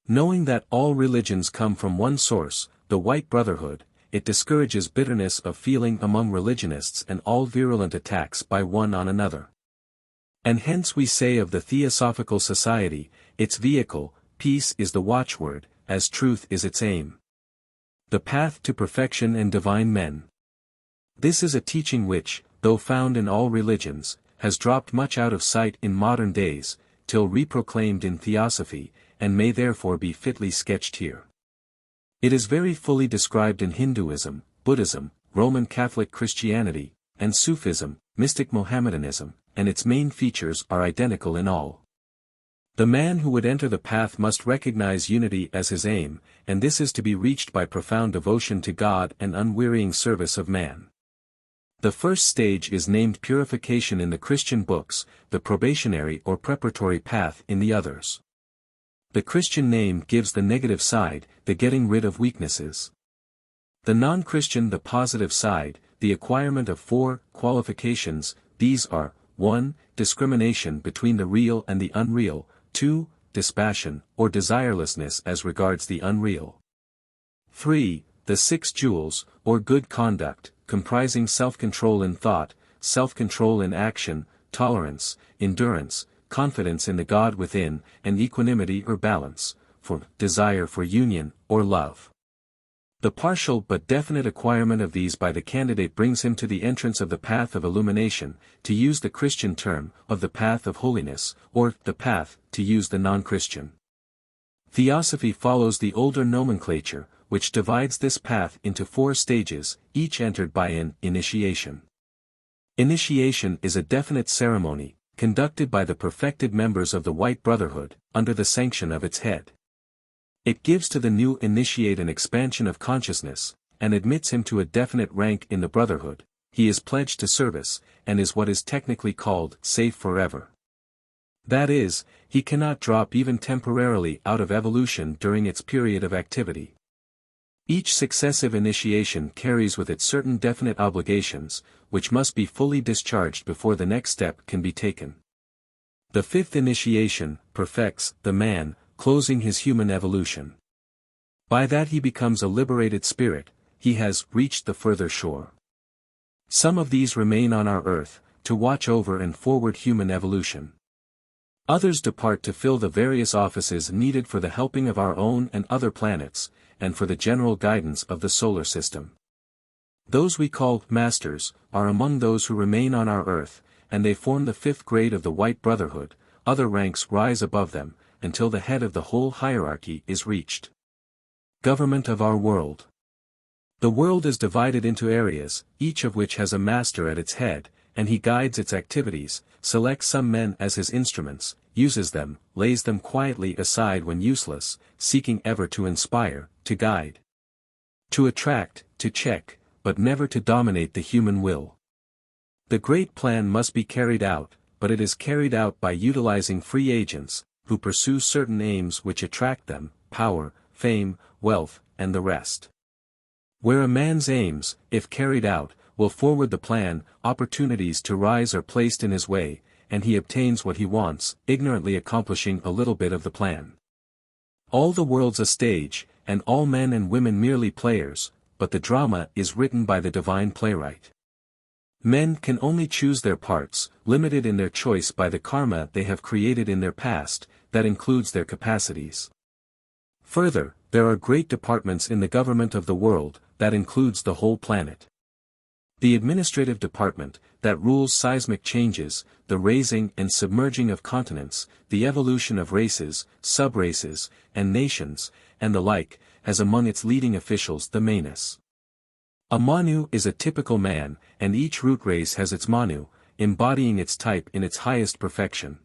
Knowing that all religions come from one source, the White Brotherhood, it discourages bitterness of feeling among religionists and all virulent attacks by one on another. And hence we say of the Theosophical Society, its vehicle, peace is the watchword, as truth is its aim. The path to perfection and divine men. This is a teaching which, though found in all religions, has dropped much out of sight in modern days, till reproclaimed in Theosophy, and may therefore be fitly sketched here. It is very fully described in Hinduism, Buddhism, Roman Catholic Christianity, and Sufism, mystic Mohammedanism, and its main features are identical in all. The man who would enter the path must recognize unity as his aim, and this is to be reached by profound devotion to God and unwearying service of man. The first stage is named purification in the Christian books, the probationary or preparatory path in the others. The Christian name gives the negative side, the getting rid of weaknesses. The non-Christian the positive side, the acquirement of 4 qualifications. These are, 1. Discrimination between the real and the unreal, 2. Dispassion, or desirelessness as regards the unreal. 3. The 6 jewels, or good conduct, comprising self-control in thought, self-control in action, tolerance, endurance, confidence in the God within, and equanimity or balance, for desire for union, or love. The partial but definite acquirement of these by the candidate brings him to the entrance of the path of illumination, to use the Christian term, of the path of holiness, or the path, to use the non-Christian. Theosophy follows the older nomenclature, which divides this path into 4 stages, each entered by an initiation. Initiation is a definite ceremony, conducted by the perfected members of the White Brotherhood, under the sanction of its head. It gives to the new initiate an expansion of consciousness, and admits him to a definite rank in the Brotherhood. He is pledged to service, and is what is technically called safe forever. That is, he cannot drop even temporarily out of evolution during its period of activity. Each successive initiation carries with it certain definite obligations, which must be fully discharged before the next step can be taken. The fifth initiation perfects the man, closing his human evolution. By that he becomes a liberated spirit, he has reached the further shore. Some of these remain on our earth, to watch over and forward human evolution. Others depart to fill the various offices needed for the helping of our own and other planets, and for the general guidance of the solar system. Those we call masters are among those who remain on our earth, and they form the fifth grade of the White Brotherhood. Other ranks rise above them, until the head of the whole hierarchy is reached. Government of our world. The world is divided into areas, each of which has a master at its head, and he guides its activities, selects some men as his instruments, uses them, lays them quietly aside when useless, seeking ever to inspire, to guide, to attract, to check, but never to dominate the human will. The great plan must be carried out, but it is carried out by utilizing free agents, who pursue certain aims which attract them, power, fame, wealth, and the rest. Where a man's aims, if carried out, will forward the plan, opportunities to rise are placed in his way, and he obtains what he wants, ignorantly accomplishing a little bit of the plan. All the world's a stage, and all men and women merely players, but the drama is written by the divine playwright. Men can only choose their parts, limited in their choice by the karma they have created in their past, that includes their capacities. Further, there are great departments in the government of the world, that includes the whole planet. The administrative department, that rules seismic changes, the raising and submerging of continents, the evolution of races, sub-races, and nations, and the like, has among its leading officials the Manus. A Manu is a typical man, and each root race has its Manu, embodying its type in its highest perfection.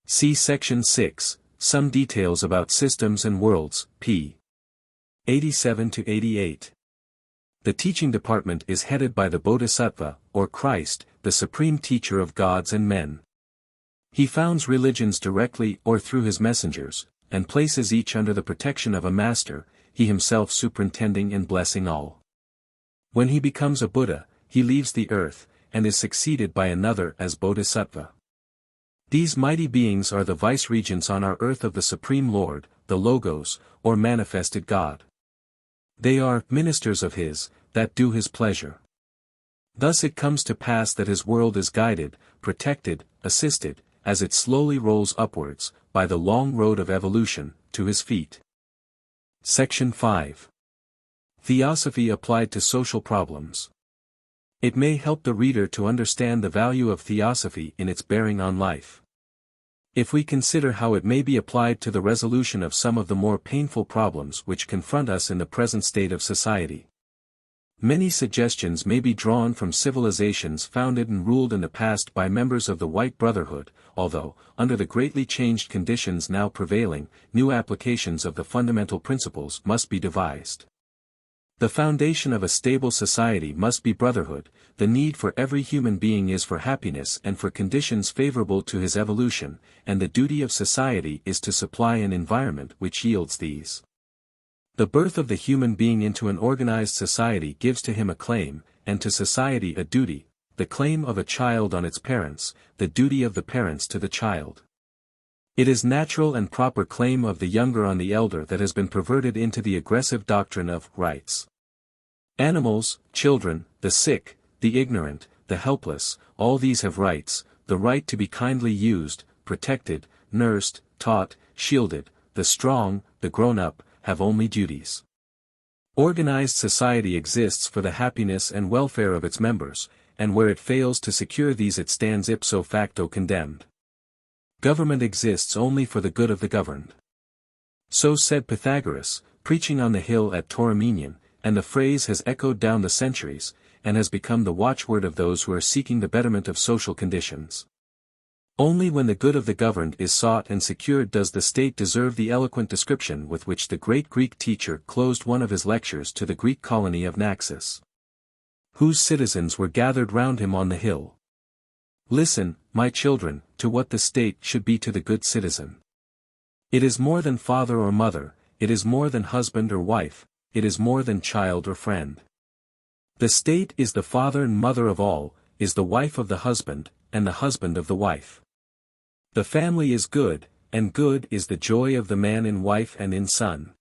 See Section 6, Some Details About Systems and Worlds, p. 87-88. The teaching department is headed by the Bodhisattva, or Christ, the supreme teacher of gods and men. He founds religions directly or through his messengers, and places each under the protection of a master, he himself superintending and blessing all. When he becomes a Buddha, he leaves the earth, and is succeeded by another as Bodhisattva. These mighty beings are the vice-regents on our earth of the Supreme Lord, the Logos, or manifested God. They are ministers of his, that do his pleasure. Thus it comes to pass that his world is guided, protected, assisted, as it slowly rolls upwards, by the long road of evolution, to his feet. Section 5. Theosophy applied to social problems. It may help the reader to understand the value of theosophy in its bearing on life. If we consider how it may be applied to the resolution of some of the more painful problems which confront us in the present state of society. Many suggestions may be drawn from civilizations founded and ruled in the past by members of the White Brotherhood, although, under the greatly changed conditions now prevailing, new applications of the fundamental principles must be devised. The foundation of a stable society must be brotherhood. The need for every human being is for happiness and for conditions favorable to his evolution, and the duty of society is to supply an environment which yields these. The birth of the human being into an organized society gives to him a claim, and to society a duty, the claim of a child on its parents, the duty of the parents to the child. It is natural and proper claim of the younger on the elder that has been perverted into the aggressive doctrine of rights. Animals, children, the sick, the ignorant, the helpless, all these have rights, the right to be kindly used, protected, nursed, taught, shielded. The strong, the grown-up, have only duties. Organized society exists for the happiness and welfare of its members, and where it fails to secure these it stands ipso facto condemned. Government exists only for the good of the governed. So said Pythagoras, preaching on the hill at Tauromenion, and the phrase has echoed down the centuries, and has become the watchword of those who are seeking the betterment of social conditions. Only when the good of the governed is sought and secured does the state deserve the eloquent description with which the great Greek teacher closed one of his lectures to the Greek colony of Naxos, whose citizens were gathered round him on the hill. Listen, my children, to what the state should be to the good citizen. It is more than father or mother, it is more than husband or wife, it is more than child or friend. The state is the father and mother of all, is the wife of the husband, and the husband of the wife. The family is good, and good is the joy of the man in wife and in son.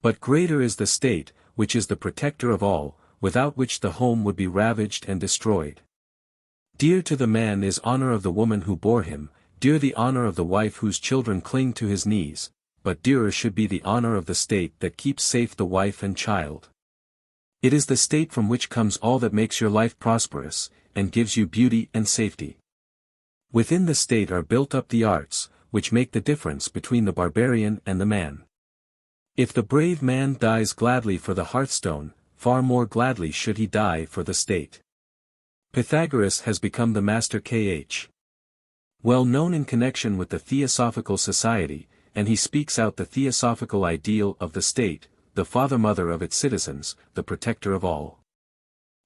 But greater is the state, which is the protector of all, without which the home would be ravaged and destroyed. Dear to the man is honor of the woman who bore him, dear the honor of the wife whose children cling to his knees, but dearer should be the honor of the state that keeps safe the wife and child. It is the state from which comes all that makes your life prosperous, and gives you beauty and safety. Within the state are built up the arts, which make the difference between the barbarian and the man. If the brave man dies gladly for the hearthstone, far more gladly should he die for the state. Pythagoras has become the master K.H. well known in connection with the Theosophical Society, and he speaks out the theosophical ideal of the state, the father-mother of its citizens, the protector of all.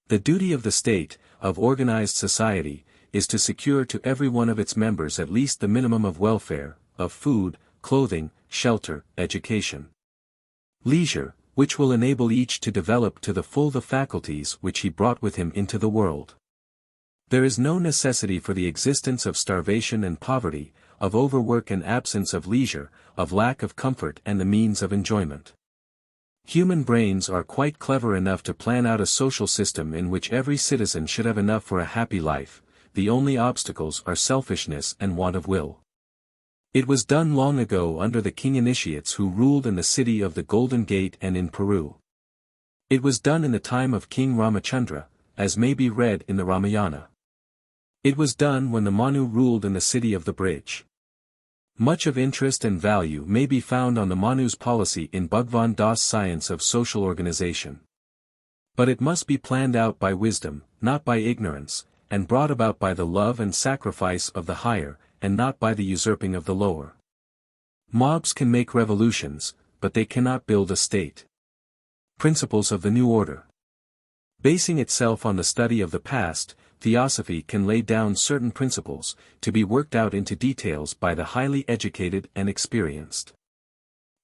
The duty of the state, of organized society, is to secure to every one of its members at least the minimum of welfare, of food, clothing, shelter, education, leisure, which will enable each to develop to the full the faculties which he brought with him into the world. There is no necessity for the existence of starvation and poverty, of overwork and absence of leisure, of lack of comfort and the means of enjoyment. Human brains are quite clever enough to plan out a social system in which every citizen should have enough for a happy life. The only obstacles are selfishness and want of will. It was done long ago under the king initiates who ruled in the city of the Golden Gate and in Peru. It was done in the time of King Ramachandra, as may be read in the Ramayana. It was done when the Manu ruled in the city of the bridge. Much of interest and value may be found on the Manu's policy in Bhagwan Das' Science of Social Organization. But it must be planned out by wisdom, not by ignorance, and brought about by the love and sacrifice of the higher, and not by the usurping of the lower. Mobs can make revolutions, but they cannot build a state. Principles of the New Order. Basing itself on the study of the past, Theosophy can lay down certain principles, to be worked out into details by the highly educated and experienced.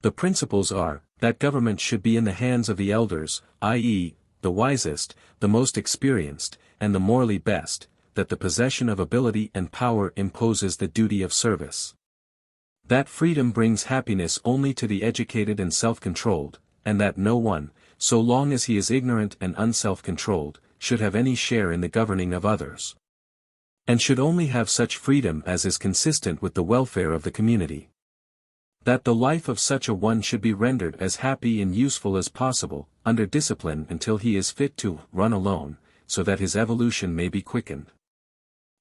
The principles are, that government should be in the hands of the elders, i.e., the wisest, the most experienced, and the morally best, that the possession of ability and power imposes the duty of service. That freedom brings happiness only to the educated and self-controlled, and that no one, so long as he is ignorant and unself-controlled, should have any share in the governing of others. And should only have such freedom as is consistent with the welfare of the community. That the life of such a one should be rendered as happy and useful as possible, under discipline until he is fit to run alone, so that his evolution may be quickened.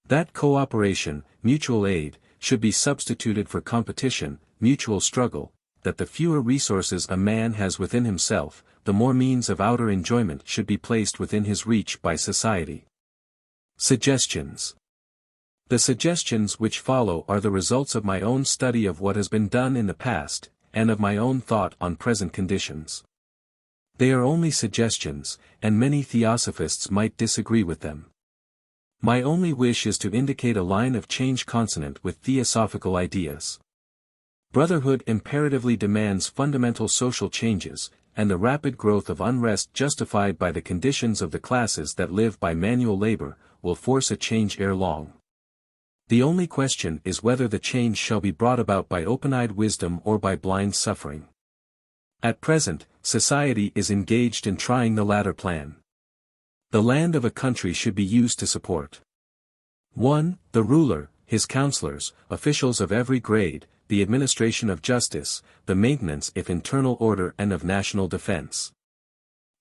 That cooperation, mutual aid, should be substituted for competition, mutual struggle, that the fewer resources a man has within himself, the more means of outer enjoyment should be placed within his reach by society. Suggestions. The suggestions which follow are the results of my own study of what has been done in the past, and of my own thought on present conditions. They are only suggestions, and many theosophists might disagree with them. My only wish is to indicate a line of change consonant with theosophical ideas. Brotherhood imperatively demands fundamental social changes, and the rapid growth of unrest justified by the conditions of the classes that live by manual labor, will force a change ere long. The only question is whether the change shall be brought about by open-eyed wisdom or by blind suffering. At present, society is engaged in trying the latter plan. The land of a country should be used to support 1. The ruler, his counselors, officials of every grade, the administration of justice, the maintenance of internal order and of national defense.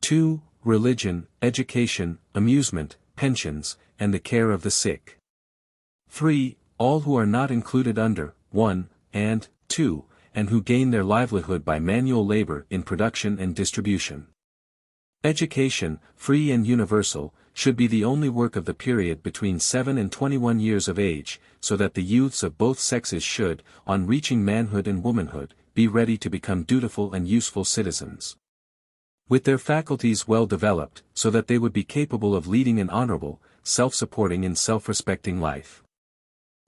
2. Religion, education, amusement, pensions, and the care of the sick. 3. All who are not included under 1, and 2, and who gain their livelihood by manual labor in production and distribution. Education, free and universal, should be the only work of the period between 7 and 21 years of age, so that the youths of both sexes should, on reaching manhood and womanhood, be ready to become dutiful and useful citizens. With their faculties well developed, so that they would be capable of leading an honorable, self-supporting and self-respecting life.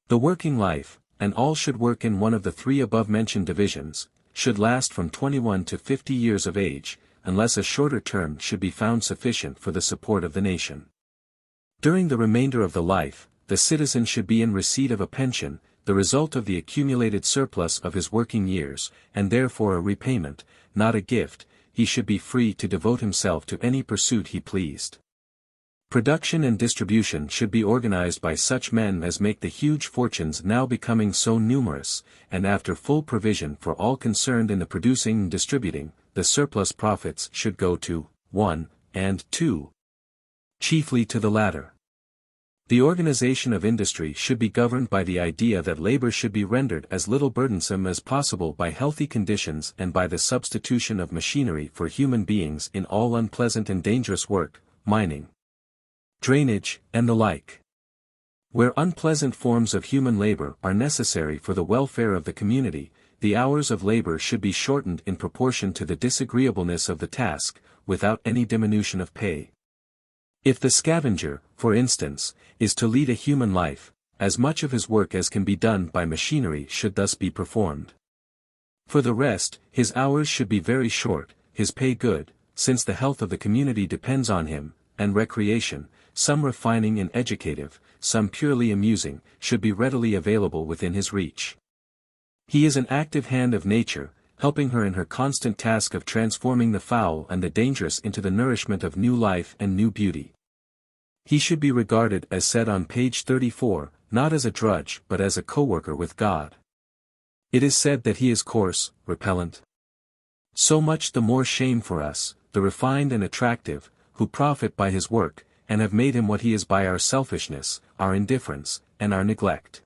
The working life, and all should work in one of the three above-mentioned divisions, should last from 21 to 50 years of age, unless a shorter term should be found sufficient for the support of the nation. During the remainder of the life, the citizen should be in receipt of a pension, the result of the accumulated surplus of his working years, and therefore a repayment, not a gift. He should be free to devote himself to any pursuit he pleased. Production and distribution should be organized by such men as make the huge fortunes now becoming so numerous, and after full provision for all concerned in the producing and distributing, the surplus profits should go to 1, and 2. Chiefly to the latter. The organization of industry should be governed by the idea that labor should be rendered as little burdensome as possible by healthy conditions and by the substitution of machinery for human beings in all unpleasant and dangerous work, mining, drainage, and the like. Where unpleasant forms of human labor are necessary for the welfare of the community, the hours of labor should be shortened in proportion to the disagreeableness of the task, without any diminution of pay. If the scavenger, for instance, is to lead a human life, as much of his work as can be done by machinery should thus be performed. For the rest, his hours should be very short, his pay good, since the health of the community depends on him, and recreation, some refining and educative, some purely amusing, should be readily available within his reach. He is an active hand of nature, helping her in her constant task of transforming the foul and the dangerous into the nourishment of new life and new beauty. He should be regarded as said on page 34, not as a drudge but as a co-worker with God. It is said that he is coarse, repellent. So much the more shame for us, the refined and attractive, who profit by his work, and have made him what he is by our selfishness, our indifference, and our neglect.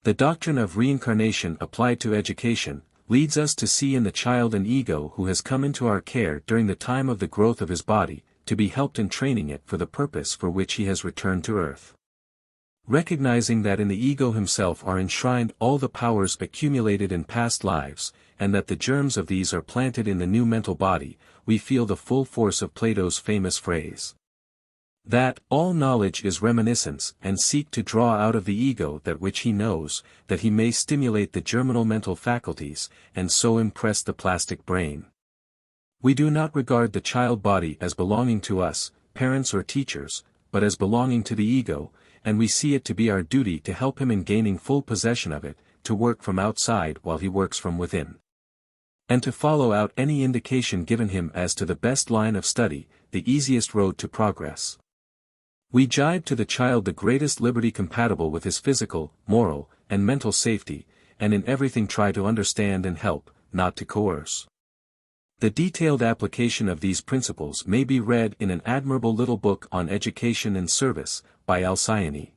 The doctrine of reincarnation applied to education, leads us to see in the child an ego who has come into our care during the time of the growth of his body, to be helped in training it for the purpose for which he has returned to earth. Recognizing that in the ego himself are enshrined all the powers accumulated in past lives, and that the germs of these are planted in the new mental body, we feel the full force of Plato's famous phrase, that all knowledge is reminiscence, and seek to draw out of the ego that which he knows, that he may stimulate the germinal mental faculties, and so impress the plastic brain. We do not regard the child body as belonging to us, parents or teachers, but as belonging to the ego, and we see it to be our duty to help him in gaining full possession of it, to work from outside while he works from within, and to follow out any indication given him as to the best line of study, the easiest road to progress. We jibe to the child the greatest liberty compatible with his physical, moral, and mental safety, and in everything try to understand and help, not to coerce. The detailed application of these principles may be read in an admirable little book on education and service, by Alcyone.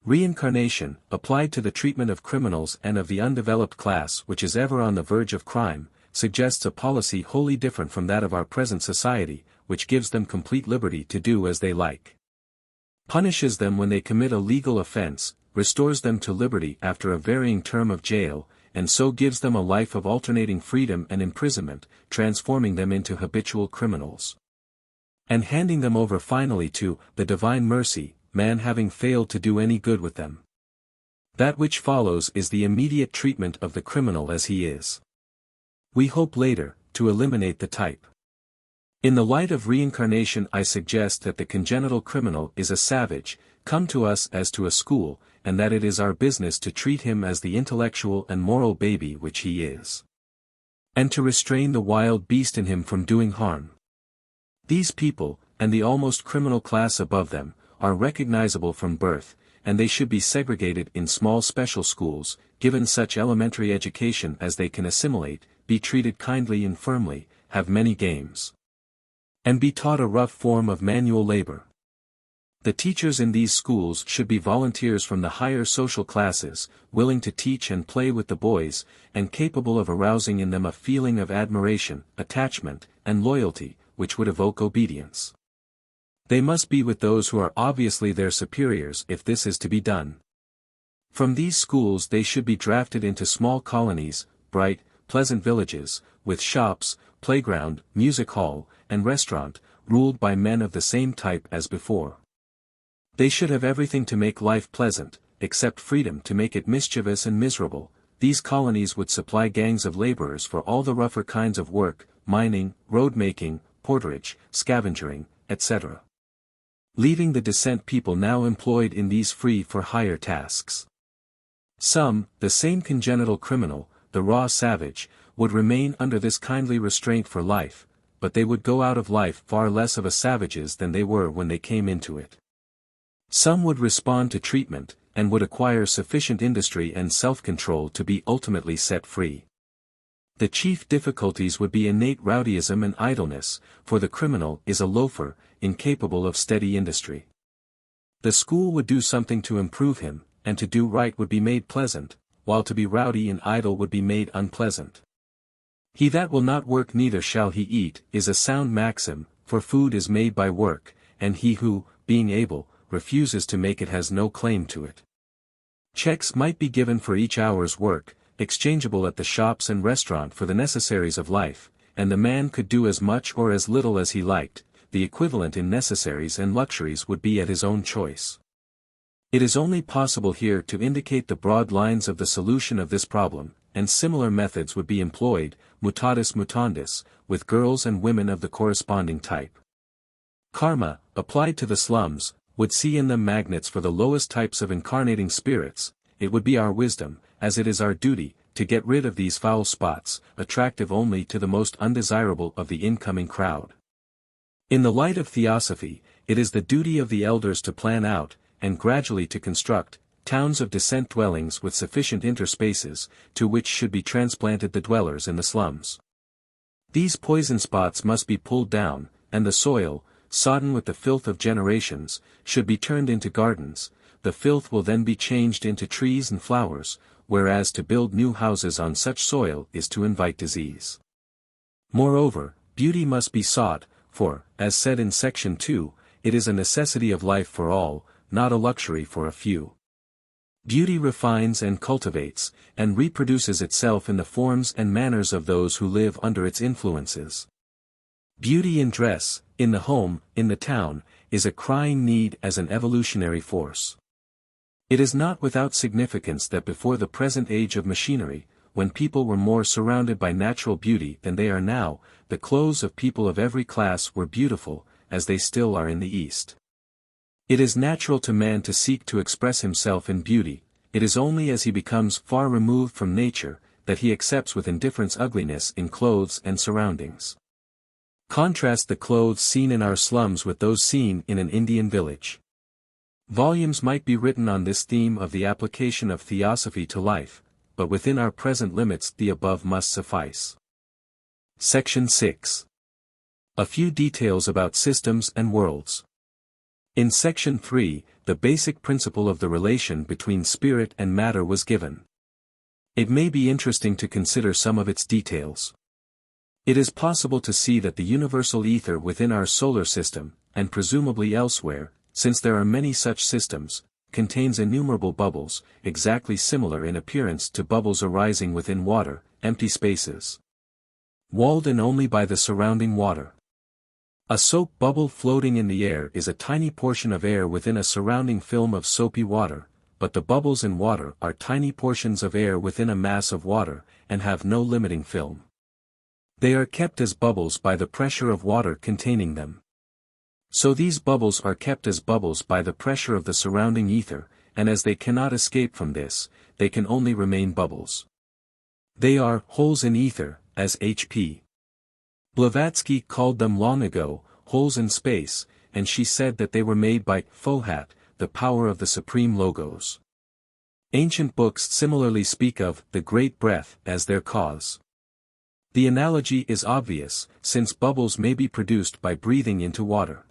Reincarnation, applied to the treatment of criminals and of the undeveloped class which is ever on the verge of crime, suggests a policy wholly different from that of our present society, which gives them complete liberty to do as they like, punishes them when they commit a legal offense, restores them to liberty after a varying term of jail, and so gives them a life of alternating freedom and imprisonment, transforming them into habitual criminals, and handing them over finally to the divine mercy, man having failed to do any good with them. That which follows is the immediate treatment of the criminal as he is. We hope later, to eliminate the type. In the light of reincarnation I suggest that the congenital criminal is a savage, come to us as to a school, and that it is our business to treat him as the intellectual and moral baby which he is, and to restrain the wild beast in him from doing harm. These people, and the almost criminal class above them, are recognizable from birth, and they should be segregated in small special schools, given such elementary education as they can assimilate, be treated kindly and firmly, have many games, and be taught a rough form of manual labor. The teachers in these schools should be volunteers from the higher social classes, willing to teach and play with the boys, and capable of arousing in them a feeling of admiration, attachment, and loyalty, which would evoke obedience. They must be with those who are obviously their superiors if this is to be done. From these schools they should be drafted into small colonies, bright, pleasant villages, with shops, playground, music hall, and restaurant, ruled by men of the same type as before. They should have everything to make life pleasant, except freedom to make it mischievous and miserable. These colonies would supply gangs of laborers for all the rougher kinds of work, mining, road-making, porterage, scavengering, etc. Leaving the descent people now employed in these free for hire tasks. Some, the same congenital criminal, the raw savage, would remain under this kindly restraint for life, but they would go out of life far less of a savages than they were when they came into it. Some would respond to treatment, and would acquire sufficient industry and self-control to be ultimately set free. The chief difficulties would be innate rowdyism and idleness, for the criminal is a loafer, incapable of steady industry. The school would do something to improve him, and to do right would be made pleasant, while to be rowdy and idle would be made unpleasant. He that will not work neither shall he eat, is a sound maxim, for food is made by work, and he who, being able, refuses to make it has no claim to it. Checks might be given for each hour's work, exchangeable at the shops and restaurant for the necessaries of life, and the man could do as much or as little as he liked, the equivalent in necessaries and luxuries would be at his own choice. It is only possible here to indicate the broad lines of the solution of this problem, and similar methods would be employed, mutatis mutandis, with girls and women of the corresponding type. Karma, applied to the slums, would see in them magnets for the lowest types of incarnating spirits. It would be our wisdom, as it is our duty, to get rid of these foul spots, attractive only to the most undesirable of the incoming crowd. In the light of Theosophy, it is the duty of the elders to plan out, and gradually to construct, towns of descent dwellings with sufficient interspaces, to which should be transplanted the dwellers in the slums. These poison spots must be pulled down, and the soil, sodden with the filth of generations, should be turned into gardens. The filth will then be changed into trees and flowers, whereas to build new houses on such soil is to invite disease. Moreover, beauty must be sought, for, as said in section 2, it is a necessity of life for all, not a luxury for a few. Beauty refines and cultivates, and reproduces itself in the forms and manners of those who live under its influences. Beauty in dress, in the home, in the town, is a crying need as an evolutionary force. It is not without significance that before the present age of machinery, when people were more surrounded by natural beauty than they are now, the clothes of people of every class were beautiful, as they still are in the East. It is natural to man to seek to express himself in beauty. It is only as he becomes far removed from nature, that he accepts with indifference ugliness in clothes and surroundings. Contrast the clothes seen in our slums with those seen in an Indian village. Volumes might be written on this theme of the application of Theosophy to life, but within our present limits the above must suffice. Section 6. A few details about systems and worlds. In section 3, the basic principle of the relation between spirit and matter was given. It may be interesting to consider some of its details. It is possible to see that the universal ether within our solar system, and presumably elsewhere, since there are many such systems, contains innumerable bubbles, exactly similar in appearance to bubbles arising within water, empty spaces, walled in only by the surrounding water. A soap bubble floating in the air is a tiny portion of air within a surrounding film of soapy water, but the bubbles in water are tiny portions of air within a mass of water, and have no limiting film. They are kept as bubbles by the pressure of water containing them. So these bubbles are kept as bubbles by the pressure of the surrounding ether, and as they cannot escape from this, they can only remain bubbles. They are holes in ether, as H.P. Blavatsky called them long ago, holes in space, and she said that they were made by Fohat, the power of the supreme logos. Ancient books similarly speak of the great breath as their cause. The analogy is obvious, since bubbles may be produced by breathing into water.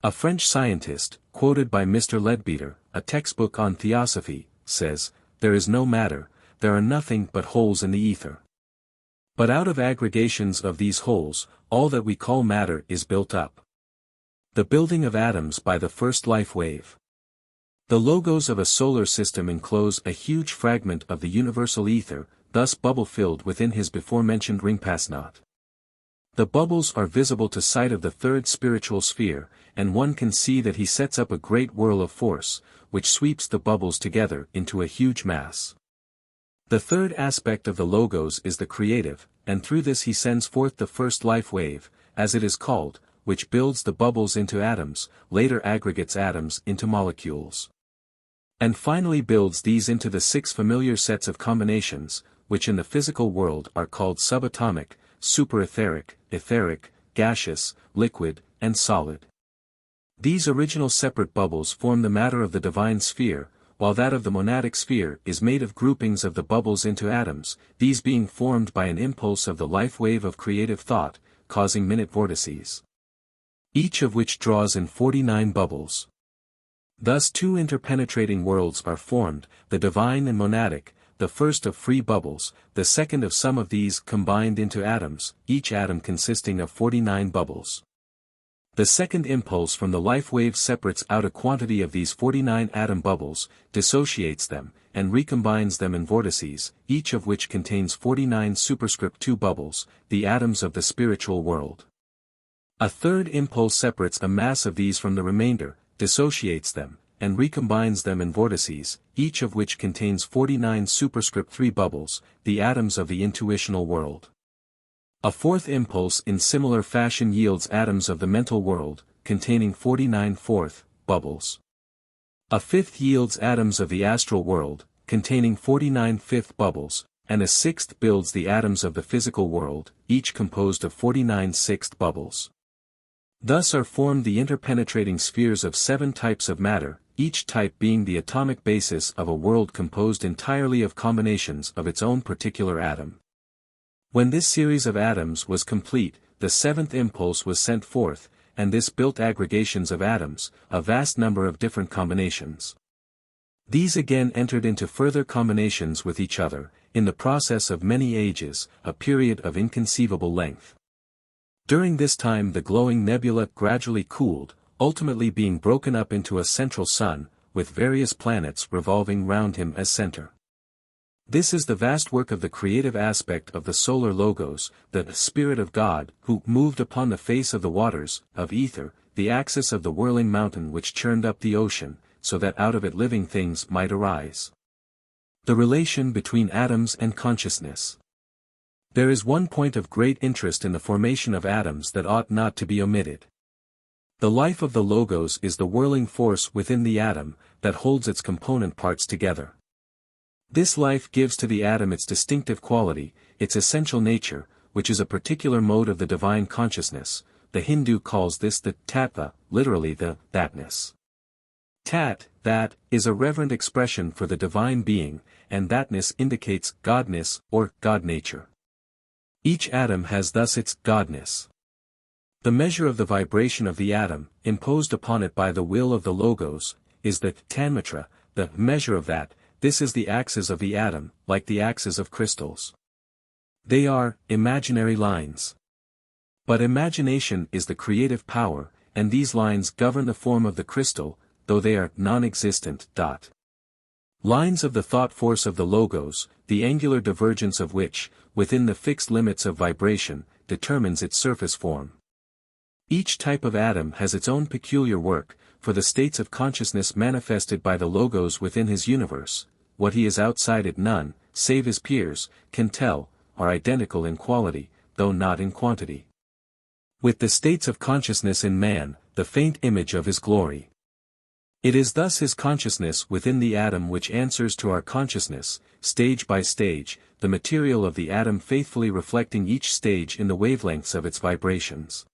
A French scientist, quoted by Mr. Leadbeater, a textbook on Theosophy, says, "There is no matter, there are nothing but holes in the ether. But out of aggregations of these holes, all that we call matter is built up. The building of atoms by the first life wave. The logos of a solar system enclose a huge fragment of the universal ether, thus bubble-filled within his before-mentioned ringpass-knot. The bubbles are visible to sight of the third spiritual sphere, and one can see that he sets up a great whirl of force, which sweeps the bubbles together into a huge mass. The third aspect of the logos is the creative, and through this he sends forth the first life wave, as it is called, which builds the bubbles into atoms, later aggregates atoms into molecules, and finally builds these into the 6 familiar sets of combinations, which in the physical world are called subatomic, superetheric, etheric, gaseous, liquid, and solid. These original separate bubbles form the matter of the divine sphere, while that of the monadic sphere is made of groupings of the bubbles into atoms, these being formed by an impulse of the life wave of creative thought, causing minute vortices, each of which draws in 49 bubbles. Thus 2 interpenetrating worlds are formed, the divine and monadic, the first of free bubbles, the second of some of these combined into atoms, each atom consisting of 49 bubbles. The second impulse from the life wave separates out a quantity of these 49 atom bubbles, dissociates them, and recombines them in vortices, each of which contains 49 superscript 2 bubbles, the atoms of the spiritual world. A third impulse separates a mass of these from the remainder, dissociates them, and recombines them in vortices, each of which contains 49 superscript 3 bubbles, the atoms of the intuitional world. A fourth impulse in similar fashion yields atoms of the mental world, containing 49 fourth bubbles. A fifth yields atoms of the astral world, containing 49 fifth bubbles, and a sixth builds the atoms of the physical world, each composed of 49 sixth bubbles. Thus are formed the interpenetrating spheres of 7 types of matter, each type being the atomic basis of a world composed entirely of combinations of its own particular atom. When this series of atoms was complete, the 7th impulse was sent forth, and this built aggregations of atoms, a vast number of different combinations. These again entered into further combinations with each other, in the process of many ages, a period of inconceivable length. During this time the glowing nebula gradually cooled, ultimately being broken up into a central sun, with various planets revolving round him as center. This is the vast work of the creative aspect of the solar logos, the Spirit of God, who moved upon the face of the waters, of ether, the axis of the whirling mountain which churned up the ocean, so that out of it living things might arise. The relation between atoms and consciousness. There is one point of great interest in the formation of atoms that ought not to be omitted. The life of the logos is the whirling force within the atom, that holds its component parts together. This life gives to the atom its distinctive quality, its essential nature, which is a particular mode of the divine consciousness. The Hindu calls this the tattva, literally the thatness. Tat, that, is a reverent expression for the divine being, and thatness indicates godness or God nature. Each atom has thus its godness. The measure of the vibration of the atom, imposed upon it by the will of the logos, is the tanmatra, the measure of that. This is the axis of the atom, like the axis of crystals. They are imaginary lines. But imagination is the creative power, and these lines govern the form of the crystal, though they are non-existent. Lines of the thought force of the logos, the angular divergence of which, within the fixed limits of vibration, determines its surface form. Each type of atom has its own peculiar work, for the states of consciousness manifested by the logos within his universe, what he is outside it none, save his peers, can tell, are identical in quality, though not in quantity. With the states of consciousness in man, the faint image of his glory. It is thus his consciousness within the atom which answers to our consciousness, stage by stage, the material of the atom faithfully reflecting each stage in the wavelengths of its vibrations.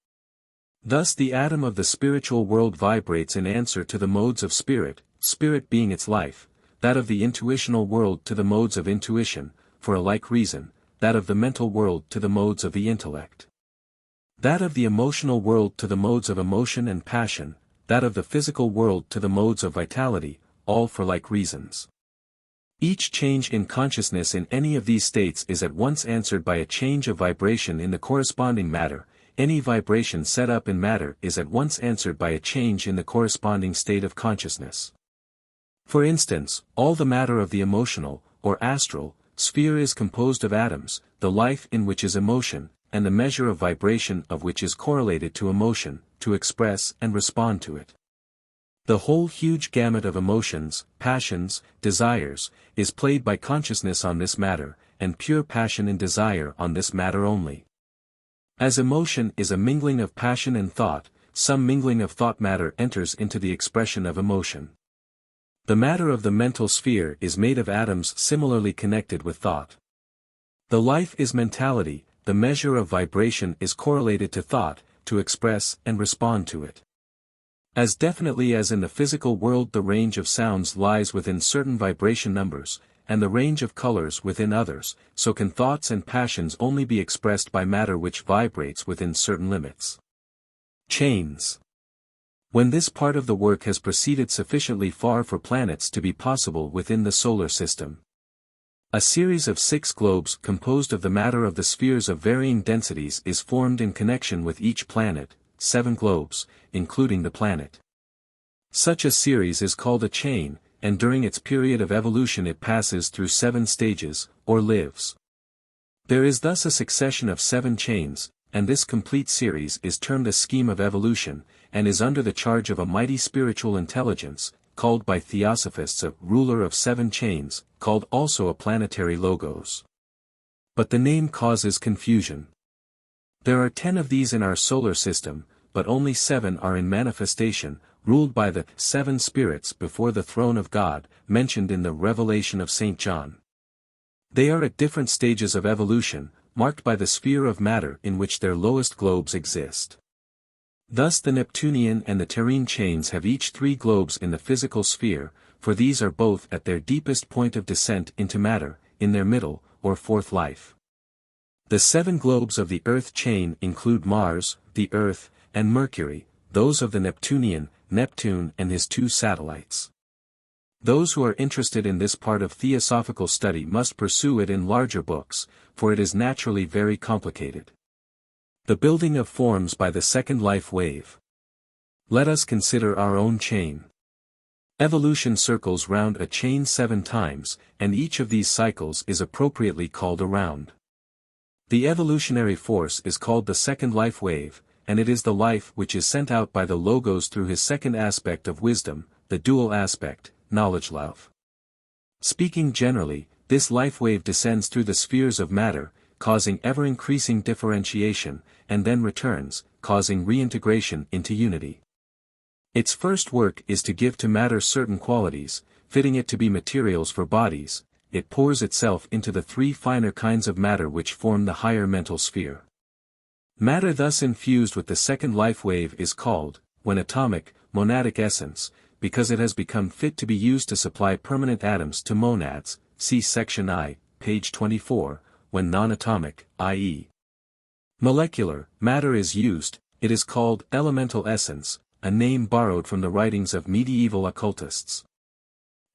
Thus the atom of the spiritual world vibrates in answer to the modes of spirit, spirit being its life, that of the intuitional world to the modes of intuition, for a like reason, that of the mental world to the modes of the intellect. That of the emotional world to the modes of emotion and passion, that of the physical world to the modes of vitality, all for like reasons. Each change in consciousness in any of these states is at once answered by a change of vibration in the corresponding matter. Any vibration set up in matter is at once answered by a change in the corresponding state of consciousness. For instance, all the matter of the emotional, or astral, sphere is composed of atoms, the life in which is emotion, and the measure of vibration of which is correlated to emotion, to express and respond to it. The whole huge gamut of emotions, passions, desires, is played by consciousness on this matter, and pure passion and desire on this matter only. As emotion is a mingling of passion and thought, some mingling of thought matter enters into the expression of emotion. The matter of the mental sphere is made of atoms similarly connected with thought. The life is mentality, the measure of vibration is correlated to thought, to express and respond to it. As definitely as in the physical world the range of sounds lies within certain vibration numbers, and the range of colors within others, so can thoughts and passions only be expressed by matter which vibrates within certain limits. Chains. When this part of the work has proceeded sufficiently far for planets to be possible within the solar system, a series of 6 globes composed of the matter of the spheres of varying densities is formed in connection with each planet, 7 globes, including the planet. Such a series is called a chain, and during its period of evolution it passes through 7 stages, or lives. There is thus a succession of 7 chains, and this complete series is termed a scheme of evolution, and is under the charge of a mighty spiritual intelligence, called by Theosophists a ruler of 7 chains, called also a planetary logos. But the name causes confusion. There are 10 of these in our solar system, but only 7 are in manifestation, ruled by the 7 spirits before the throne of God, mentioned in the Revelation of St. John. They are at different stages of evolution, marked by the sphere of matter in which their lowest globes exist. Thus the Neptunian and the Terrene chains have each 3 globes in the physical sphere, for these are both at their deepest point of descent into matter, in their middle, or 4th life. The 7 globes of the Earth chain include Mars, the Earth, and Mercury, those of the Neptunian, Neptune and his 2 satellites. Those who are interested in this part of theosophical study must pursue it in larger books, for it is naturally very complicated. The building of forms by the second life wave. Let us consider our own chain. Evolution circles round a chain 7 times, and each of these cycles is appropriately called a round. The evolutionary force is called the second life wave, and it is the life which is sent out by the Logos through his second aspect of wisdom, the dual aspect, knowledge-love. Speaking generally, this life wave descends through the spheres of matter, causing ever-increasing differentiation, and then returns, causing reintegration into unity. Its first work is to give to matter certain qualities, fitting it to be materials for bodies. It pours itself into the 3 finer kinds of matter which form the higher mental sphere. Matter thus infused with the second life wave is called, when atomic, monadic essence, because it has become fit to be used to supply permanent atoms to monads, see section I, page 24, when non-atomic, i.e. molecular, matter is used, it is called elemental essence, a name borrowed from the writings of medieval occultists.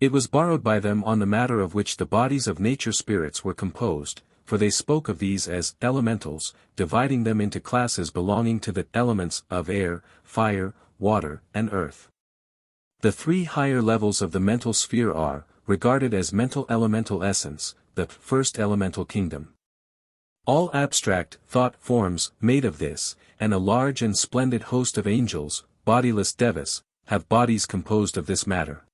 It was borrowed by them on the matter of which the bodies of nature spirits were composed, for they spoke of these as elementals, dividing them into classes belonging to the elements of air, fire, water, and earth. The 3 higher levels of the mental sphere are, regarded as mental elemental essence, the first elemental kingdom. All abstract thought forms made of this, and a large and splendid host of angels, bodiless devas, have bodies composed of this matter.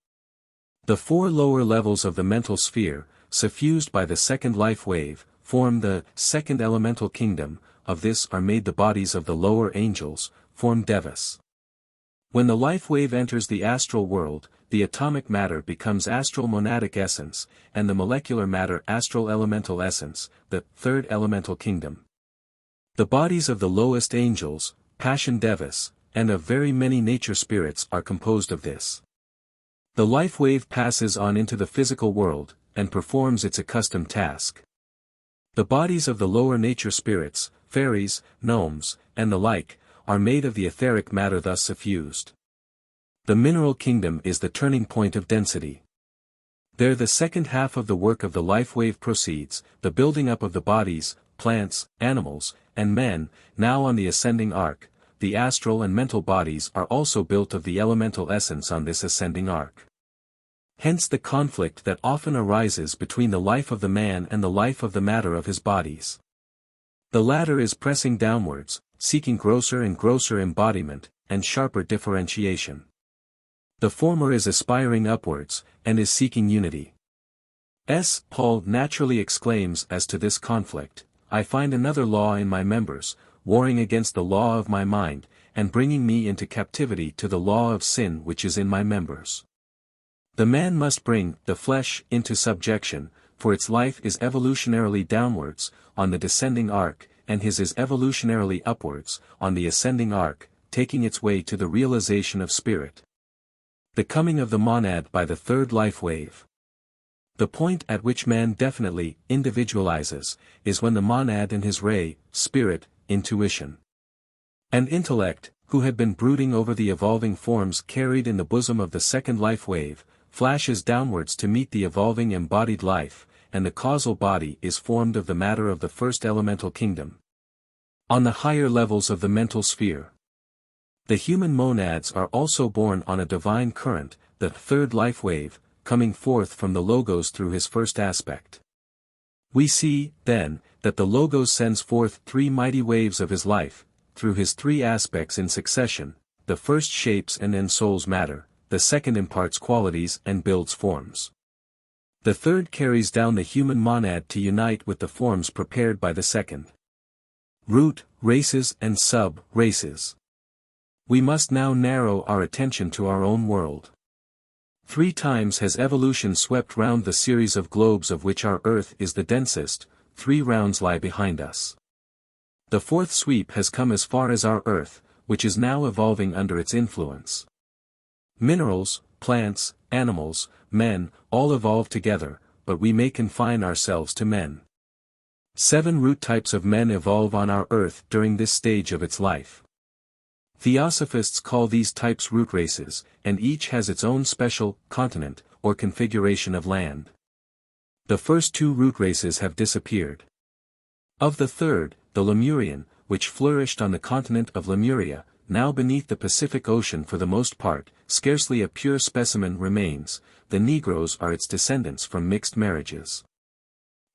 The 4 lower levels of the mental sphere, suffused by the second life wave, form the second elemental kingdom, of this are made the bodies of the lower angels, form devas. When the life wave enters the astral world, the atomic matter becomes astral monadic essence, and the molecular matter astral elemental essence, the third elemental kingdom. The bodies of the lowest angels, passion devas, and of very many nature spirits are composed of this. The life wave passes on into the physical world, and performs its accustomed task. The bodies of the lower nature spirits, fairies, gnomes, and the like, are made of the etheric matter thus suffused. The mineral kingdom is the turning point of density. There the second half of the work of the life wave proceeds, the building up of the bodies, plants, animals, and men, now on the ascending arc. The astral and mental bodies are also built of the elemental essence on this ascending arc. Hence the conflict that often arises between the life of the man and the life of the matter of his bodies. The latter is pressing downwards, seeking grosser and grosser embodiment, and sharper differentiation. The former is aspiring upwards, and is seeking unity. Paul naturally exclaims as to this conflict, I find another law in my members, warring against the law of my mind, and bringing me into captivity to the law of sin which is in my members. The man must bring the flesh into subjection, for its life is evolutionarily downwards, on the descending arc, and his is evolutionarily upwards, on the ascending arc, taking its way to the realization of spirit. The coming of the monad by the third life wave. The point at which man definitely individualizes, is when the monad and his ray, spirit, intuition, and intellect, who had been brooding over the evolving forms carried in the bosom of the second life wave, flashes downwards to meet the evolving embodied life, and the causal body is formed of the matter of the first elemental kingdom. On the higher levels of the mental sphere, the human monads are also born on a divine current, the third life wave, coming forth from the Logos through his first aspect. We see, then, that the Logos sends forth three mighty waves of his life, through his three aspects in succession, the first shapes and ensouls matter, the second imparts qualities and builds forms. The third carries down the human monad to unite with the forms prepared by the second. Root, races and sub-races. We must now narrow our attention to our own world. 3 times has evolution swept round the series of globes of which our Earth is the densest, 3 rounds lie behind us. The 4th sweep has come as far as our Earth, which is now evolving under its influence. Minerals, plants, animals, men, all evolve together, but we may confine ourselves to men. 7 root types of men evolve on our Earth during this stage of its life. Theosophists call these types root races, and each has its own special continent, or configuration of land. The first 2 root races have disappeared. Of the third, the Lemurian, which flourished on the continent of Lemuria, now beneath the Pacific Ocean for the most part, scarcely a pure specimen remains, the Negroes are its descendants from mixed marriages.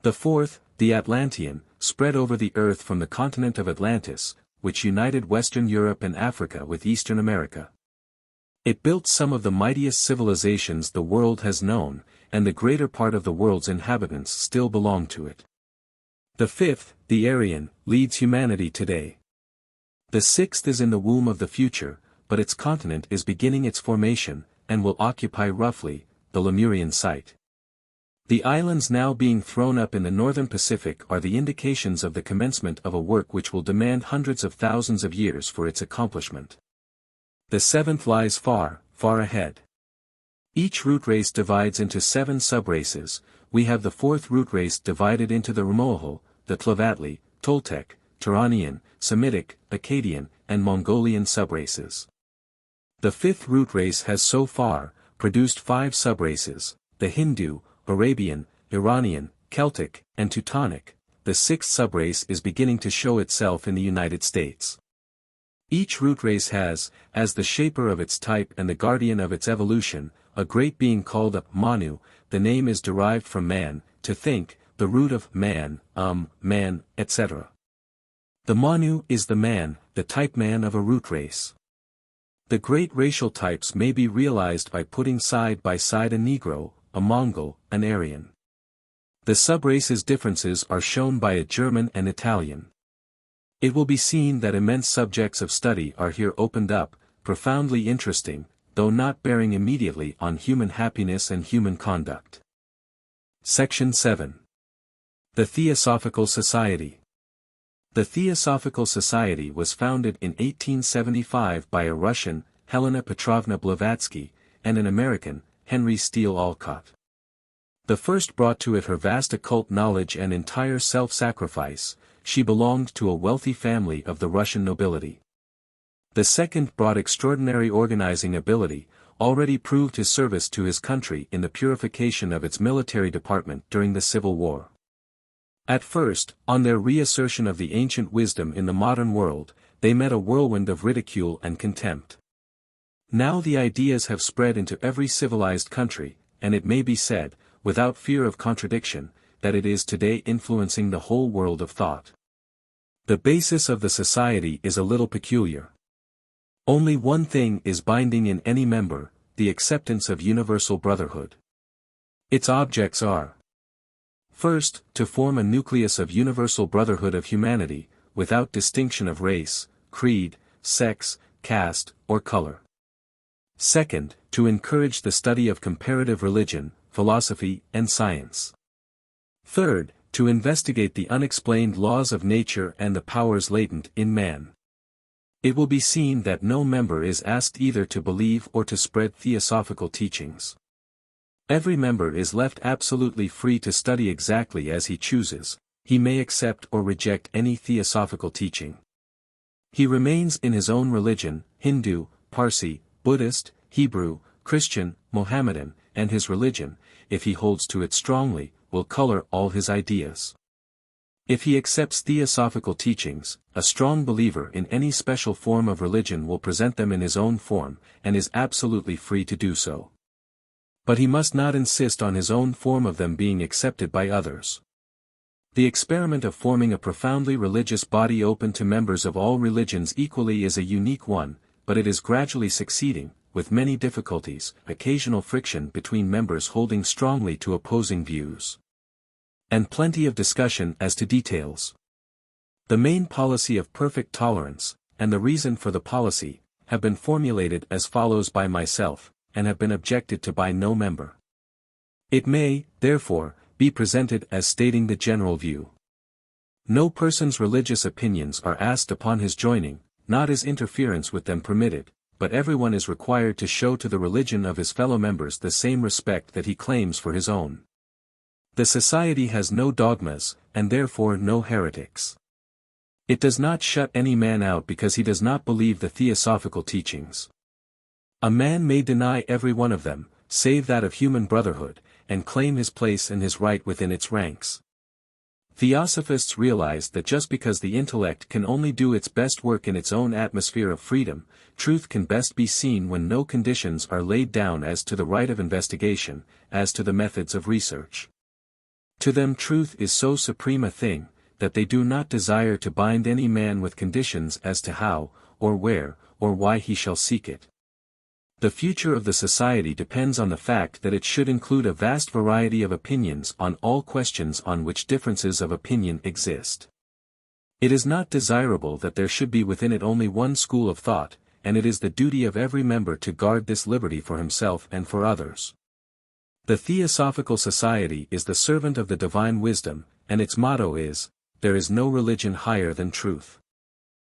The fourth, the Atlantean, spread over the earth from the continent of Atlantis, which united Western Europe and Africa with Eastern America. It built some of the mightiest civilizations the world has known, and the greater part of the world's inhabitants still belong to it. The fifth, the Aryan, leads humanity today. The sixth is in the womb of the future, but its continent is beginning its formation, and will occupy roughly, the Lemurian site. The islands now being thrown up in the northern Pacific are the indications of the commencement of a work which will demand hundreds of thousands of years for its accomplishment. The seventh lies far, far ahead. Each root race divides into 7 subraces. We have the 4th root race divided into the Remohal, the Tlavatli, Toltec, Turanian, Semitic, Akkadian, and Mongolian subraces. The 5th root race has so far produced 5 subraces, the Hindu, Arabian, Iranian, Celtic, and Teutonic. The 6th subrace is beginning to show itself in the United States. Each root race has, as the shaper of its type and the guardian of its evolution, a great being called a Manu. The name is derived from man, to think, the root of man, man, etc. The Manu is the man, the type man of a root race. The great racial types may be realized by putting side by side a Negro, a Mongol, an Aryan. The subraces' differences are shown by a German and Italian. It will be seen that immense subjects of study are here opened up, profoundly interesting, though not bearing immediately on human happiness and human conduct. Section 7. The Theosophical Society. The Theosophical Society was founded in 1875 by a Russian, Helena Petrovna Blavatsky, and an American, Henry Steele Olcott. The first brought to it her vast occult knowledge and entire self-sacrifice. She belonged to a wealthy family of the Russian nobility. The second brought extraordinary organizing ability, already proved his service to his country in the purification of its military department during the Civil War. At first, on their reassertion of the ancient wisdom in the modern world, they met a whirlwind of ridicule and contempt. Now the ideas have spread into every civilized country, and it may be said, without fear of contradiction, that it is today influencing the whole world of thought. The basis of the society is a little peculiar. Only one thing is binding in any member, the acceptance of universal brotherhood. Its objects are First, to form a nucleus of universal brotherhood of humanity, without distinction of race, creed, sex, caste, or color. Second, to encourage the study of comparative religion, philosophy, and science. Third, to investigate the unexplained laws of nature and the powers latent in man. It will be seen that no member is asked either to believe or to spread theosophical teachings. Every member is left absolutely free to study exactly as he chooses. He may accept or reject any theosophical teaching. He remains in his own religion, Hindu, Parsi, Buddhist, Hebrew, Christian, Mohammedan, and his religion, if he holds to it strongly, will color all his ideas. If he accepts theosophical teachings, a strong believer in any special form of religion will present them in his own form, and is absolutely free to do so. But he must not insist on his own form of them being accepted by others. The experiment of forming a profoundly religious body open to members of all religions equally is a unique one, but it is gradually succeeding, with many difficulties, occasional friction between members holding strongly to opposing views, and plenty of discussion as to details. The main policy of perfect tolerance, and the reason for the policy, have been formulated as follows by myself, and have been objected to by no member. It may, therefore, be presented as stating the general view. No person's religious opinions are asked upon his joining, not his interference with them permitted, but everyone is required to show to the religion of his fellow members the same respect that he claims for his own. The society has no dogmas, and therefore no heretics. It does not shut any man out because he does not believe the theosophical teachings. A man may deny every one of them, save that of human brotherhood, and claim his place and his right within its ranks. Theosophists realize that just because the intellect can only do its best work in its own atmosphere of freedom, truth can best be seen when no conditions are laid down as to the right of investigation, as to the methods of research. To them truth is so supreme a thing, that they do not desire to bind any man with conditions as to how, or where, or why he shall seek it. The future of the society depends on the fact that it should include a vast variety of opinions on all questions on which differences of opinion exist. It is not desirable that there should be within it only one school of thought, and it is the duty of every member to guard this liberty for himself and for others. The Theosophical Society is the servant of the divine wisdom, and its motto is, "There is no religion higher than truth."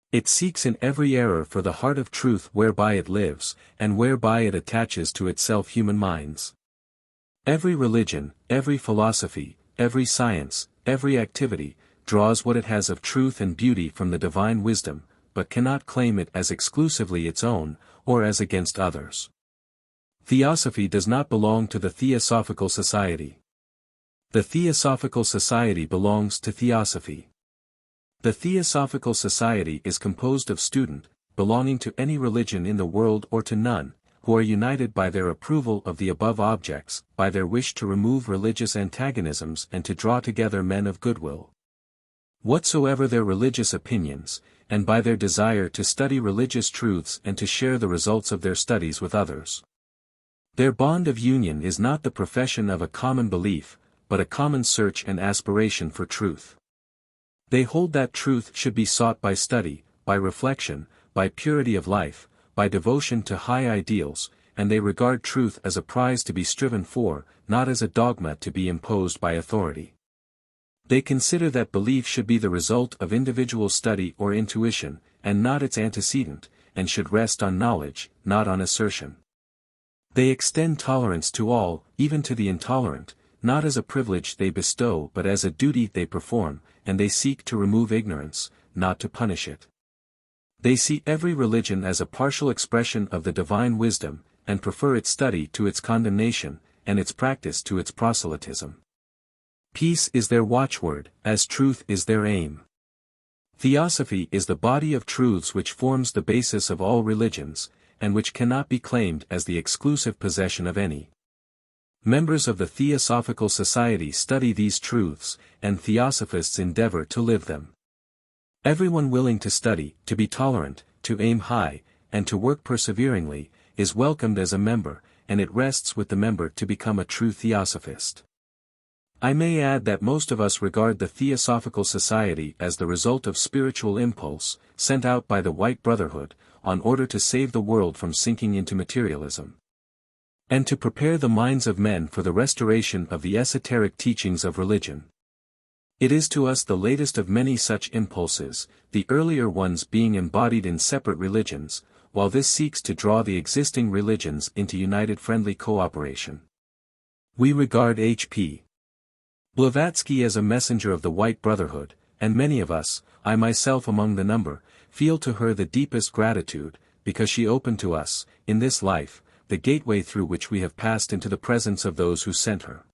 It seeks in every error for the heart of truth whereby it lives, and whereby it attaches to itself human minds. Every religion, every philosophy, every science, every activity, draws what it has of truth and beauty from the divine wisdom, but cannot claim it as exclusively its own, or as against others. Theosophy does not belong to the Theosophical Society. The Theosophical Society belongs to Theosophy. The Theosophical Society is composed of students, belonging to any religion in the world or to none, who are united by their approval of the above objects, by their wish to remove religious antagonisms and to draw together men of goodwill. Whatsoever their religious opinions, and by their desire to study religious truths and to share the results of their studies with others. Their bond of union is not the profession of a common belief, but a common search and aspiration for truth. They hold that truth should be sought by study, by reflection, by purity of life, by devotion to high ideals, and they regard truth as a prize to be striven for, not as a dogma to be imposed by authority. They consider that belief should be the result of individual study or intuition, and not its antecedent, and should rest on knowledge, not on assertion. They extend tolerance to all, even to the intolerant, not as a privilege they bestow but as a duty they perform, and they seek to remove ignorance, not to punish it. They see every religion as a partial expression of the divine wisdom, and prefer its study to its condemnation, and its practice to its proselytism. Peace is their watchword, as truth is their aim. Theosophy is the body of truths which forms the basis of all religions, and which cannot be claimed as the exclusive possession of any. Members of the Theosophical Society study these truths, and Theosophists endeavor to live them. Everyone willing to study, to be tolerant, to aim high, and to work perseveringly, is welcomed as a member, and it rests with the member to become a true Theosophist. I may add that most of us regard the Theosophical Society as the result of spiritual impulse, sent out by the White Brotherhood, in order to save the world from sinking into materialism, and to prepare the minds of men for the restoration of the esoteric teachings of religion. It is to us the latest of many such impulses, the earlier ones being embodied in separate religions, while this seeks to draw the existing religions into united friendly cooperation. We regard H.P. Blavatsky as a messenger of the White Brotherhood, and many of us, I myself among the number, feel to her the deepest gratitude, because she opened to us, in this life, the gateway through which we have passed into the presence of those who sent her.